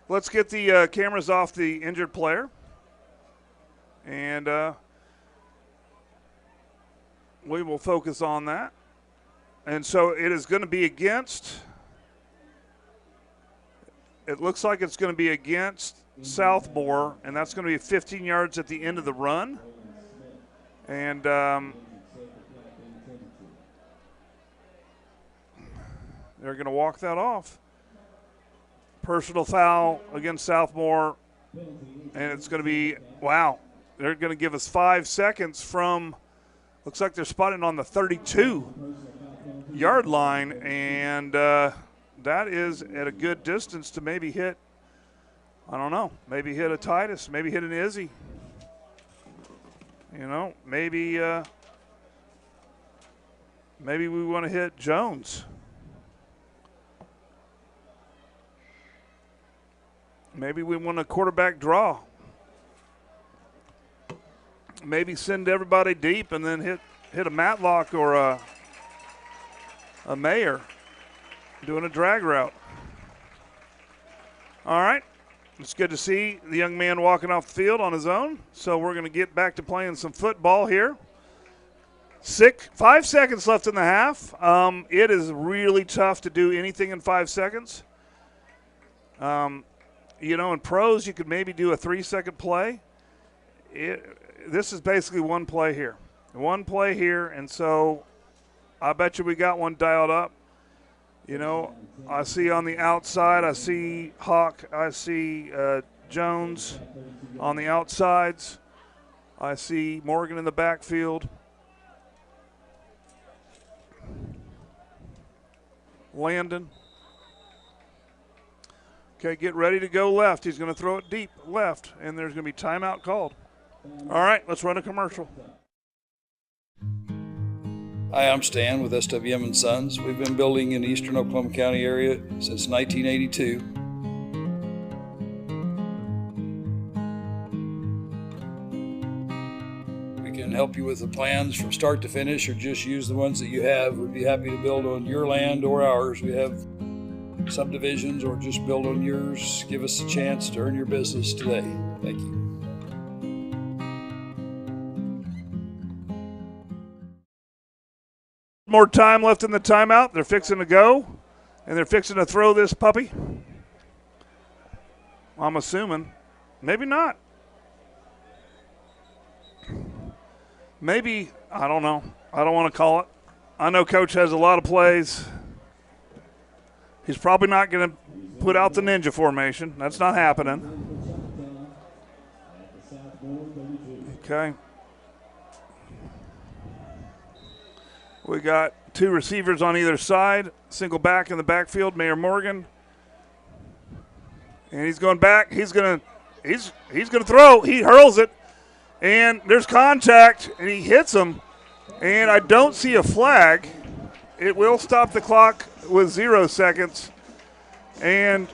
Let's get the cameras off the injured player. And we will focus on that. And so it is going to be against, it looks like it's going to be against Southmoore, and that's going to be 15 yards at the end of the run. And they're going to walk that off. Personal foul against Southmoore, and it's going to be, wow, they're going to give us 5 seconds from, looks like they're spotting on the 32-yard line, and that is at a good distance to maybe hit, I don't know, maybe hit a Titus, maybe hit an Izzy. You know, maybe we want to hit Jones. Maybe we want a quarterback draw. Maybe send everybody deep and then hit a Matlock or a Mayer doing a drag route. All right. It's good to see the young man walking off the field on his own. So we're going to get back to playing some football here. 5 seconds left in the half. It is really tough to do anything in 5 seconds. You know, in pros, you could maybe do a 3-second play. This is basically one play here. One play here, and so I bet you we got one dialed up. You know, I see on the outside, I see Hawk, I see Jones on the outsides. I see Morgan in the backfield. Landon. Okay, get ready to go left. He's going to throw it deep left, and there's going to be timeout called. All right, let's run a commercial. Hi, I'm Stan with SWM & Sons. We've been building in the eastern Oklahoma County area since 1982. We can help you with the plans from start to finish, or just use the ones that you have. We'd be happy to build on your land or ours. We have subdivisions, or just build on yours. Give us a chance to earn your business today. Thank you. More time left in the timeout. They're fixing to go, and they're fixing to throw this puppy. I'm assuming. Maybe not. Maybe, I don't know. I don't want to call it. I know Coach has a lot of plays. He's probably not going to put out the ninja formation. That's not happening. Okay. We got 2 receivers on either side. Single back in the backfield, Mayor Morgan. And he's going back. He's going to throw. He hurls it. And there's contact, and he hits him. And I don't see a flag. It will stop the clock with 0 seconds. And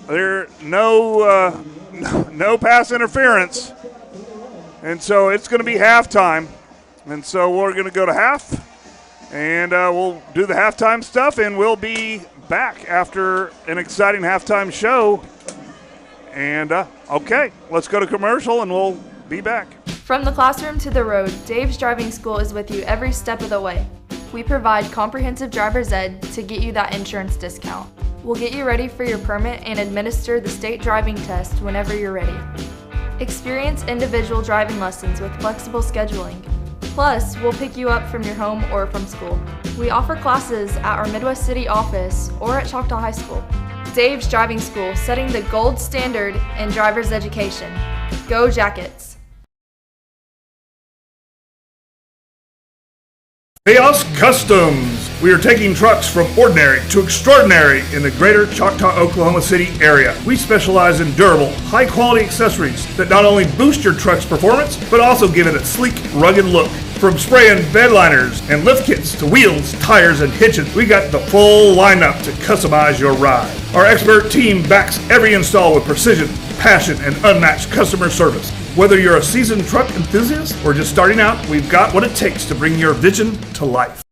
there no pass interference. And so it's going to be halftime. And so we're going to go to half, and we'll do the halftime stuff, and we'll be back after an exciting halftime show. And, okay, let's go to commercial, and we'll be back. From the classroom to the road, Dave's Driving School is with you every step of the way. We provide comprehensive driver's ed to get you that insurance discount. We'll get you ready for your permit and administer the state driving test whenever you're ready. Experience individual driving lessons with flexible scheduling. Plus, we'll pick you up from your home or from school. We offer classes at our Midwest City office or at Choctaw High School. Dave's Driving School, setting the gold standard in driver's education. Go Jackets! Chaos Customs. We are taking trucks from ordinary to extraordinary in the greater Choctaw, Oklahoma City area. We specialize in durable, high-quality accessories that not only boost your truck's performance, but also give it a sleek, rugged look. From spray-in bed liners and lift kits to wheels, tires, and hitches, we got the full lineup to customize your ride. Our expert team backs every install with precision, passion, and unmatched customer service. Whether you're a seasoned truck enthusiast or just starting out, we've got what it takes to bring your vision to life.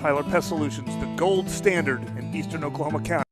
Tyler Pest Solutions, the gold standard in eastern Oklahoma County.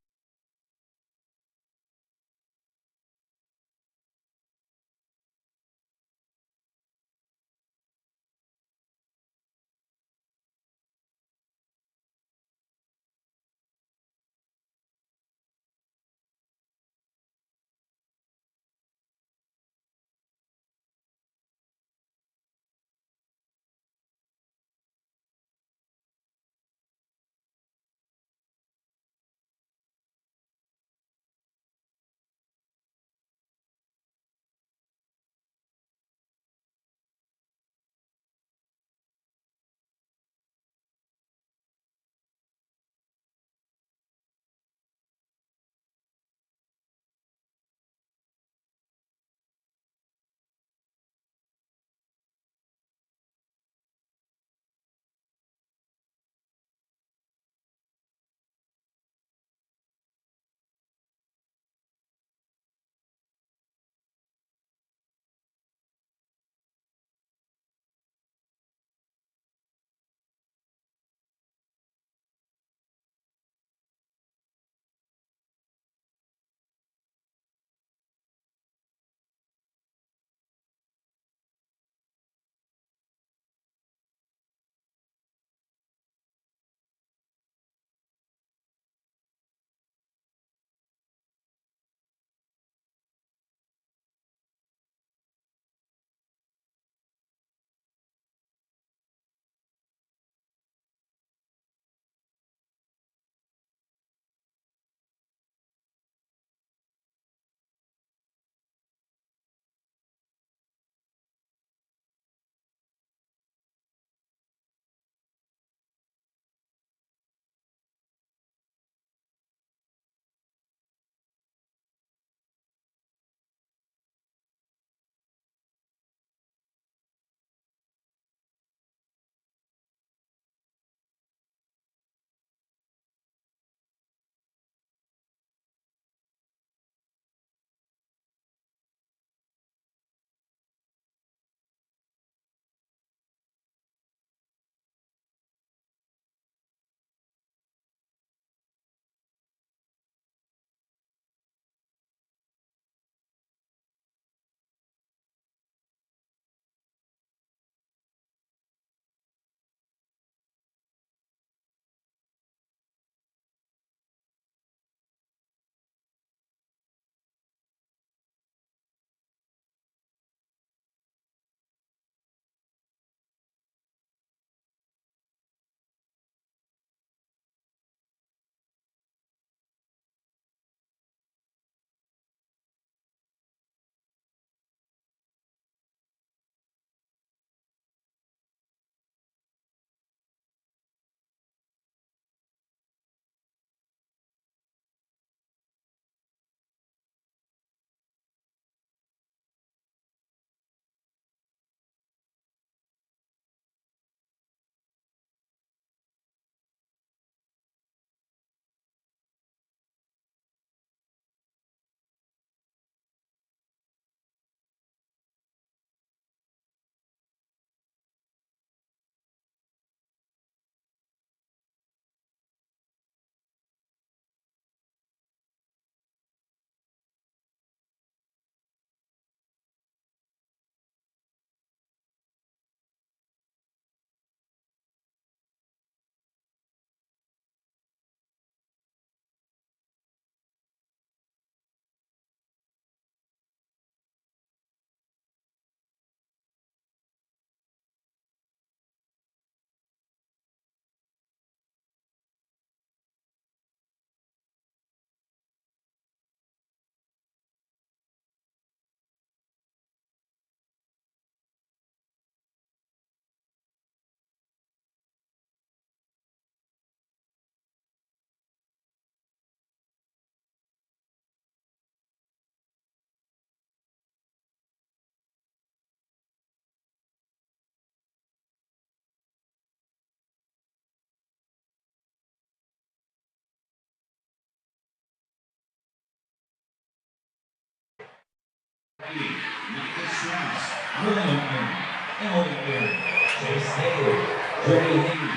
introduce William Erie, Emily Erie, Chase Taylor, Jody Lee,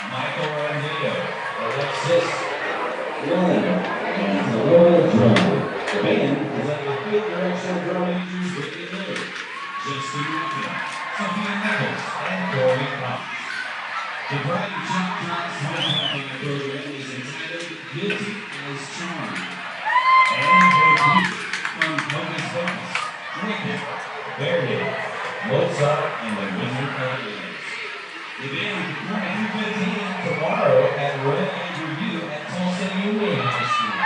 Michael Randeo, Alexis Lund, and Laura Drum. The band is under the field direction of drum majors Whitney Miller, Justin Rickman, Sophia Nichols, and Corey Cox. The Bright Choctaw's homecoming program is entitled Guilty as Charged. And for music from Hocus Pocus, Wicked, Bearhead, Mozart, and the Wizard of Oz. The band will perform at 2:15 tomorrow at Royal Andrew U at Tulsa Union High School.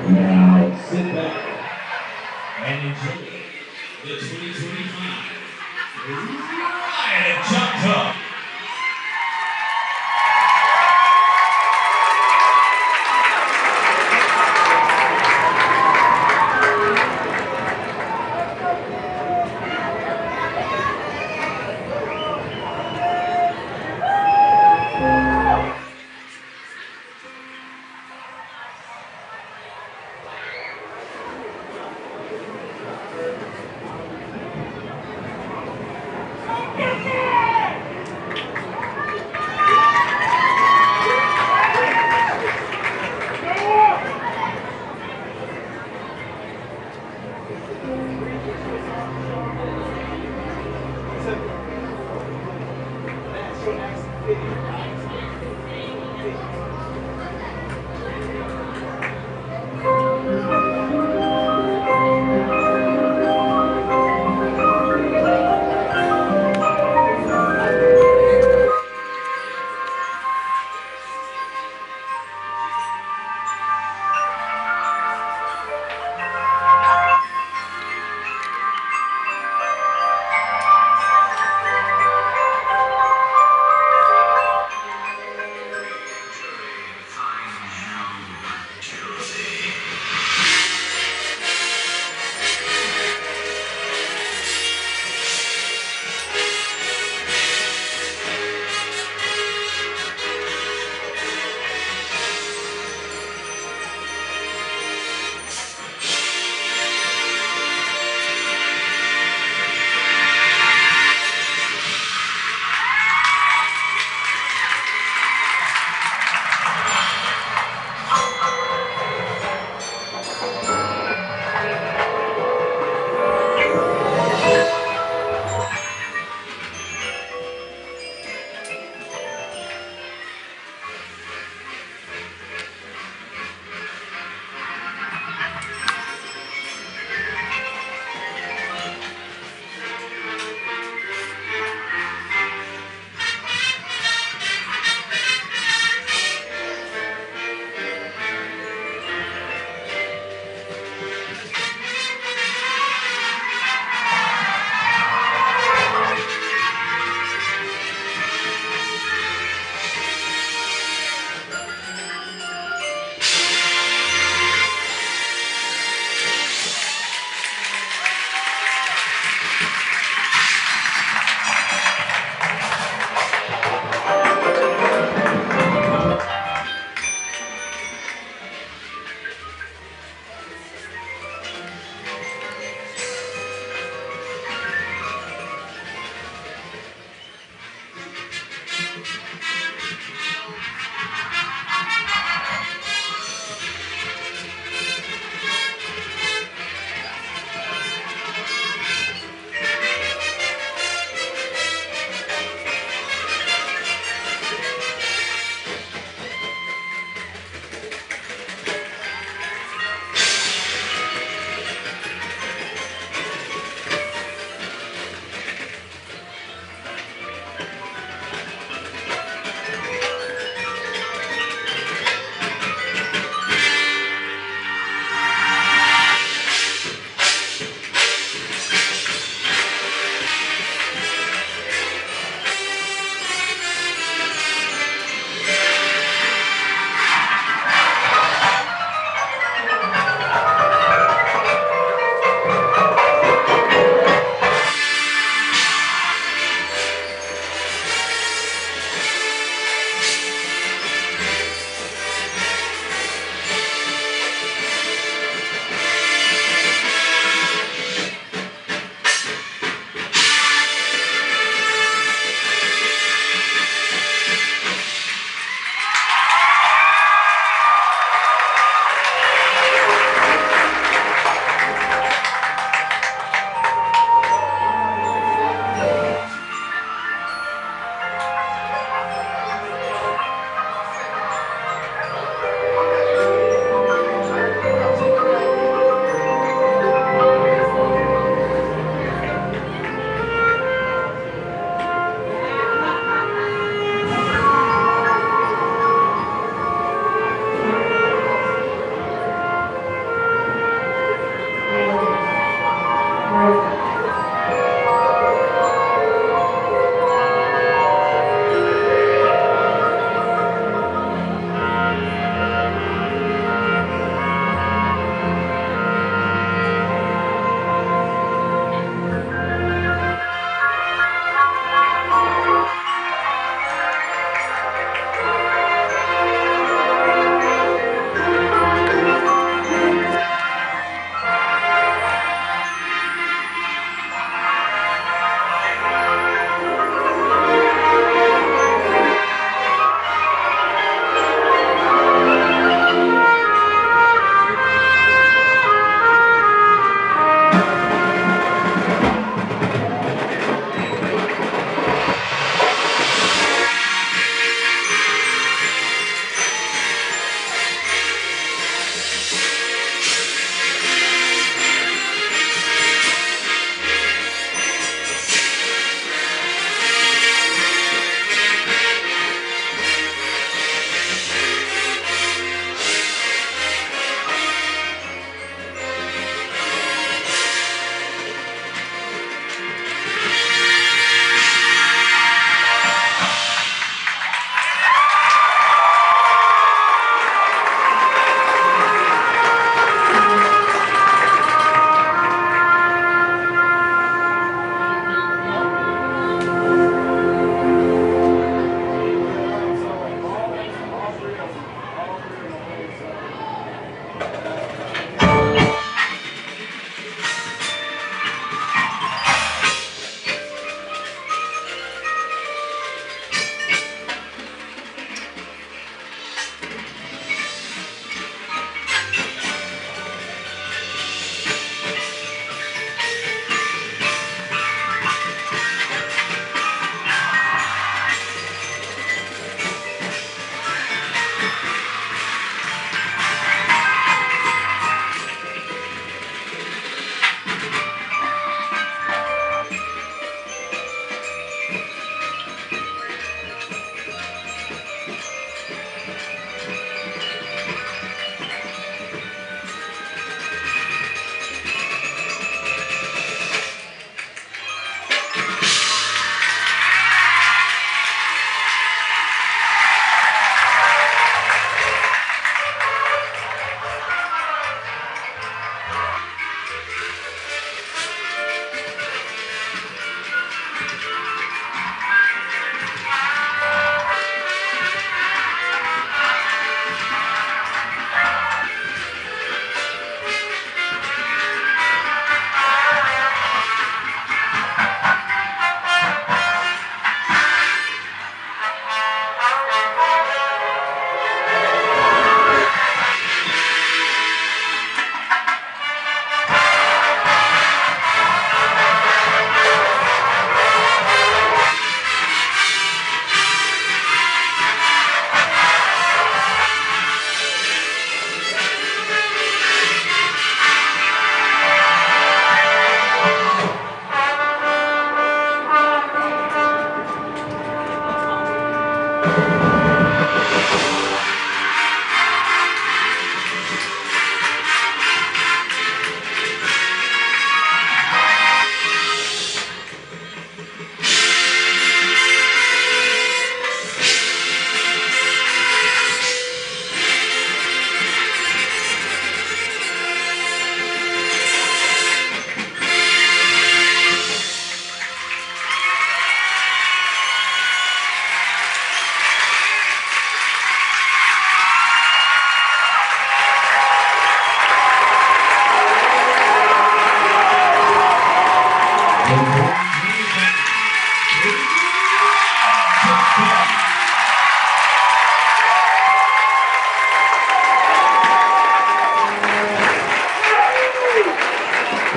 Now sit back and enjoy the 2025 Riot at Choctaw.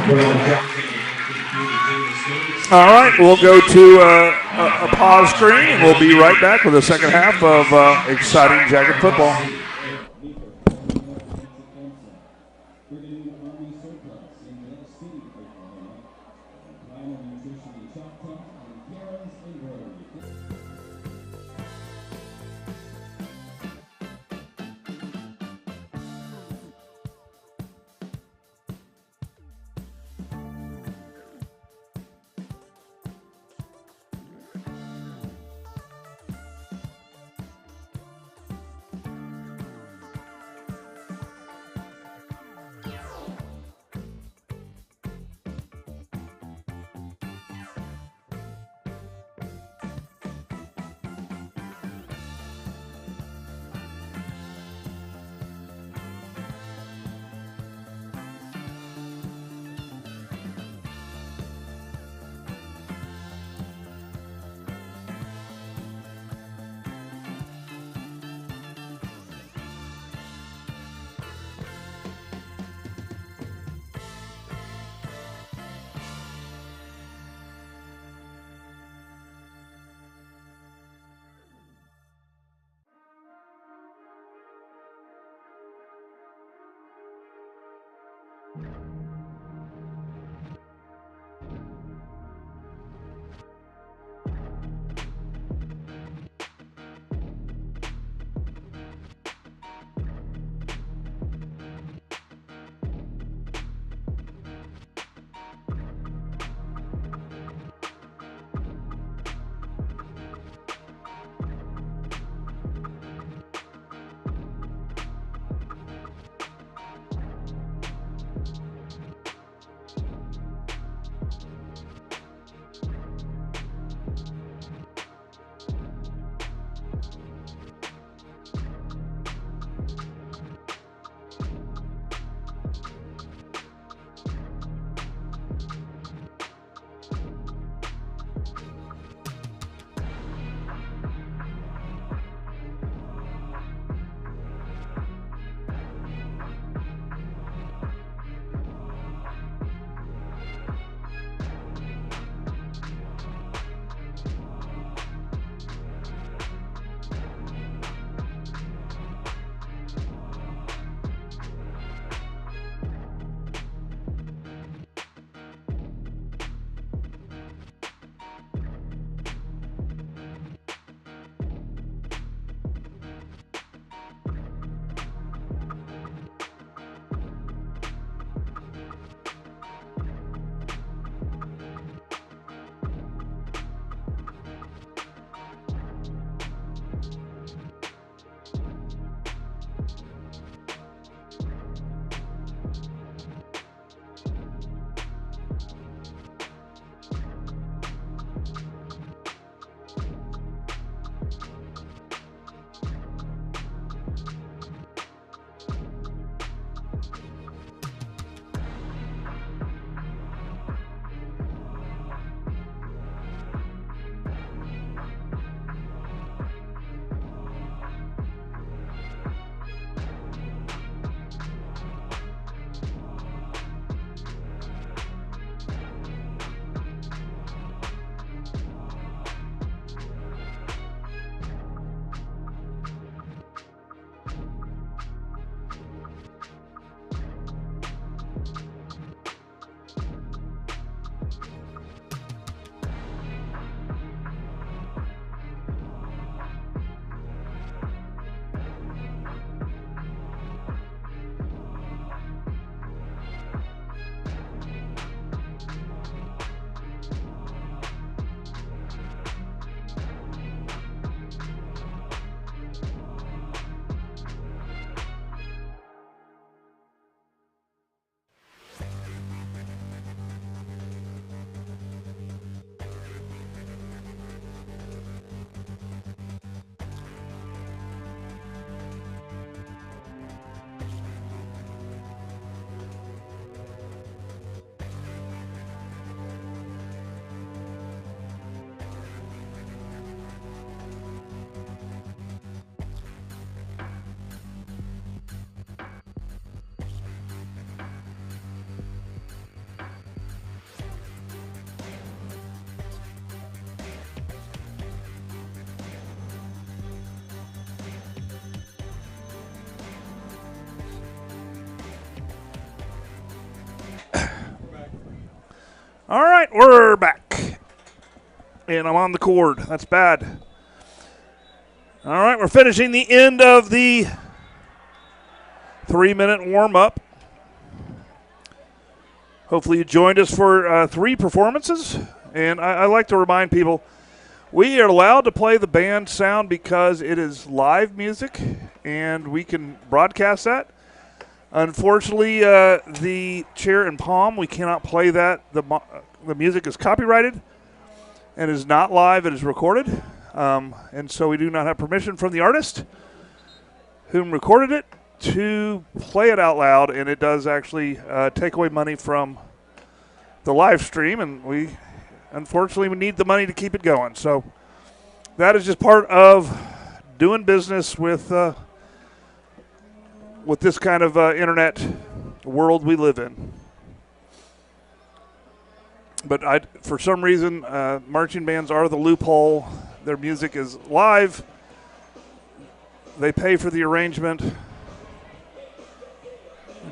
All right, we'll go to a pause screen, and we'll be right back with the second half of exciting Jacket football. All right, we're back. And I'm on the cord. That's bad. All right, we're finishing the end of the 3-minute warm-up. Hopefully you joined us for 3 performances. And I like to remind people, we are allowed to play the band sound because it is live music, and we can broadcast that. Unfortunately, the chair and palm, we cannot play that. The music is copyrighted and is not live. It is recorded. And so we do not have permission from the artist whom recorded it to play it out loud, and it does actually take away money from the live stream, and we unfortunately need the money to keep it going. So that is just part of doing business with this kind of internet world we live in. But for some reason, marching bands are the loophole. Their music is live. They pay for the arrangement. And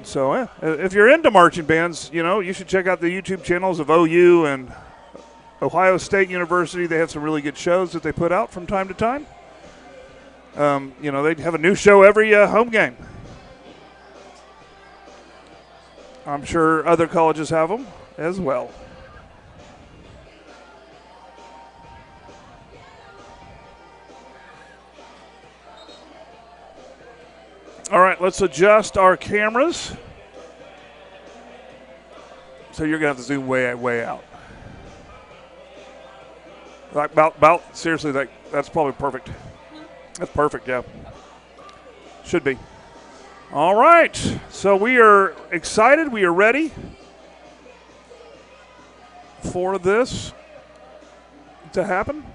so if you're into marching bands, you should check out the YouTube channels of OU and Ohio State University. They have some really good shows that they put out from time to time. They have a new show every home game. I'm sure other colleges have them as well. All right, let's adjust our cameras. So you're going to have to zoom way out. Like about seriously, that's probably perfect. That's perfect, yeah. Should be. All right, so we are excited. We are ready for this to happen.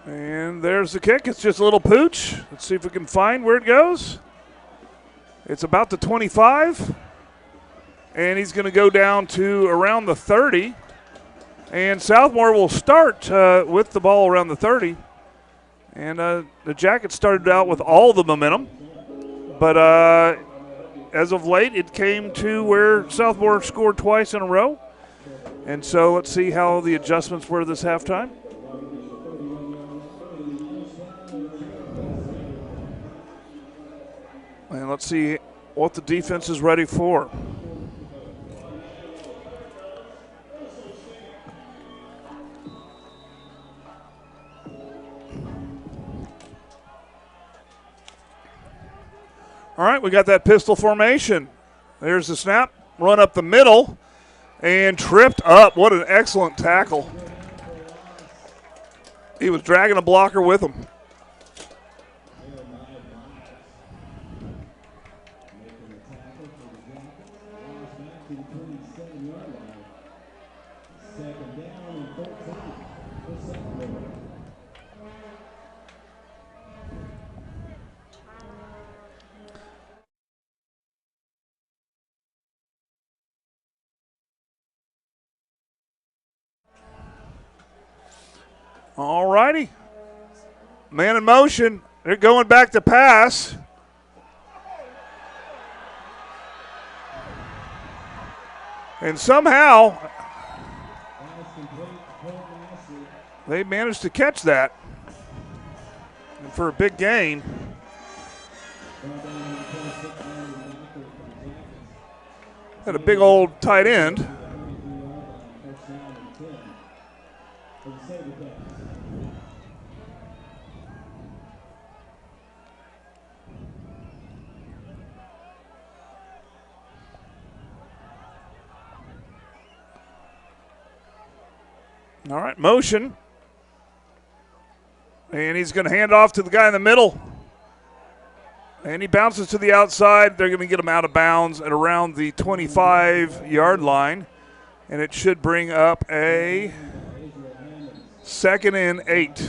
And there's the kick. It's just a little pooch. Let's see if we can find where it goes. It's about the 25. And he's going to go down to around the 30. And Southmoore will start with the ball around the 30. And the Jackets started out with all the momentum. But as of late, it came to where Southmoore scored twice in a row. And so let's see how the adjustments were this halftime. And let's see what the defense is ready for. All right, we got that pistol formation. There's the snap, run up the middle, and tripped up. What an excellent tackle. He was dragging a blocker with him. All righty. Man in motion. They're going back to pass. And somehow they managed to catch that. And for a big gain. Had a big old tight end. All right, motion. And he's going to hand off to the guy in the middle. And he bounces to the outside. They're going to get him out of bounds at around the 25-yard line. And it should bring up a 2nd and 8.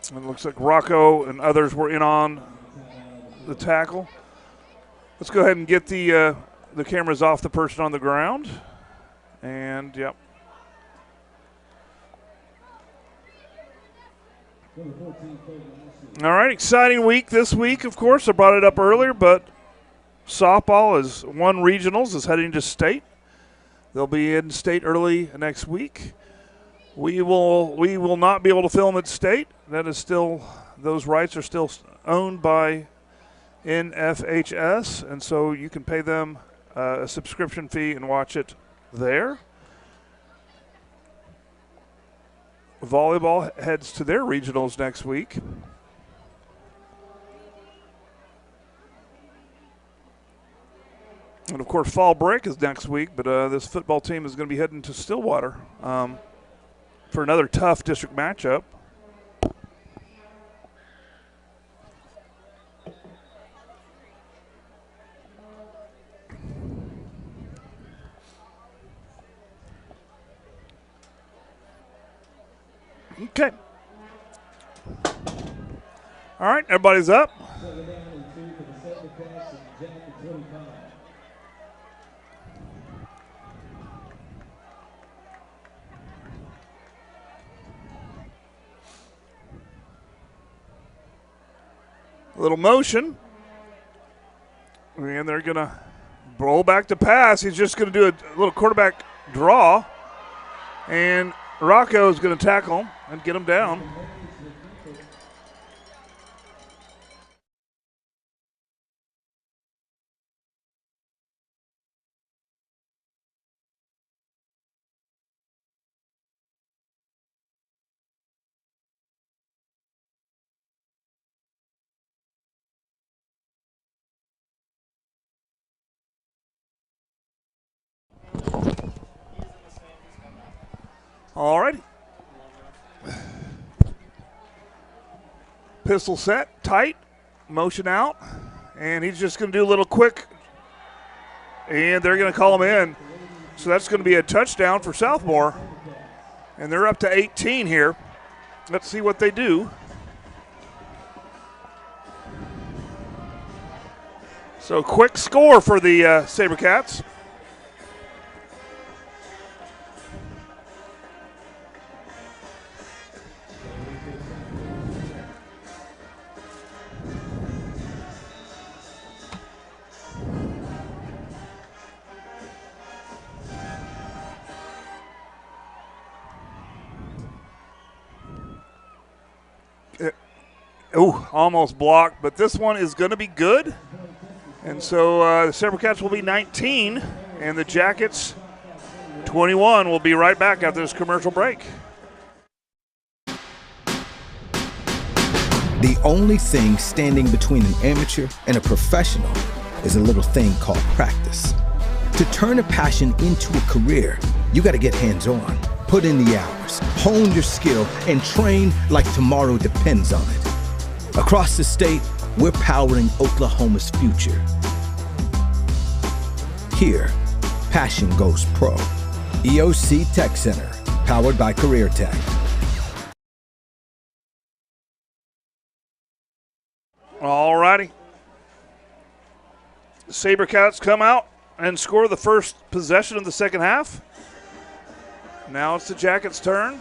And it looks like Rocco and others were in on the tackle. Let's go ahead and get the the camera's off the person on the ground. And, yep. All right, exciting week this week, of course. I brought it up earlier, but softball is won regionals, is heading to state. They'll be in state early next week. We will not be able to film at state. That is still, those rights are still owned by NFHS, and so you can pay them a subscription fee and watch it there. Volleyball heads to their regionals next week. And, of course, fall break is next week, but this football team is going to be heading to Stillwater for another tough district matchup. Okay. All right, everybody's up. A little motion. And they're going to roll back to pass. He's just going to do a little quarterback draw. And Rocco is going to tackle him and get him down. All righty. Pistol set, tight, motion out, and he's just going to do a little quick, and they're going to call him in. So that's going to be a touchdown for Southmoore, and they're up to 18 here. Let's see what they do. So quick score for the SaberCats. Oh, almost blocked, but this one is going to be good. And so the SaberCats will be 19, and the Jackets 21. We'll be right back after this commercial break. The only thing standing between an amateur and a professional is a little thing called practice. To turn a passion into a career, you got to get hands-on, put in the hours, hone your skill, and train like tomorrow depends on it. Across the state, we're powering Oklahoma's future. Here, passion goes pro. EOC Tech Center, powered by Career Tech. All righty. The SaberCats come out and score the first possession of the second half. Now it's the Jackets' turn.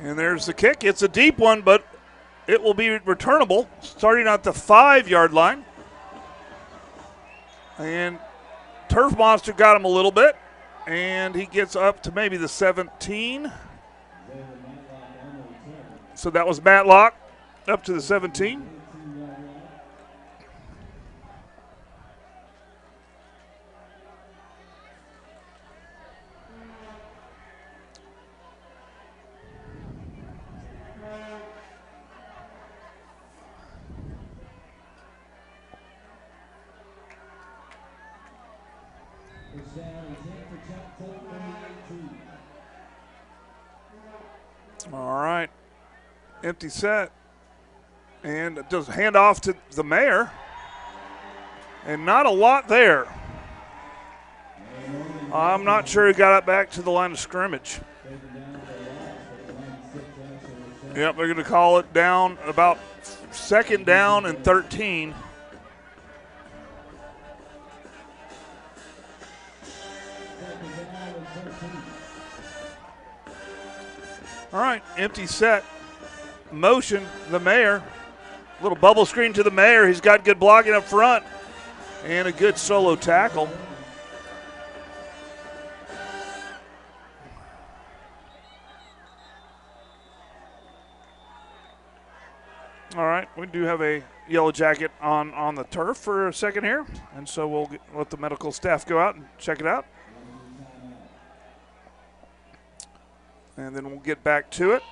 And there's the kick. It's a deep one, but it will be returnable, starting at the 5-yard line. And Turf Monster got him a little bit, and he gets up to maybe the 17. So that was Matlock up to the 17. All right. Empty set. And it does hand off to the mayor. And not a lot there. I'm not sure he got it back to the line of scrimmage. Yep, they're going to call it down about 2nd down and 13. All right, empty set. Motion, the mayor. Little bubble screen to the mayor. He's got good blocking up front and a good solo tackle. All right, we do have a yellow jacket on the turf for a second here, and so we'll let the medical staff go out and check it out. And then we'll get back to it.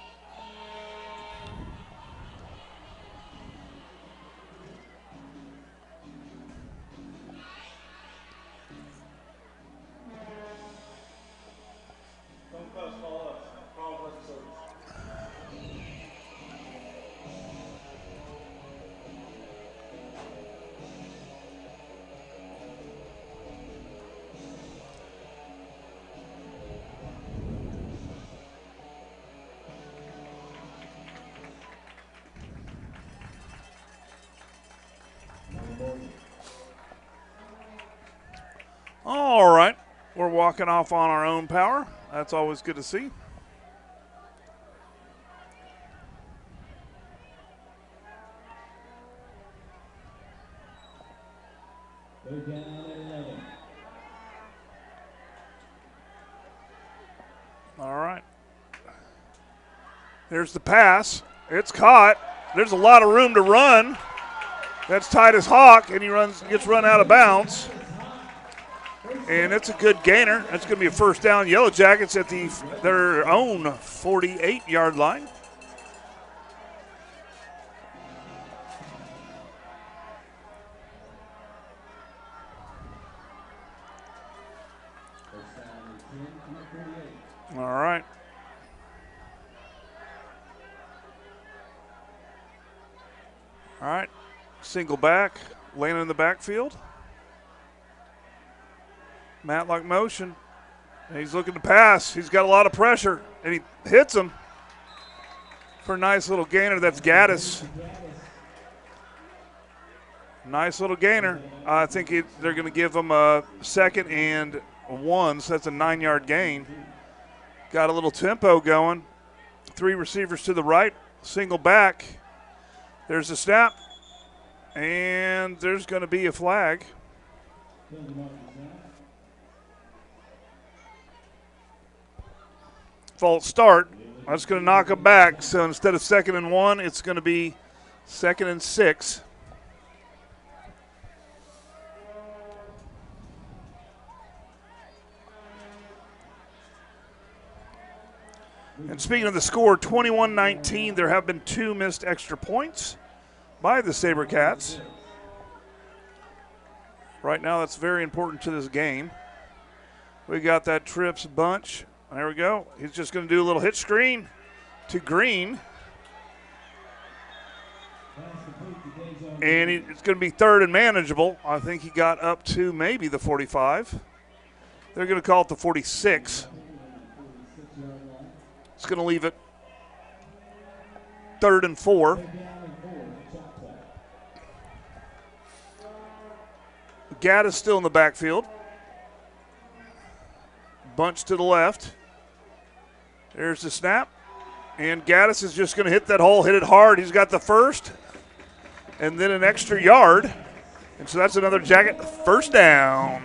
All right, we're walking off on our own power. That's always good to see. They're down at 11. All right. There's the pass. It's caught. There's a lot of room to run. That's Titus Hawk, and he gets run out of bounds. And it's a good gainer. That's going to be a first down. Yellow Jackets at their own 48-yard line. All right. All right. Single back. Landing in the backfield. Matlock motion. And he's looking to pass. He's got a lot of pressure. And he hits him for a nice little gainer. That's Gaddis. Nice little gainer. I think they're going to give him a 2nd and 1, so that's a 9-yard gain. Got a little tempo going. 3 receivers to the right. Single back. There's a snap. And there's going to be a flag. False start. That's going to knock him back. So instead of 2nd and 1, it's going to be 2nd and 6. And speaking of the score, 21-19, there have been 2 missed extra points by the SaberCats. Right now, that's very important to this game. We got that trips bunch. There we go. He's just going to do a little hitch screen to Green. And it's going to be 3rd and manageable. I think he got up to maybe the 45. They're going to call it the 46. It's going to leave it 3rd and 4. Gaddis still in the backfield. Bunch to the left. There's the snap. And Gaddis is just going to hit that hole, hit it hard. He's got the first. And then an extra yard. And so that's another Jacket first down.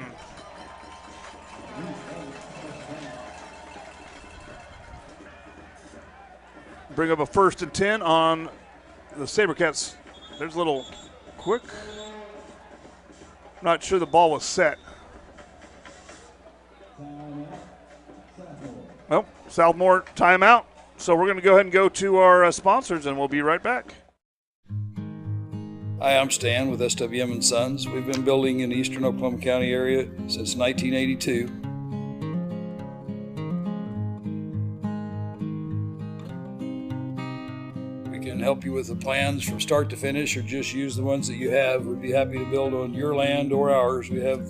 Bring up a 1st and 10 on the SaberCats. There's a little quick. Not sure the ball was set. Well, Southmoore timeout. So we're going to go ahead and go to our sponsors, and we'll be right back. Hi, I'm Stan with SWM and Sons. We've been building in the eastern Oklahoma County area since 1982. help you with the plans from start to finish, or just use the ones that you have. We'd be happy to build on your land or ours. We have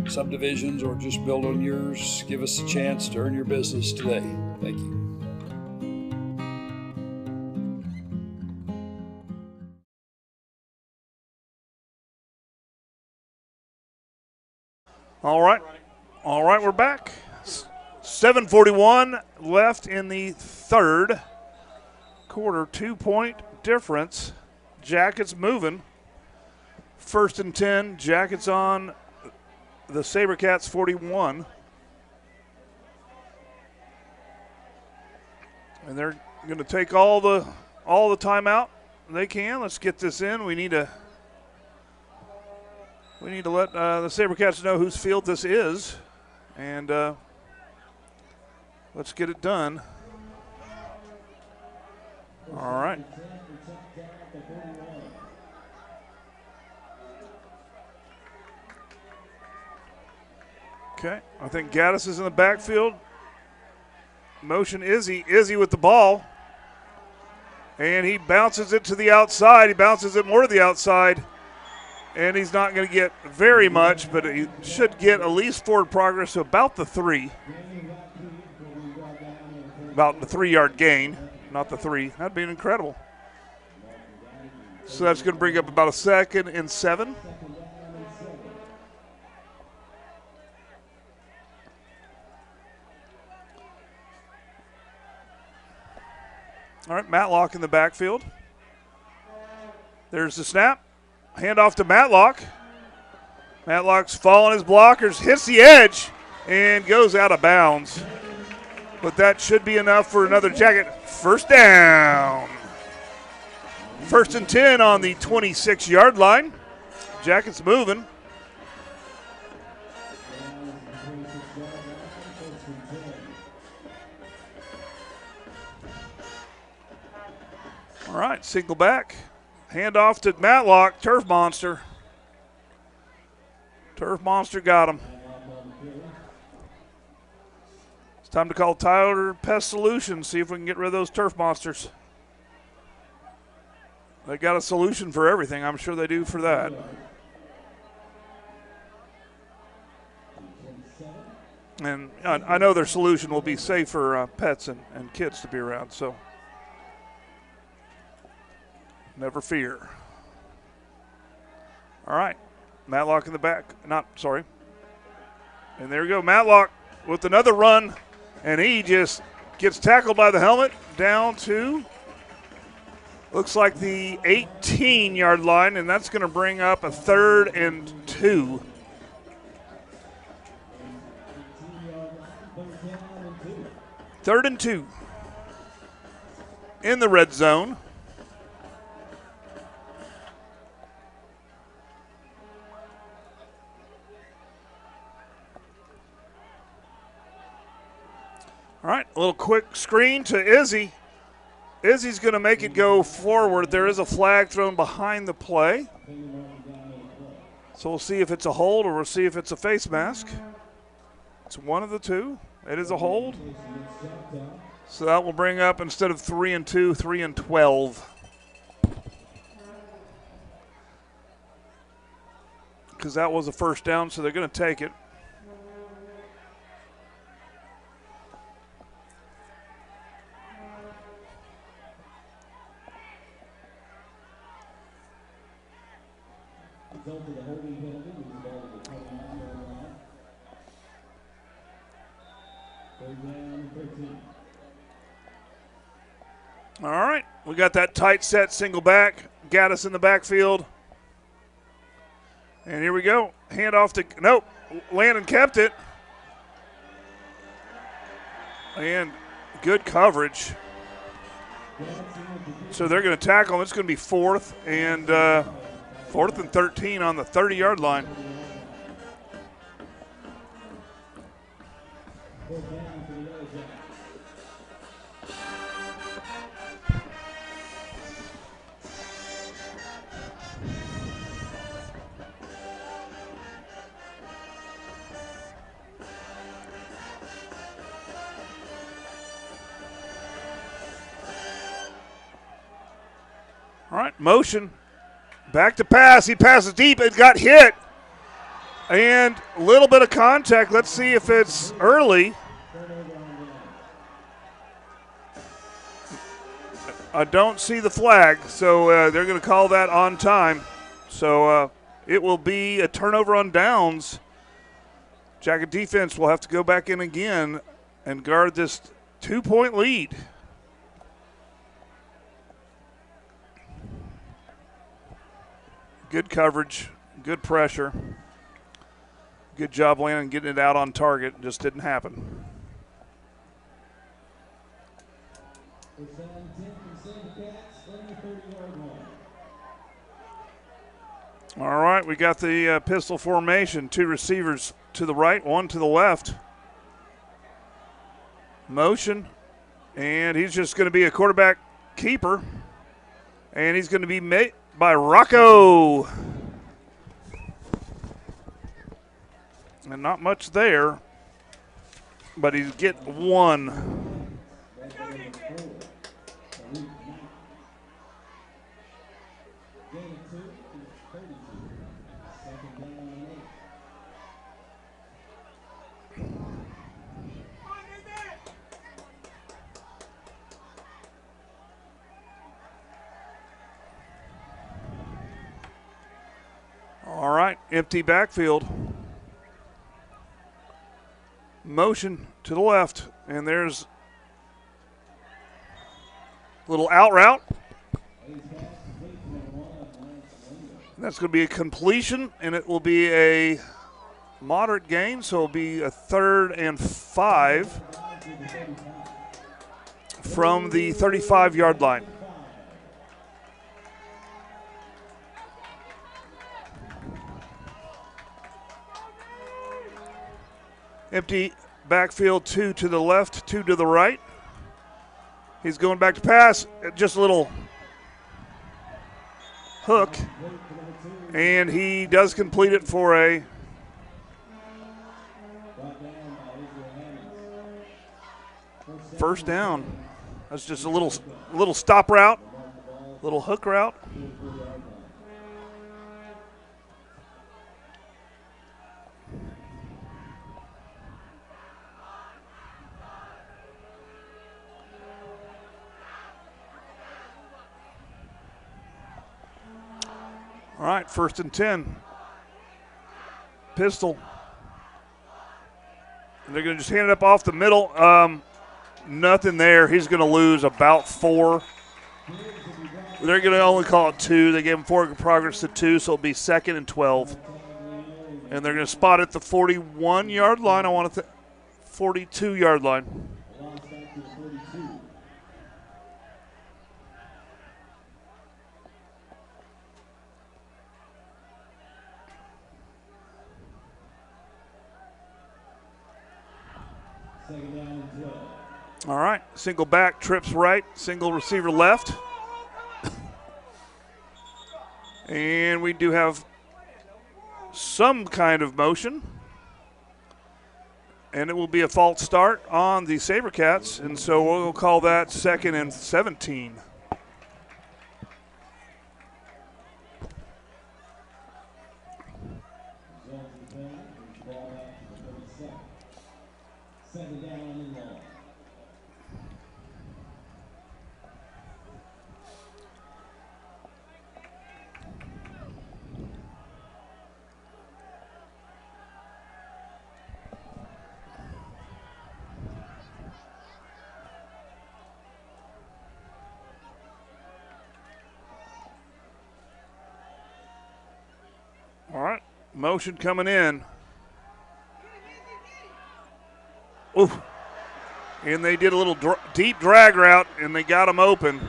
subdivisions, or just build on yours. Give us a chance to earn your business today. Thank you. All right, we're back. 7:41 left in the third quarter, 2-point difference. Jackets moving. 1st and 10, Jackets on the SaberCats 41. And they're going to take all the timeout they can. Let's get this in. We need to let the SaberCats know whose field this is, and let's get it done. All right. Okay, I think Gaddis is in the backfield. Motion Izzy with the ball, and he bounces it to the outside. He bounces it more to the outside. And he's not going to get very much, but he should get at least forward progress to about the 3. About the 3-yard gain, not the 3. That'd be incredible. So that's going to bring up about a 2nd and 7. All right, Matlock in the backfield. There's the snap. Handoff to Matlock. Matlock's following his blockers, hits the edge, and goes out of bounds. But that should be enough for another Jacket. First down. 1st and 10 on the 26-yard line. Jackets moving. All right, single back. Handoff to Matlock, Turf Monster. Turf Monster got him. It's time to call Tyler Pest Solutions, see if we can get rid of those Turf Monsters. They got a solution for everything. I'm sure they do for that. And I know their solution will be safe for pets and kids to be around, so never fear. All right, Matlock in the back. And there you go, Matlock with another run, and he just gets tackled by the helmet down to, looks like the 18-yard line, and that's going to bring up a 3rd and 2. Third and 2 in the red zone. All right, a little quick screen to Izzy. Izzy's going to make it go forward. There is a flag thrown behind the play. So we'll see if it's a hold or we'll see if it's a face mask. It's one of the two. It is a hold. So that will bring up, instead of 3 and 2, 3 and 12. Because that was a first down, so they're going to take it. All right, we got that tight set single back. Gaddis in the backfield. And here we go. Hand off to, nope, Landon kept it. And good coverage. So they're going to tackle him. It's going to be 4th and 13 on the 30-yard line. right, motion. Back to pass. He passes deep. It got hit. And a little bit of contact. Let's see if it's early. I don't see the flag, so they're going to call that on time. So it will be a turnover on downs. Jacket defense will have to go back in again and guard this 2-point lead. Good coverage, good pressure. Good job, Landon, getting it out on target. Just didn't happen. All right, we got the pistol formation. 2 receivers to the right, 1 to the left. Motion, and he's just going to be a quarterback keeper. And he's going to be made by Rocco. And not much there, but he's get 1. All right, empty backfield. Motion to the left, and there's a little out route. That's going to be a completion, and it will be a moderate gain, so it'll be a 3rd and 5 from the 35-yard line. Empty backfield, 2 to the left, 2 to the right. He's going back to pass, just a little hook, and he does complete it for a first down. That's just a little stop route, little hook route. All right, 1st and 10. Pistol. And they're going to just hand it up off the middle. Nothing there. He's going to lose about 4. They're going to only call it 2. They gave him 4 progress to 2, so it'll be 2nd and 12. And they're going to spot at the 41-yard line. 42-yard line. All right, single back, trips right, single receiver left. And we do have some kind of motion. And it will be a false start on the SaberCats, and so we'll call that 2nd and 17. All right, motion coming in. Ooh. And they did a little deep drag route, and they got him open.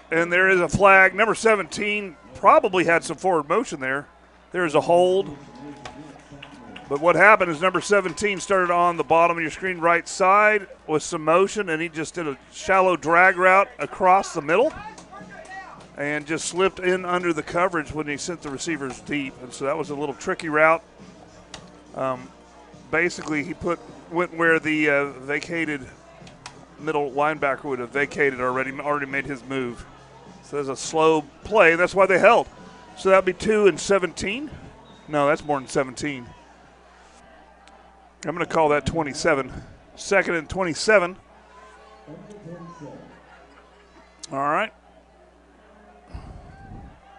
And there is a flag. Number 17 probably had some forward motion there. There's a hold. But what happened is number 17 started on the bottom of your screen right side with some motion, and he just did a shallow drag route across the middle and just slipped in under the coverage when he sent the receivers deep. And so that was a little tricky route. Basically, he went where the vacated middle linebacker would have vacated already made his move. So there's a slow play. That's why they held. So that would be 2 and 17. No, that's more than 17. I'm going to call that 27. 2nd and 27. All right.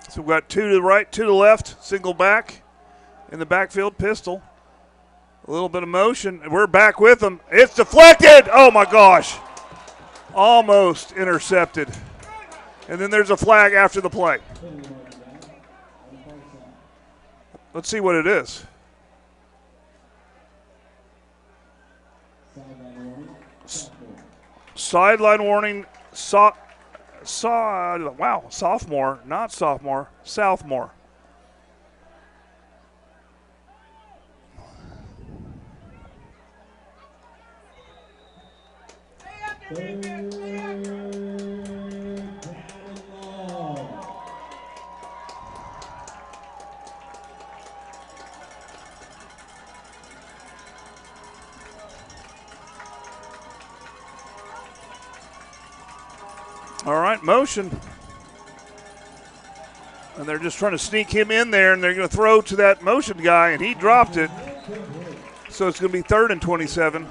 So we've got 2 to the right, 2 to the left, single back in the backfield, pistol. A little bit of motion. We're back with them. It's deflected. Oh, my gosh. Almost intercepted. And then there's a flag after the play. Let's see what it is. Sideline warning. Wow, sophomore, not sophomore, Southmoore. All right, motion. And they're just trying to sneak him in there, and they're going to throw to that motion guy, and he dropped it. So it's going to be 3rd and 27.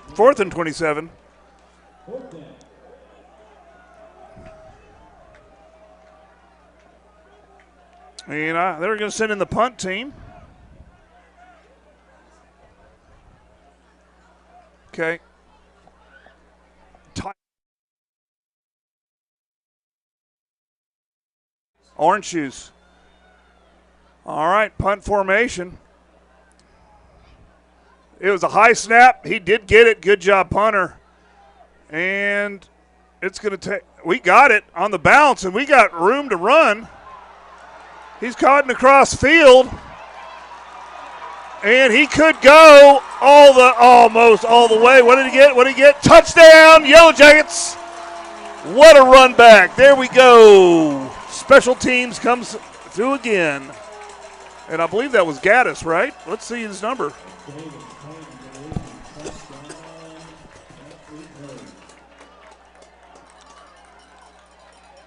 4th and 27. And they're going to send in the punt team. Okay. Orange shoes. All right, punt formation. It was a high snap. He did get it. Good job, punter. And it's going to take – we got it on the bounce, and we got room to run. He's caught in the cross field. And he could go almost all the way. What did he get? What did he get? Touchdown, Yellow Jackets. What a run back. There we go. Special teams comes through again. And I believe that was Gaddis, right? Let's see his number.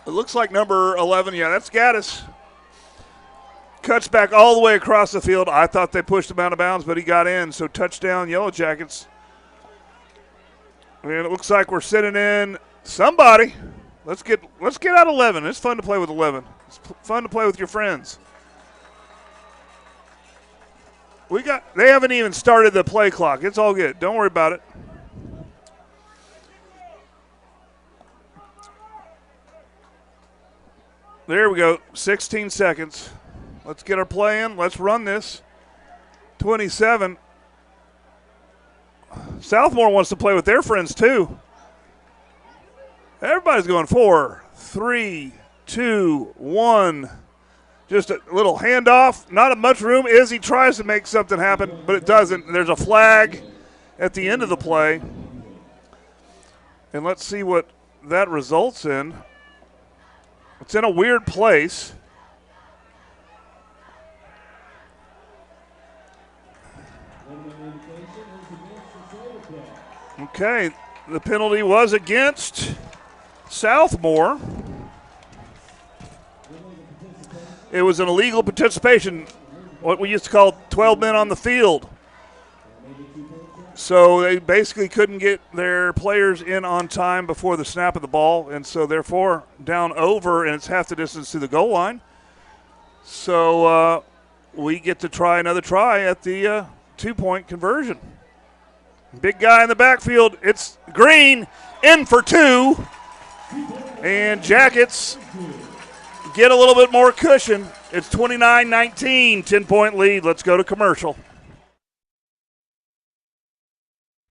It looks like number 11. Yeah, that's Gaddis. Cuts back all the way across the field. I thought they pushed him out of bounds, but he got in. So touchdown, Yellow Jackets. And it looks like we're sending in somebody. Let's get out 11. It's fun to play with 11. It's fun to play with your friends. They haven't even started the play clock. It's all good. Don't worry about it. There we go. 16 seconds. Let's get our play in. Let's run this. 27. Southmoore wants to play with their friends too. Everybody's going 4, 3, 2, 1. Just a little handoff. Not much room. Izzy tries to make something happen, but it doesn't. There's a flag at the end of the play. And let's see what that results in. It's in a weird place. Okay, the penalty was against Southmoore. It was an illegal participation, what we used to call 12 men on the field. So they basically couldn't get their players in on time before the snap of the ball, and so therefore down over, and it's half the distance to the goal line. So we get to try another try at the 2-point conversion. Big guy in the backfield. It's Green in for 2. And Jackets get a little bit more cushion. It's 29-19, 10-point lead. Let's go to commercial.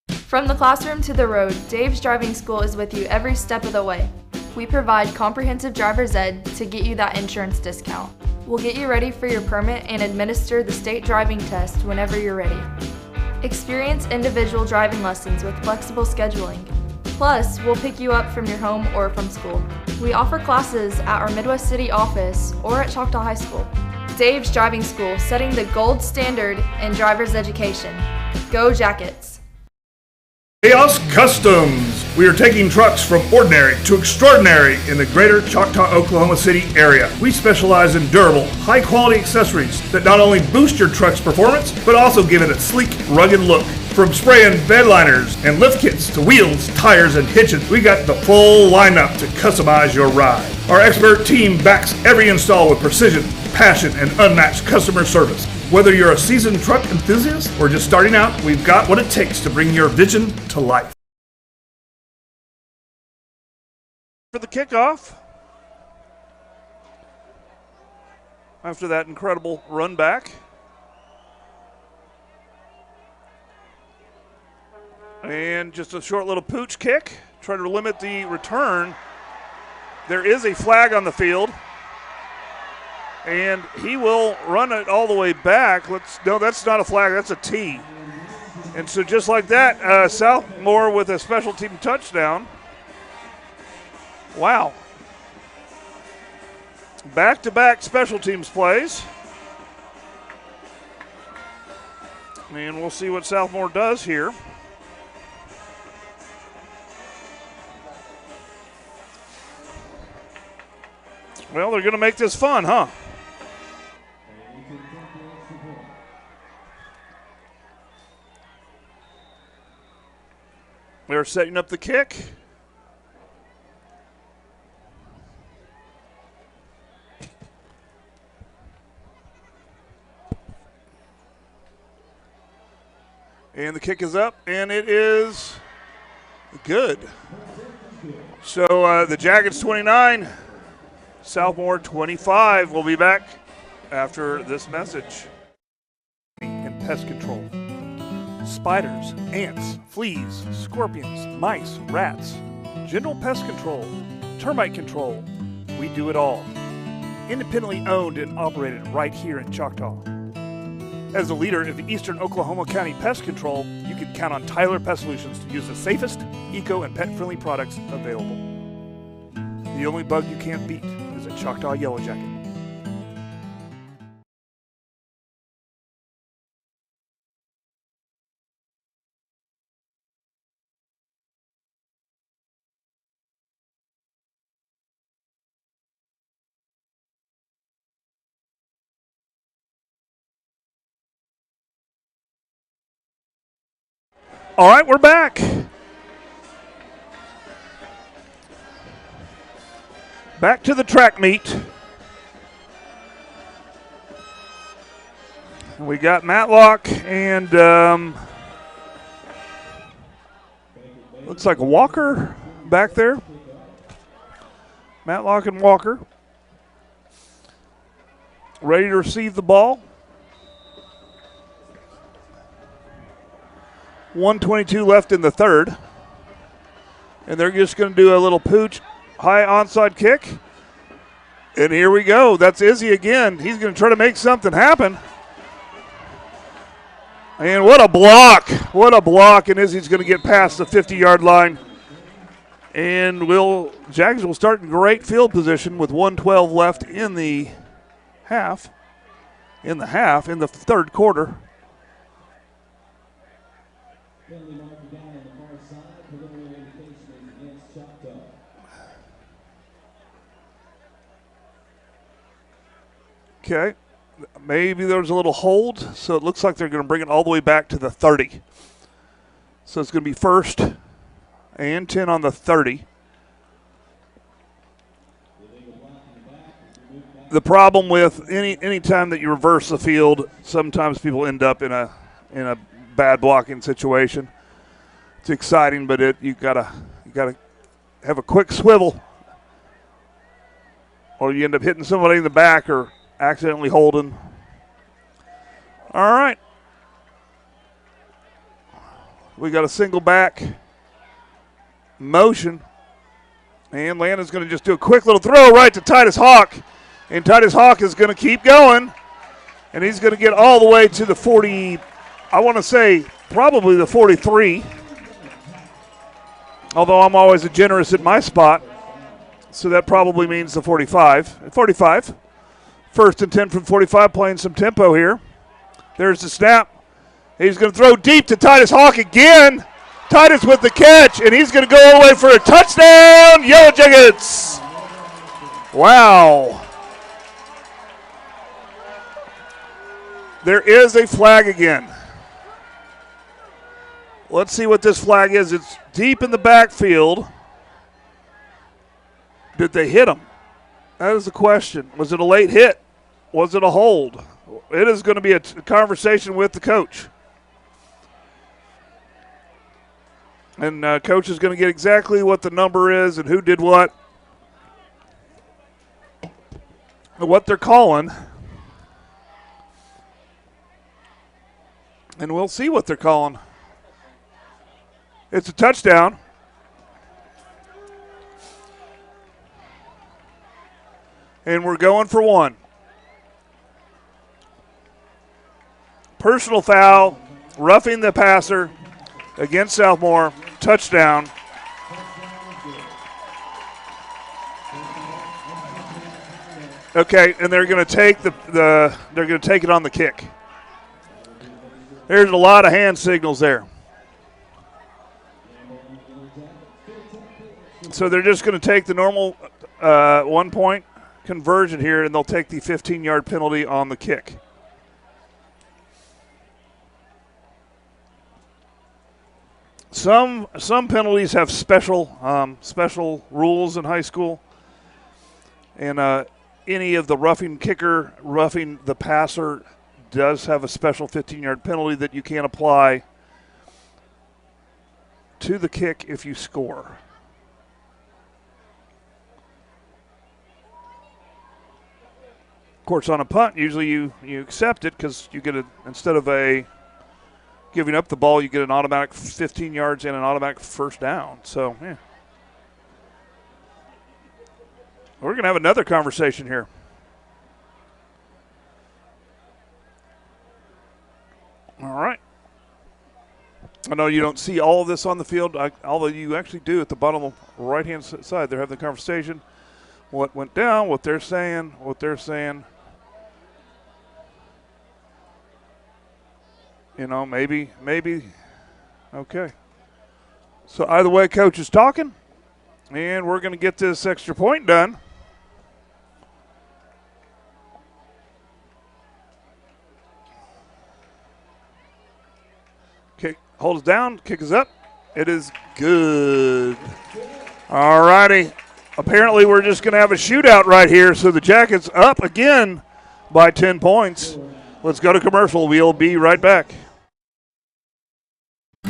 From the classroom to the road, Dave's Driving School is with you every step of the way. We provide comprehensive driver's ed to get you that insurance discount. We'll get you ready for your permit and administer the state driving test whenever you're ready. Experience individual driving lessons with flexible scheduling. Plus, we'll pick you up from your home or from school. We offer classes at our Midwest City office or at Choctaw High School. Dave's Driving School, setting the gold standard in driver's education. Go Jackets! Chaos Customs. We are taking trucks from ordinary to extraordinary in the greater Choctaw, Oklahoma City area. We specialize in durable, high-quality accessories that not only boost your truck's performance, but also give it a sleek, rugged look. From spraying bed liners and lift kits to wheels, tires, and hitches, we got the full lineup to customize your ride. Our expert team backs every install with precision, passion, and unmatched customer service. Whether you're a seasoned truck enthusiast or just starting out, we've got what it takes to bring your vision to life. For the kickoff, after that incredible run back. And just a short little pooch kick, trying to limit the return. There is a flag on the field. And he will run it all the way back. No, that's not a flag, that's a tee. And so just like that, Southmoore with a special team touchdown. Wow. Back-to-back special teams plays. And we'll see what Southmoore does here. Well, they're going to make this fun, huh? They're setting up the kick. And the kick is up, and it is good. So the Jackets 29, Southmoore 25. We'll be back after this message. And pest control. Spiders, ants, fleas, scorpions, mice, rats, general pest control, termite control. We do it all. Independently owned and operated right here in Choctaw. As a leader of Eastern Oklahoma County Pest Control, you can count on Tyler Pest Solutions to use the safest, eco, and pet-friendly products available. The only bug you can't beat is a Choctaw Yellow Jacket. All right, we're back. Back to the track meet. We got Matlock and looks like Walker back there. Matlock and Walker ready to receive the ball. 1:22 left in the third. And they're just going to do a little pooch high onside kick. And here we go. That's Izzy again. He's going to try to make something happen. And what a block. What a block. And Izzy's going to get past the 50-yard line. And Jags will start in great field position with 1:12 left in the half. In the third quarter. Penalty marker down on the far side. Preliminary indication is against Choctaw. Okay. Maybe there's a little hold, so it looks like they're going to bring it all the way back to the 30. So it's going to be 1st and 10 on the 30. The problem with any time that you reverse the field, sometimes people end up in a bad blocking situation. It's exciting, but you gotta have a quick swivel, or you end up hitting somebody in the back or accidentally holding. All right, we got a single back motion, and Landon's going to just do a quick little throw right to Titus Hawk, and Titus Hawk is going to keep going, and he's going to get all the way to the 40. I want to say probably the 43, although I'm always generous at my spot, so that probably means the 45. 45. 1st and 10 from 45, playing some tempo here. There's the snap. He's going to throw deep to Titus Hawk again, Titus with the catch, and he's going to go all the way for a touchdown, Yellow Jackets. Wow. There is a flag again. Let's see what this flag is. It's deep in the backfield. Did they hit him? That is the question. Was it a late hit? Was it a hold? It is going to be a conversation with the coach. And coach is going to get exactly what the number is and who did what. And what they're calling. And we'll see what they're calling. It's a touchdown. And we're going for one. Personal foul, roughing the passer against Southmoore, touchdown. Okay, and they're going to take they're going to take it on the kick. There's a lot of hand signals there. So they're just going to take the normal 1 point conversion here, and they'll take the 15-yard penalty on the kick. Some penalties have special rules in high school, and any of the roughing kicker, roughing the passer does have a special 15-yard penalty that you can't apply to the kick if you score. Of course, on a punt, usually you accept it because you get instead of giving up the ball, you get an automatic 15 yards and an automatic first down. So, yeah. We're going to have another conversation here. All right. I know you don't see all of this on the field, although you actually do at the bottom right-hand side. They're having the conversation. What went down, what they're saying. You know, maybe. Okay. So either way, coach is talking, and we're going to get this extra point done. Kick holds down, kick is up. It is good. All righty. Apparently we're just going to have a shootout right here, so the Jackets up again by 10 points. Let's go to commercial. We'll be right back.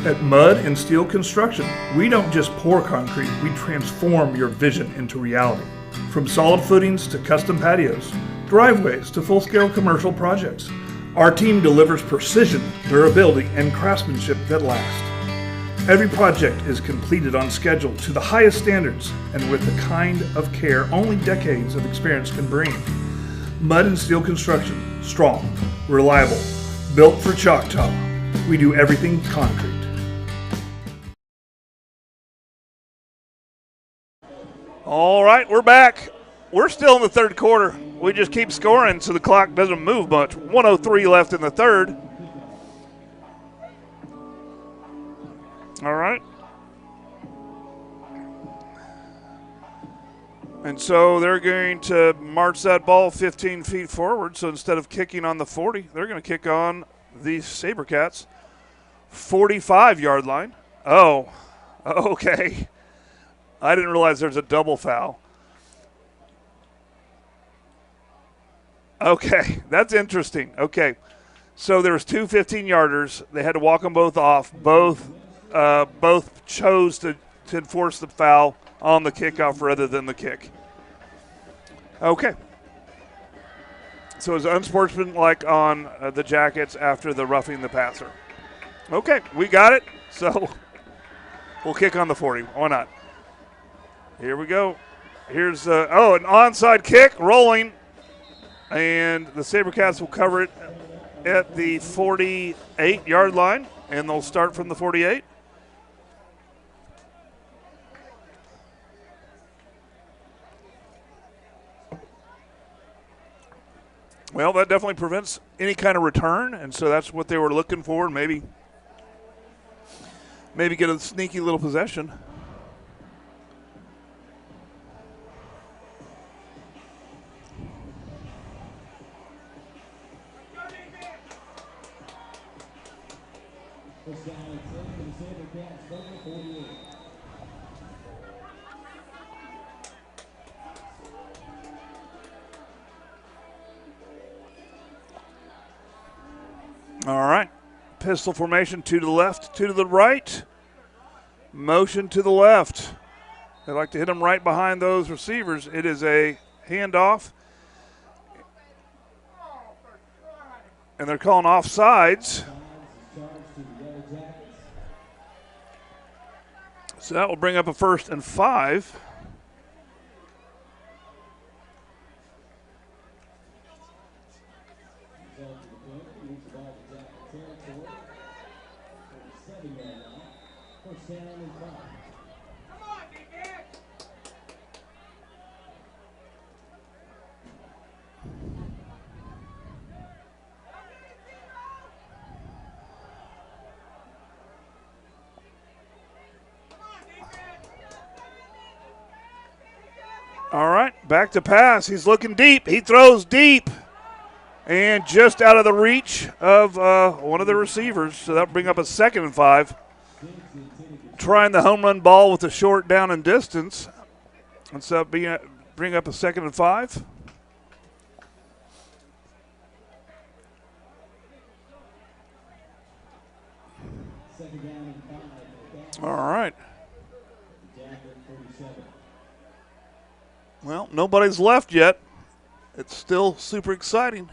At Mud and Steel Construction, we don't just pour concrete, we transform your vision into reality. From solid footings to custom patios, driveways to full-scale commercial projects, our team delivers precision, durability, and craftsmanship that last. Every project is completed on schedule to the highest standards and with the kind of care only decades of experience can bring. Mud and Steel Construction, strong, reliable, built for Choctaw. We do everything concrete. All right, we're back. We're still in the third quarter. We just keep scoring so the clock doesn't move much. 1:03 left in the third. All right. And so they're going to march that ball 15 feet forward. So instead of kicking on the 40, they're going to kick on the SaberCats 45-yard line. Oh, okay. I didn't realize there's a double foul. Okay, that's interesting. Okay, so there was two 15-yarders. They had to walk them both off. Both chose to enforce the foul on the kickoff rather than the kick. Okay. So it was unsportsmanlike on the Jackets after the roughing the passer. Okay, we got it. So we'll kick on the 40. Why not? Here we go. Here's an onside kick rolling, and the SaberCats will cover it at the 48-yard line, and they'll start from the 48. Well, that definitely prevents any kind of return, and so that's what they were looking for. Maybe maybe get a sneaky little possession. First down and 10 for the Sabercats, number 48. All right. Pistol formation, 2 to the left, 2 to the right. Motion to the left. They like to hit them right behind those receivers. It is a handoff. And they're calling offsides. So that will bring up a 1st and 5. All right, back to pass. He's looking deep. He throws deep. And just out of the reach of one of the receivers. So that'll bring up a 2nd and 5. Trying the home run ball with a short down and distance. And so bring up a 2nd and 5. All right. Well, nobody's left yet. It's still super exciting.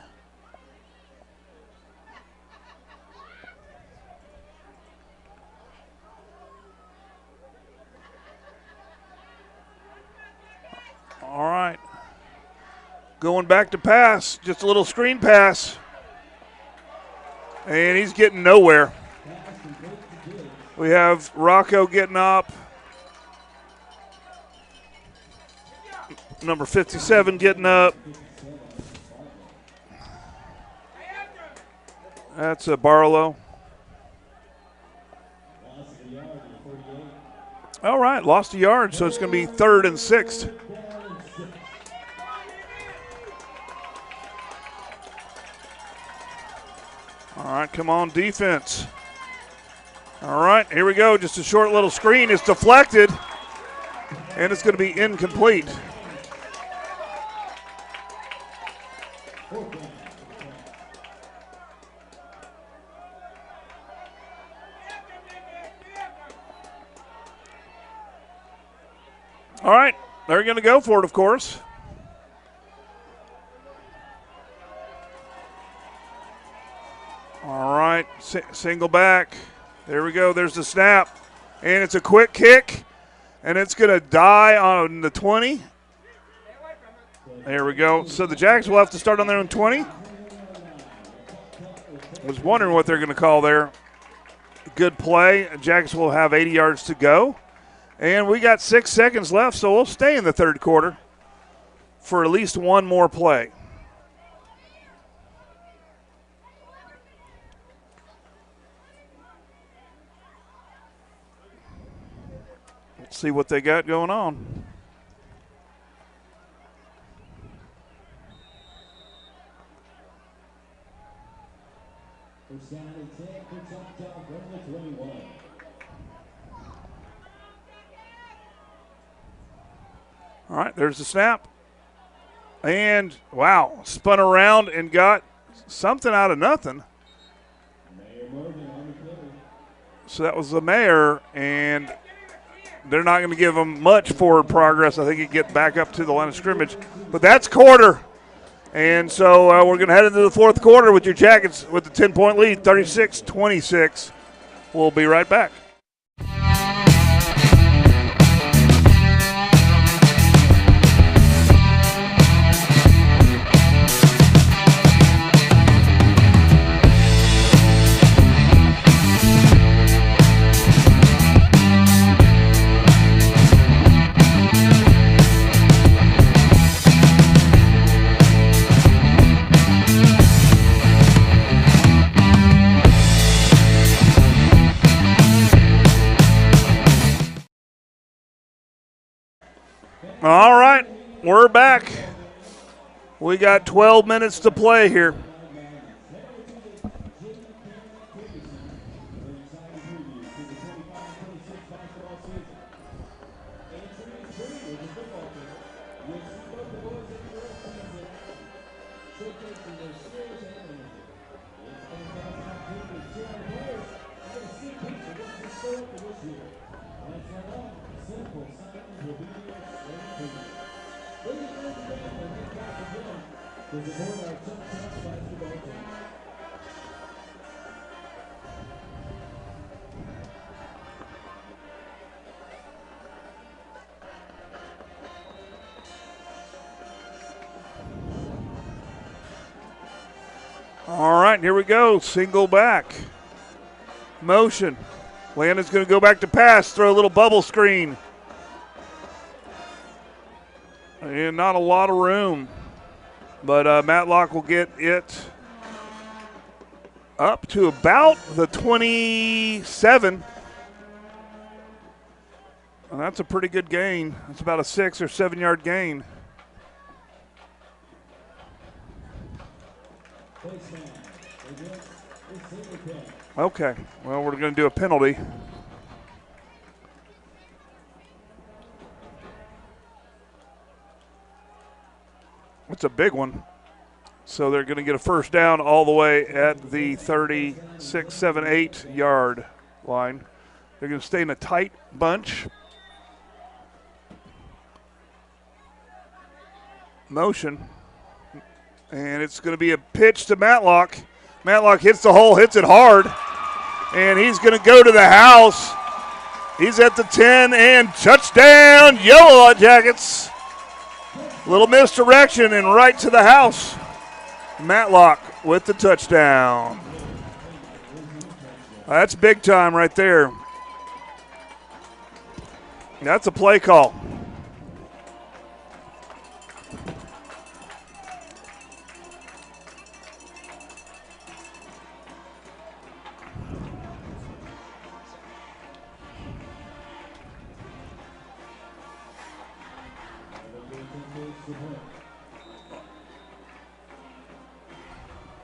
All right. Going back to pass. Just a little screen pass. And he's getting nowhere. We have Rocco getting up. Number 57 getting up. That's a Barlow. All right, lost a yard, so it's going to be 3rd and 6. All right, come on, defense. All right, here we go. Just a short little screen. It's deflected, and it's going to be incomplete. All right, they're going to go for it, of course. All right, single back. There we go. There's the snap. And it's a quick kick, and it's going to die on the 20. There we go. So the Jags will have to start on their own 20. Was wondering what they're going to call there. Good play. Jags will have 80 yards to go. And we got 6 seconds left, so we'll stay in the 3rd quarter for at least one more play. Let's see what they got going on. First down and 10 for Choctaw from the 21. All right, there's the snap. And, wow, spun around and got something out of nothing. So that was the mayor, and they're not going to give him much forward progress. I think he get back up to the line of scrimmage. But that's quarter. And so we're going to head into the 4th quarter with your Jackets with the 10-point lead, 36-26. We'll be right back. All right, we're back. We got 12 minutes to play here. All right, here we go. Single back. Motion. Landon's going to go back to pass, throw a little bubble screen. And not a lot of room. But Matlock will get it up to about the 27. And that's a pretty good gain. It's about a 6 or 7 yard gain. Okay, well, we're going to do a penalty. It's a big one. So they're going to get a first down all the way at the 36, 7, 8 yard line. They're going to stay in a tight bunch. Motion. And it's going to be a pitch to Matlock. Matlock hits the hole, hits it hard. And he's going to go to the house. He's at the 10 and touchdown, Yellow Jackets. Little misdirection and right to the house. Matlock with the touchdown. That's big time right there. That's a play call.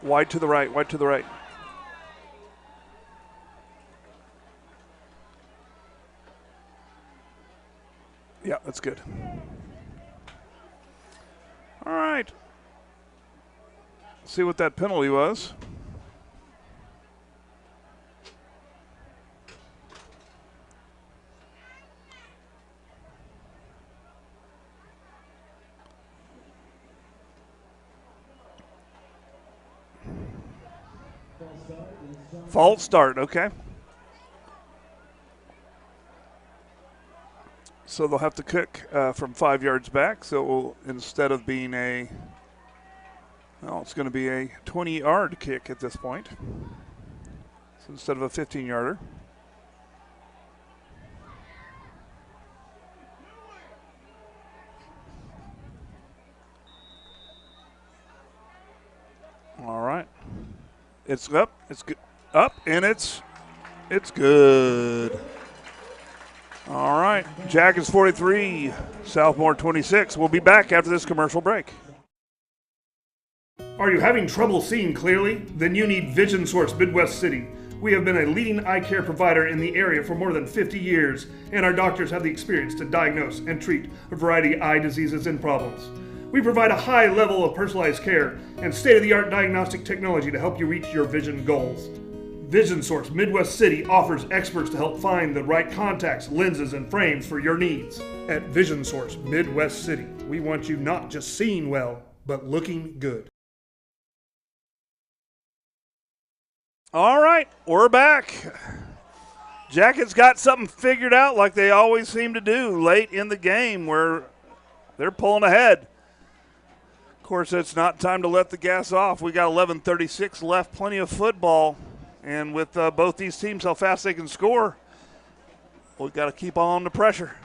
Wide to the right, wide to the right. Yeah, that's good. All right. Let's see what that penalty was. False start, okay. So they'll have to kick from 5 yards back. So it will, instead of being it's going to be a 20-yard kick at this point. So instead of a 15-yarder. All right. It's up. It's good. Up, and it's good. All right. Jackets 43, Southmoore 26. We'll be back after this commercial break. Are you having trouble seeing clearly? Then you need Vision Source Midwest City. We have been a leading eye care provider in the area for more than 50 years, and our doctors have the experience to diagnose and treat a variety of eye diseases and problems. We provide a high level of personalized care and state-of-the-art diagnostic technology to help you reach your vision goals. Vision Source Midwest City offers experts to help find the right contacts, lenses, and frames for your needs. At Vision Source Midwest City, we want you not just seeing well, but looking good. All right, we're back. Jackets got something figured out like they always seem to do late in the game where they're pulling ahead. Of course, it's not time to let the gas off. We got 11:36 left, plenty of football. And with both these teams, how fast they can score, we've got to keep on the pressure.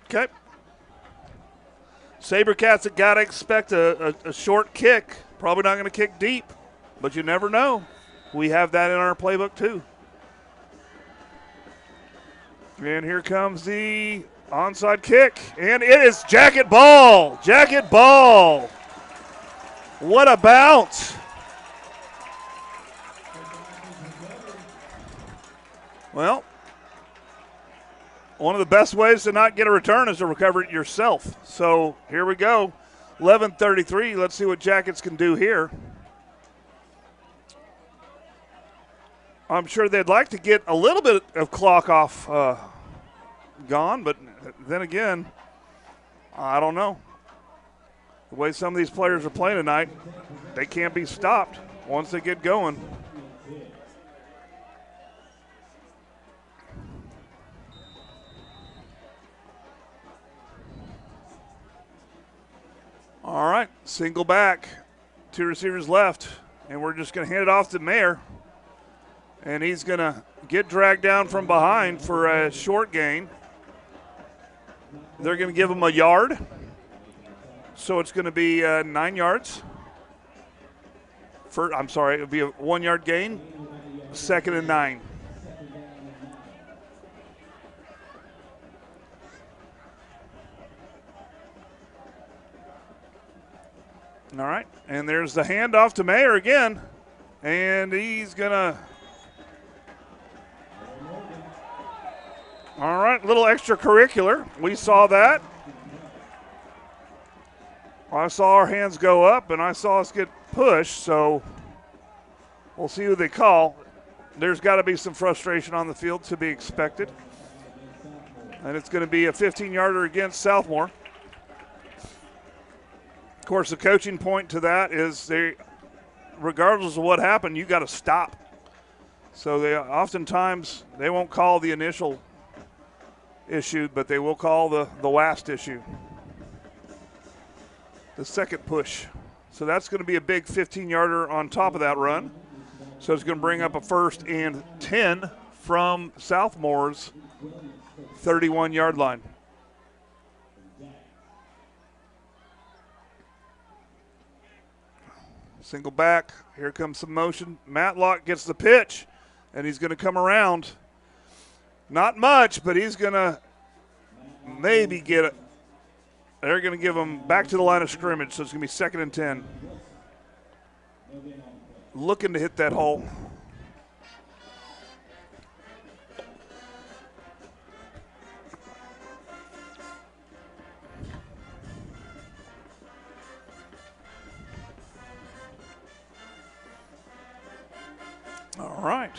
Okay. Sabercats have got to expect a short kick. Probably not going to kick deep, but you never know. We have that in our playbook too. And here comes the onside kick. And it is Jacket ball. Jacket ball. What a bounce. Well, one of the best ways to not get a return is to recover it yourself. So here we go. 11:33. Let's see what Jackets can do here. I'm sure they'd like to get a little bit of clock off gone, but then again, I don't know. The way some of these players are playing tonight, they can't be stopped once they get going. All right, single back, 2 receivers left, and we're just going to hand it off to Mayer. And he's going to get dragged down from behind for a short gain. They're going to give him a yard. So it's going to be 9 yards. It'll be a 1 yard gain, 2nd and 9. All right, and there's the handoff to Mayer again. And he's going to. All right, little extracurricular. We saw that. I saw our hands go up, and I saw us get pushed, so we'll see who they call. There's got to be some frustration on the field to be expected. And it's going to be a 15-yarder against Southmoore. Of course, the coaching point to that is regardless of what happened, you got to stop. So they oftentimes they won't call the initial issue, but they will call the last issue, the second push. So that's going to be a big 15-yarder on top of that run. So it's going to bring up a 1st and 10 from Southmoore's 31-yard line. Single back. Here comes some motion. Matlock gets the pitch, and he's going to come around. Not much, but he's going to maybe get it. They're going to give him back to the line of scrimmage, so it's going to be 2nd and 10. Looking to hit that hole. All right.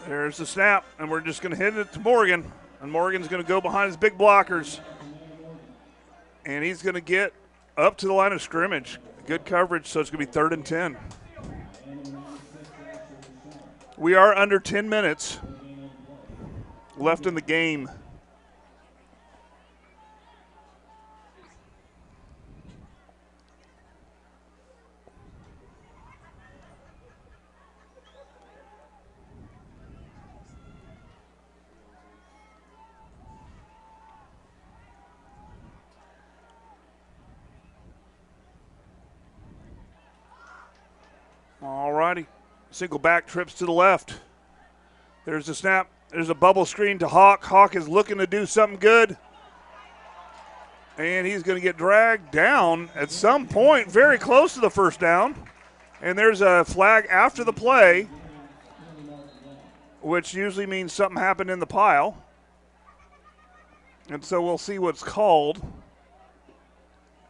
There's the snap, and we're just going to hit it to Morgan. And Morgan's going to go behind his big blockers. And he's going to get up to the line of scrimmage. Good coverage, so it's going to be 3rd and 10. We are under 10 minutes left in the game. All righty. Single back trips to the left. There's the snap. There's a bubble screen to Hawk. Hawk is looking to do something good. And he's going to get dragged down at some point, very close to the 1st down. And there's a flag after the play, which usually means something happened in the pile. And so we'll see what's called.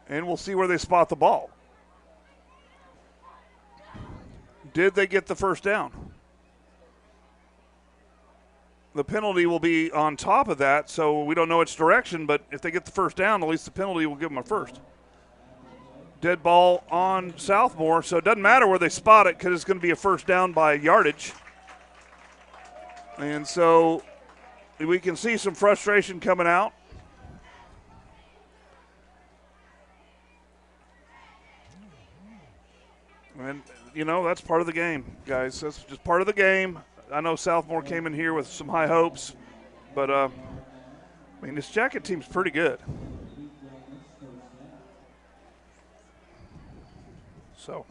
And we'll see where they spot the ball. Did they get the 1st down? The penalty will be on top of that, so we don't know its direction, but if they get the 1st down, at least the penalty will give them a 1st. Dead ball on Southmoore, so it doesn't matter where they spot it because it's going to be a 1st down by yardage. And so we can see some frustration coming out. And, you know, that's part of the game, guys. That's just part of the game. I know Southmoore came in here with some high hopes, but, I mean, this Jacket team's pretty good. So,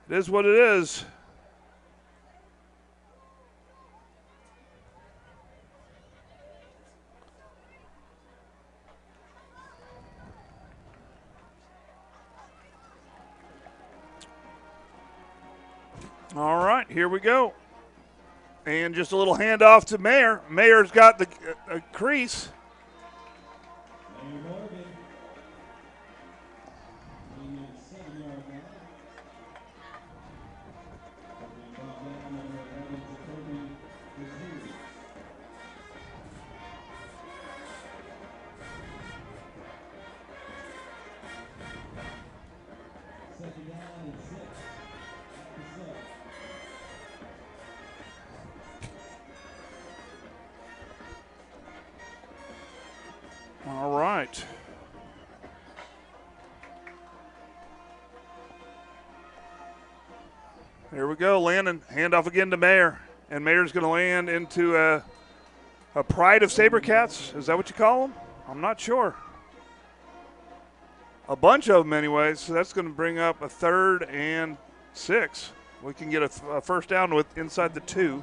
it is what it is. All right, here we go. And just a little handoff to Mayer. Mayer's got the crease. Mayor Morgan. Leading at 7-yard line. Opening ball down number 11, Jacoby Desir. Second down and 6. At the set. All right. Here we go, landing. Handoff again to Mayer. And Mayer's going to land into a pride of Sabercats. Is that what you call them? I'm not sure. A bunch of them anyways. So that's going to bring up a 3rd and 6. We can get a first down with inside the 2.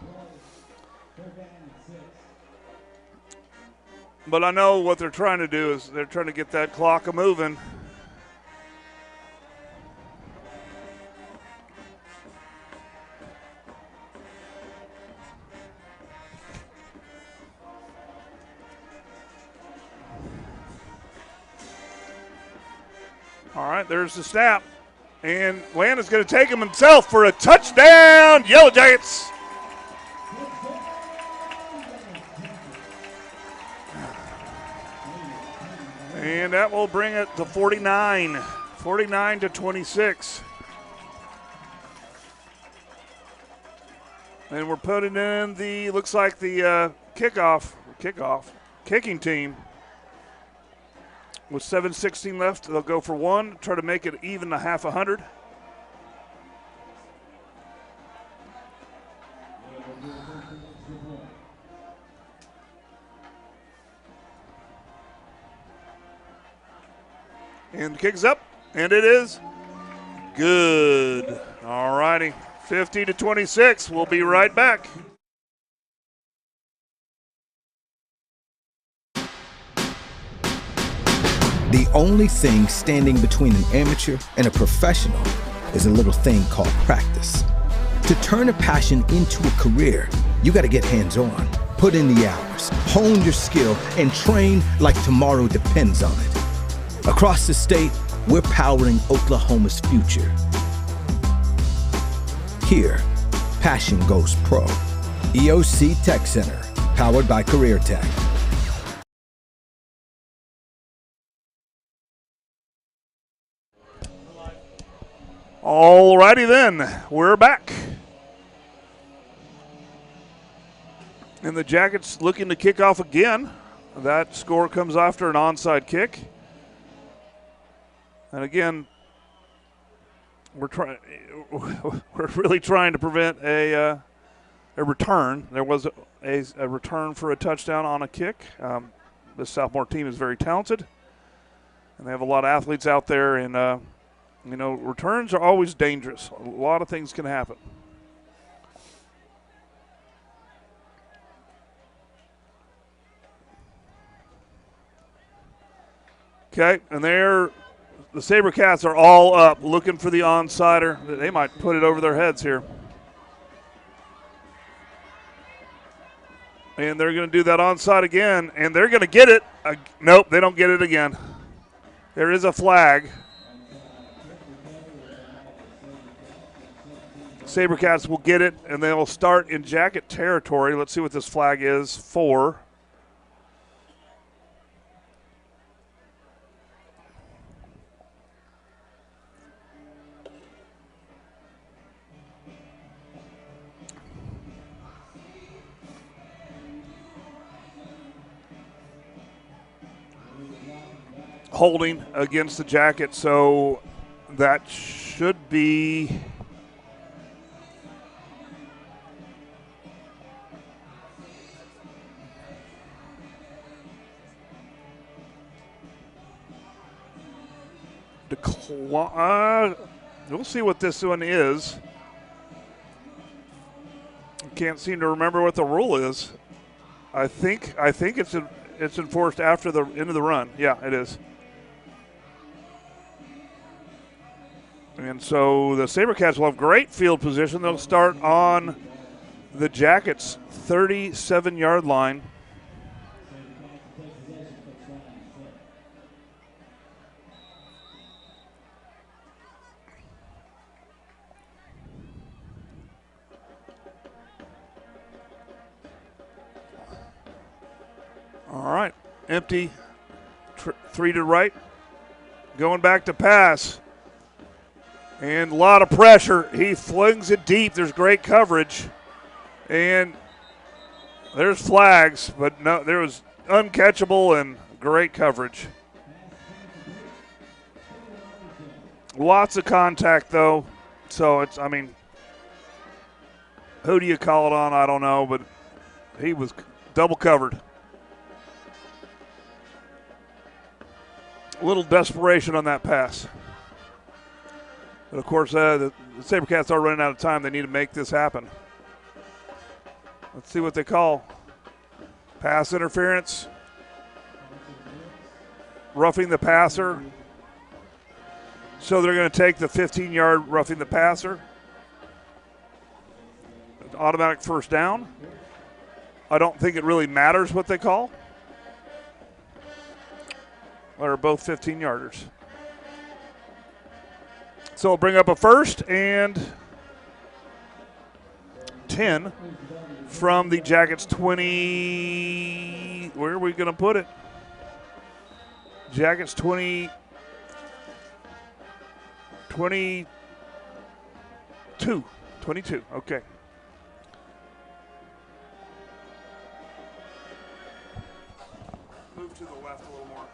But I know what they're trying to do is they're trying to get that clock a-moving. All right, there's the snap. And Landon's going to take him himself for a touchdown, Yellow Jackets. And that will bring it to 49 to 26. And we're putting in the, looks like the kicking team. With 7:16 left, they'll go for 1, try to make it even a half 100. And the kick's up, and it is good. All righty, 50 to 26. We'll be right back. The only thing standing between an amateur and a professional is a little thing called practice. To turn a passion into a career, you got to get hands-on, put in the hours, hone your skill, and train like tomorrow depends on it. Across the state, we're powering Oklahoma's future. Here, passion goes pro. EOC Tech Center, powered by Career Tech. All righty then, we're back. And the Jackets looking to kick off again. That score comes after an onside kick. And again, we're really trying to prevent a return. There was a return for a touchdown on a kick. The Southmoore team is very talented, and they have a lot of athletes out there. And returns are always dangerous. A lot of things can happen. Okay, and the Sabercats are all up looking for the onsider. They might put it over their heads here. And they're going to do that onside again, and they're going to get it. Nope, they don't get it again. There is a flag. Sabercats will get it, and they'll start in Jacket territory. Let's see what this flag is for. Holding against the Jacket, so that should be we'll see what this one is. Can't seem to remember what the rule is. I think it's enforced after the end of the run. Yeah, it is. And so the SaberCats will have great field position. They'll start on the Jackets' 37-yard line. All right, empty, 3 to right, going back to pass, and a lot of pressure. He flings it deep. There's great coverage, and there's flags, but no, there was uncatchable and great coverage. Lots of contact, though, so it's, I mean, who do you call it on? I don't know, but he was double covered. A little desperation on that pass. But, of course, the SaberCats are running out of time. They need to make this happen. Let's see what they call. Pass interference. Roughing the passer. So they're going to take the 15-yard roughing the passer. Automatic first down. I don't think it really matters what they call. They're both 15-yarders. So we'll bring up a first and 10 from the Jackets 20. Where are we going to put it? Jackets 22. 22, okay. Move to the left a little more.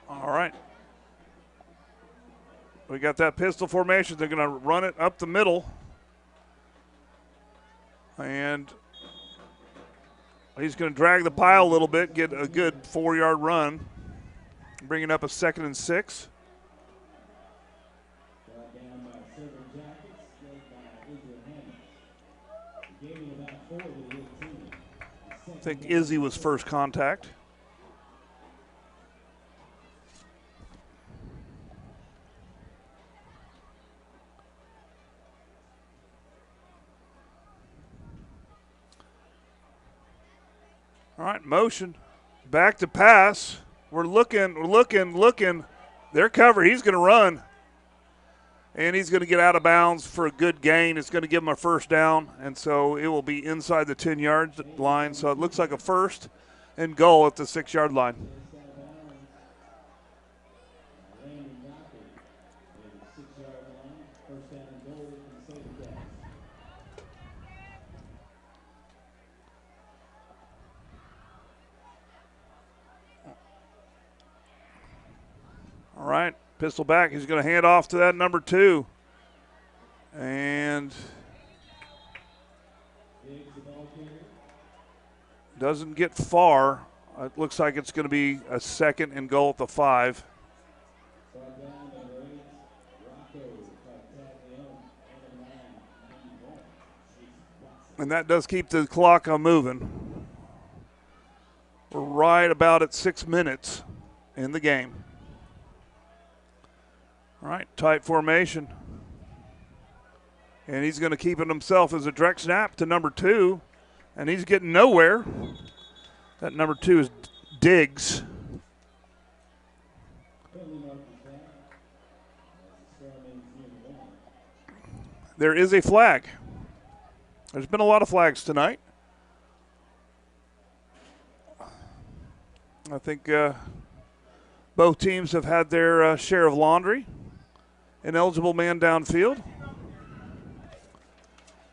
All right. We got that pistol formation. They're going to run it up the middle. And he's going to drag the pile a little bit, get a good 4-yard run. Bringing up a 2nd and 6. I think Izzy was first contact. All right, motion. Back to pass. We're looking. They're covered. He's going to run. And he's going to get out of bounds for a good gain. It's going to give him a first down. And so it will be inside the 10-yard line. So it looks like a first and goal at the 6-yard line. All right, pistol back. He's going to hand off to that number 2. And doesn't get far. It looks like it's going to be a 2nd and goal at the 5. And that does keep the clock on moving. We're right about at 6 minutes in the game. All right, tight formation. And he's going to keep it himself as a direct snap to number 2. And he's getting nowhere. That number 2 is Diggs. There is a flag. There's been a lot of flags tonight. I think both teams have had their share of laundry. An eligible man downfield.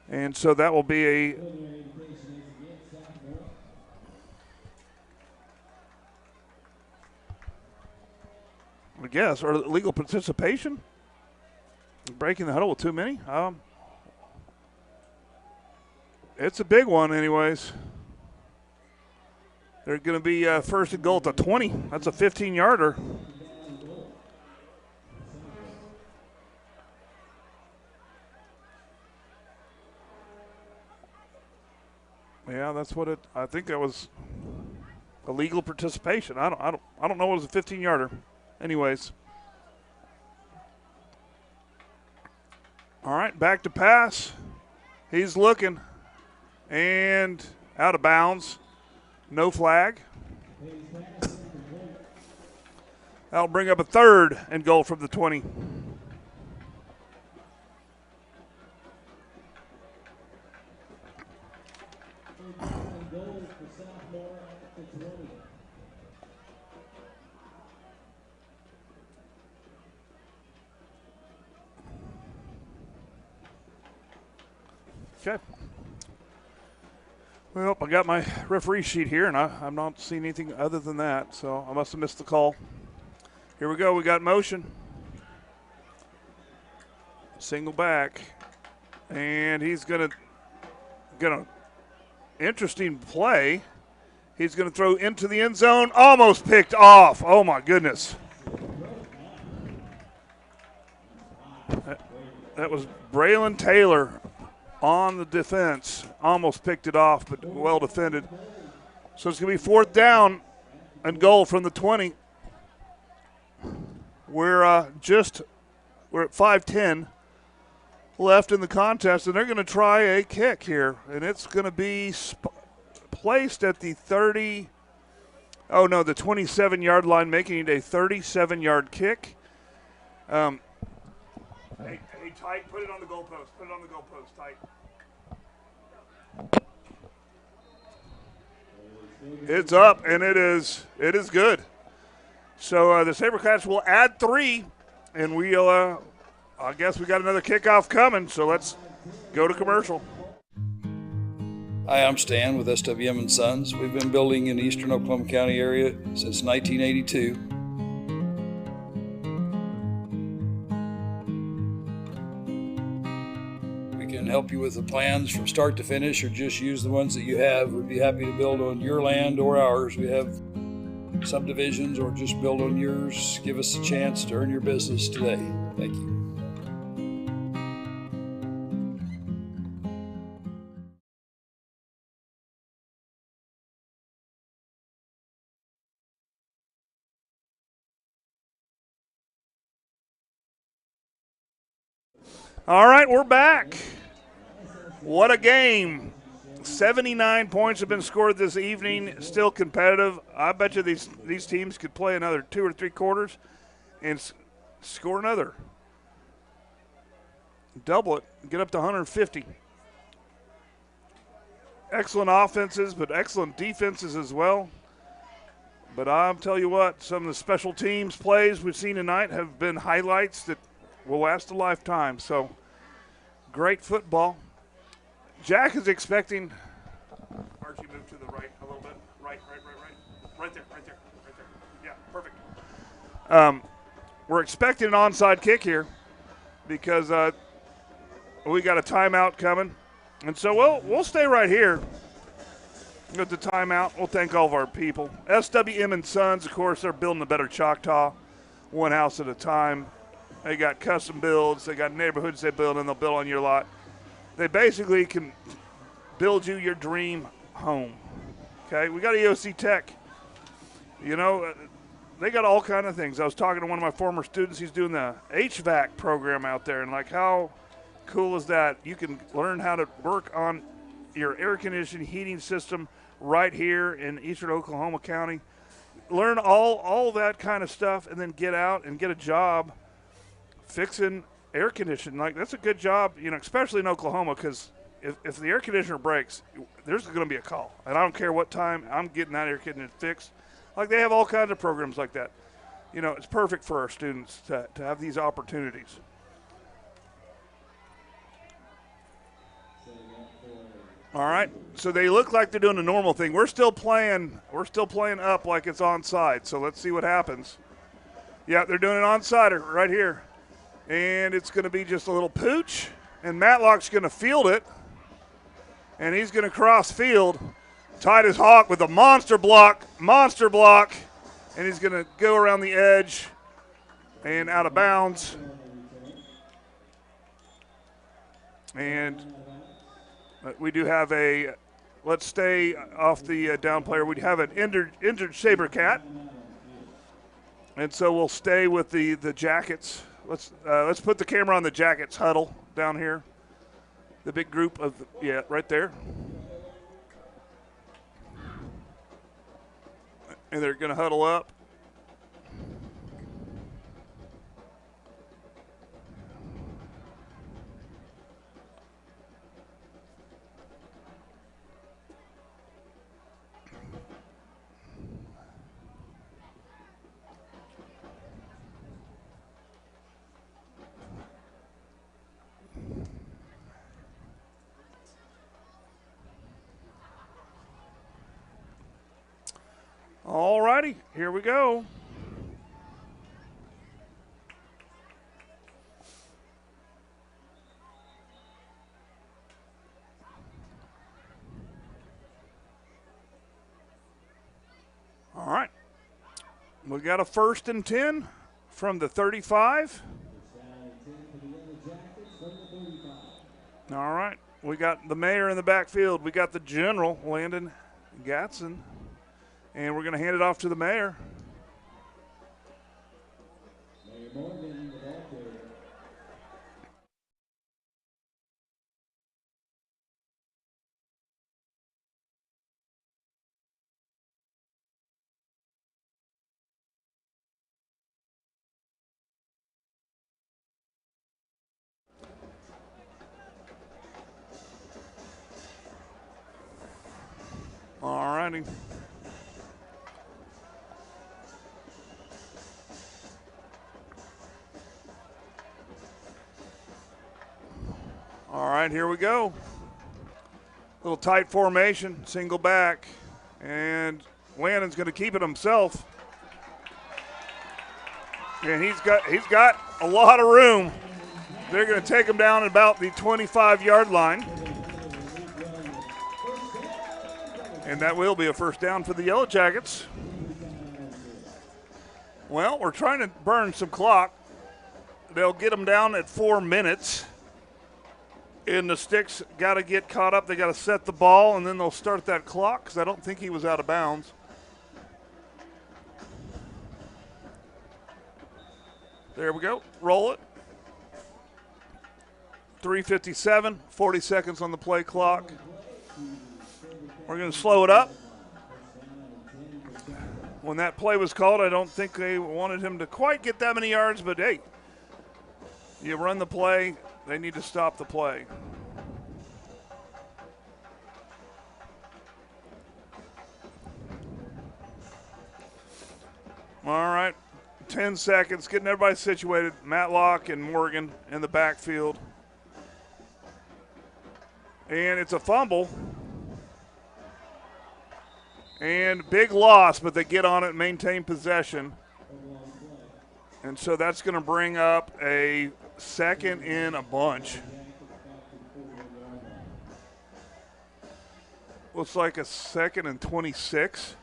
And so that will be a I guess, or illegal participation. Breaking the huddle with too many. It's a big one anyways. They're going to be first and goal at the 20. That's a 15-yarder. Yeah, that's what it, I think that was illegal participation. I don't know what was a 15-yarder. Anyways. All right, back to pass. He's looking. And out of bounds. No flag. That'll bring up a 3rd and goal from the 20. Goal for Southmoore at the 20. Okay. Well, I got my referee sheet here, and I'm not seeing anything other than that, so I must have missed the call. Here we go. We got motion. Single back. And he's going to interesting play. He's going to throw into the end zone. Almost picked off. Oh, my goodness. That was Braylon Taylor on the defense. Almost picked it off, but well defended. So it's going to be 4th down and goal from the 20. We're at 5:10 left in the contest, and they're going to try a kick here, and it's going to be placed at the 27-yard line, making it a 37-yard kick. Hey, tight, put it on the goalpost. Put it on the goalpost, tight. It's up, and it is good. So the Sabercats will add 3, and we'll, I guess we got another kickoff coming, so let's go to commercial. Hi, I'm Stan with SWM & Sons. We've been building in the eastern Oklahoma County area since 1982. We can help you with the plans from start to finish, or just use the ones that you have. We'd be happy to build on your land or ours. We have subdivisions, or just build on yours. Give us a chance to earn your business today. Thank you. All right, we're back. What a game. 79 points have been scored this evening, still competitive. I bet you these teams could play another 2 or 3 quarters and score another. Double it, get up to 150. Excellent offenses, but excellent defenses as well. But I'll tell you what, some of the special teams plays we've seen tonight have been highlights that will last a lifetime. So, great football. Jack is expecting Archie, move to the right a little bit. Right there. Yeah, perfect. We're expecting an onside kick here because we got a timeout coming. And so we'll stay right here with the timeout. We'll thank all of our people. SWM & Sons, of course, they're building a better Choctaw, one house at a time. They got custom builds. They got neighborhoods they build, and they'll build on your lot. They basically can build you your dream home. Okay, we got EOC Tech. You know, they got all kind of things. I was talking to one of my former students. He's doing the HVAC program out there, and like, how cool is that? You can learn how to work on your air conditioning heating system right here in eastern Oklahoma County. Learn all that kind of stuff, and then get out and get a job fixing air conditioning. Like, that's a good job, you know, especially in Oklahoma, because if the air conditioner breaks, there's going to be a call. And I don't care what time, I'm getting that air conditioner fixed. Like, they have all kinds of programs like that. You know, it's perfect for our students to have these opportunities. All right, so they look like they're doing a normal thing. We're still playing up like it's onside, so let's see what happens. Yeah, they're doing an onside right here. And it's going to be just a little pooch, and Matlock's going to field it, and he's going to cross field. Titus Hawk with a monster block, and he's going to go around the edge and out of bounds. And we do have a let's stay off the down player. We'd have an injured saber cat, and so we'll stay with the Jackets. Let's put the camera on the Jackets huddle down here. The big group of right there, and they're going to huddle up. All righty, here we go. All right. We got a 1st and 10 from the 35. All right. We got the mayor in the backfield. We got the general, Landon Gatson. And we're going to hand it off to the mayor. All righty. All right, here we go. Little tight formation, single back, and Landon's going to keep it himself. And he's got a lot of room. They're going to take him down at about the 25-yard line. And that will be a 1st down for the Yellow Jackets. Well, we're trying to burn some clock. They'll get them down at 4 minutes. And the Sticks got to get caught up. They got to set the ball, and then they'll start that clock because I don't think he was out of bounds. There we go. Roll it. 3:57, 40 seconds on the play clock. We're going to slow it up. When that play was called, I don't think they wanted him to quite get that many yards, but hey, you run the play. They need to stop the play. All right, 10 seconds, getting everybody situated. Matlock and Morgan in the backfield. And it's a fumble. And big loss, but they get on it and maintain possession. And so that's going to bring up a 2nd in a bunch. Looks like a 2nd and 26.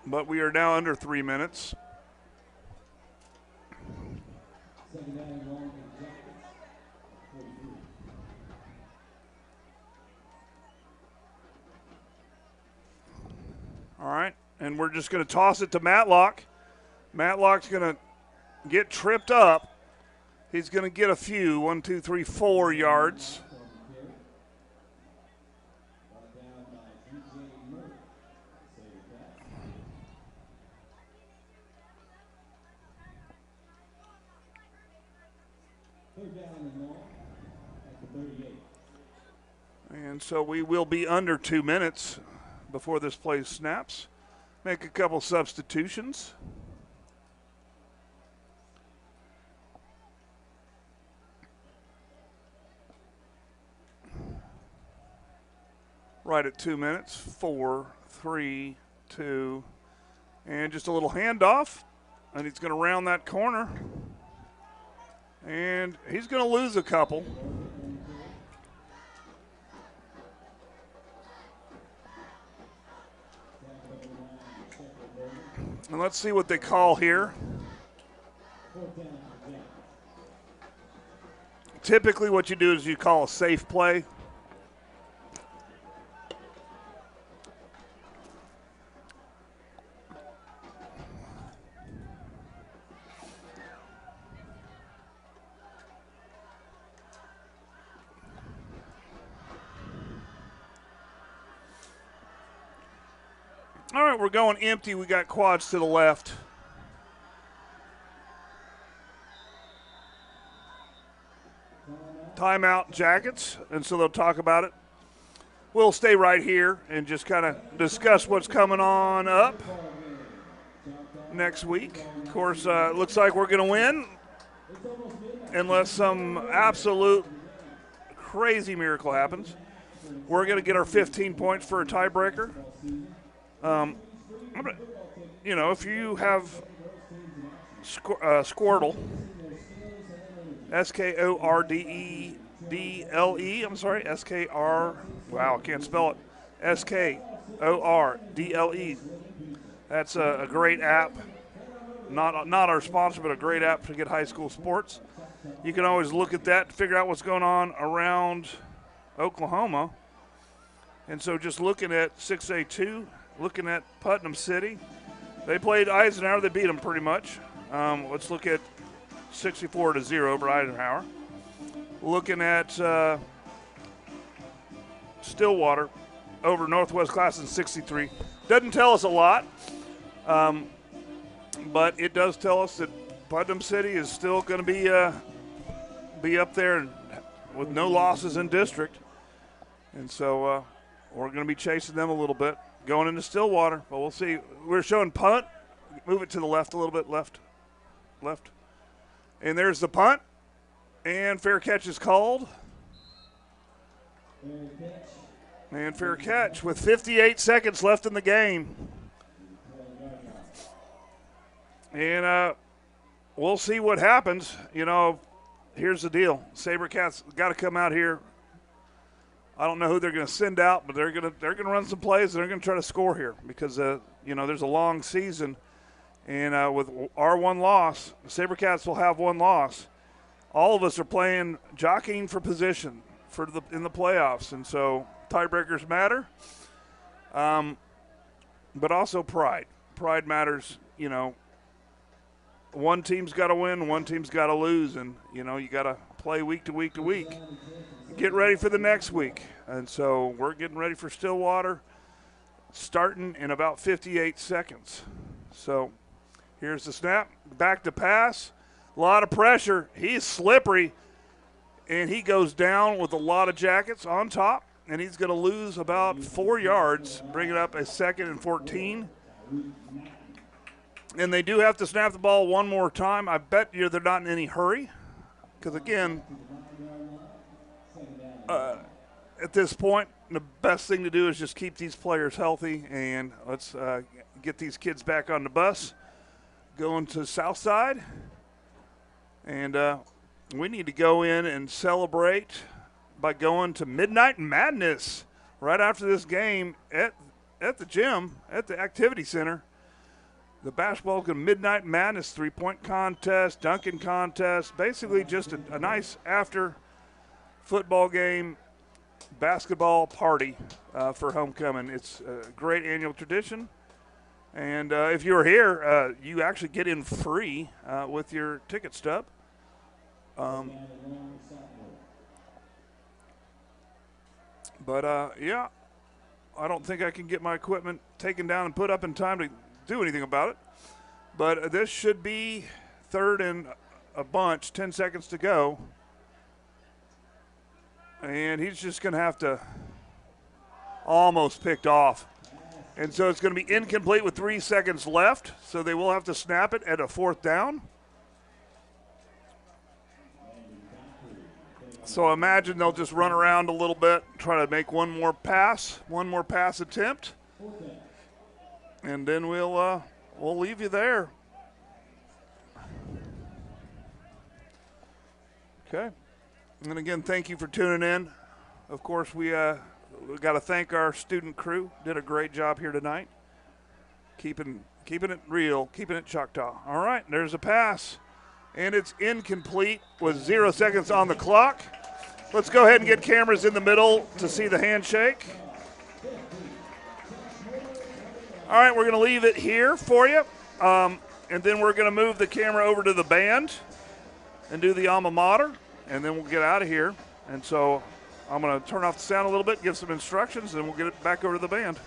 But we are now under 3 minutes. All right, and we're just going to toss it to Matlock. Matlock's going to get tripped up. He's going to get a few, 1, 2, 3, 4 yards. And so we will be under 2 minutes before this play snaps. Make a couple substitutions. Right at 2 minutes. 4, 3, 2, and just a little handoff. And he's going to round that corner. And he's going to lose a couple. And let's see what they call here. Typically what you do is you call a safe play. All right, we're going empty. We got quads to the left. Timeout Jackets, and so they'll talk about it. We'll stay right here and just kind of discuss what's coming on up next week. Of course, it looks like we're going to win unless some absolute crazy miracle happens. We're going to get our 15 points for a tiebreaker. You know, if you have Squirtle, Skordedle, I'm sorry, SKR, wow, I can't spell it, Skordle. That's a great app, not our sponsor, but a great app to get high school sports. You can always look at that to figure out what's going on around Oklahoma. And so just looking at 6A2, looking at Putnam City, they played Eisenhower, they beat them pretty much. Let's look at 64-0 over Eisenhower. Looking at Stillwater over Northwest Classen 63. Doesn't tell us a lot, but it does tell us that Putnam City is still going to be up there with no losses in district. And so we're going to be chasing them a little bit going into Stillwater. But we'll see. We're showing punt. Move it to the left a little bit. Left. And there's the punt. And fair catch is called. And fair catch with 58 seconds left in the game. And we'll see what happens. You know, here's the deal. SaberCats got to come out here. I don't know who they're going to send out, but they're going to run some plays and they're going to try to score here because you know, there's a long season. And with our one loss, the SaberCats will have one loss. All of us are playing, jockeying for position in the playoffs, and so tiebreakers matter. But also pride. Pride matters. You know, one team's got to win, one team's got to lose, and you know you got to play week to week to week. Get ready for the next week, and so we're getting ready for Stillwater, starting in about 58 seconds. So. Here's the snap, back to pass, a lot of pressure. He's slippery, and he goes down with a lot of Jackets on top, and he's going to lose about 4 yards, bring it up a 2nd and 14. And they do have to snap the ball one more time. I bet you they're not in any hurry because, again, at this point, the best thing to do is just keep these players healthy, and let's get these kids back on the bus. Going to Southside, and we need to go in and celebrate by going to Midnight Madness right after this game at the gym, at the activity center. The basketball is going to Midnight Madness, three-point contest, dunking contest, basically just a nice after football game basketball party for homecoming. It's a great annual tradition. And if you're here, you actually get in free with your ticket stub. Yeah, I don't think I can get my equipment taken down and put up in time to do anything about it. But this should be 3rd and a bunch, 10 seconds to go. And he's just going to have to almost picked off. And so it's going to be incomplete with 3 seconds left. So they will have to snap it at a 4th down. So imagine they'll just run around a little bit, try to make one more pass attempt. And then we'll leave you there. Okay. And again, thank you for tuning in. Of course, we got to thank our student crew. Did a great job here tonight. Keeping it real, keeping it Choctaw. All right, there's a pass. And it's incomplete with 0 seconds on the clock. Let's go ahead and get cameras in the middle to see the handshake. All right, we're going to leave it here for you. And then we're going to move the camera over to the band and do the alma mater, and then we'll get out of here. And so I'm going to turn off the sound a little bit, give some instructions, and we'll get it back over to the band.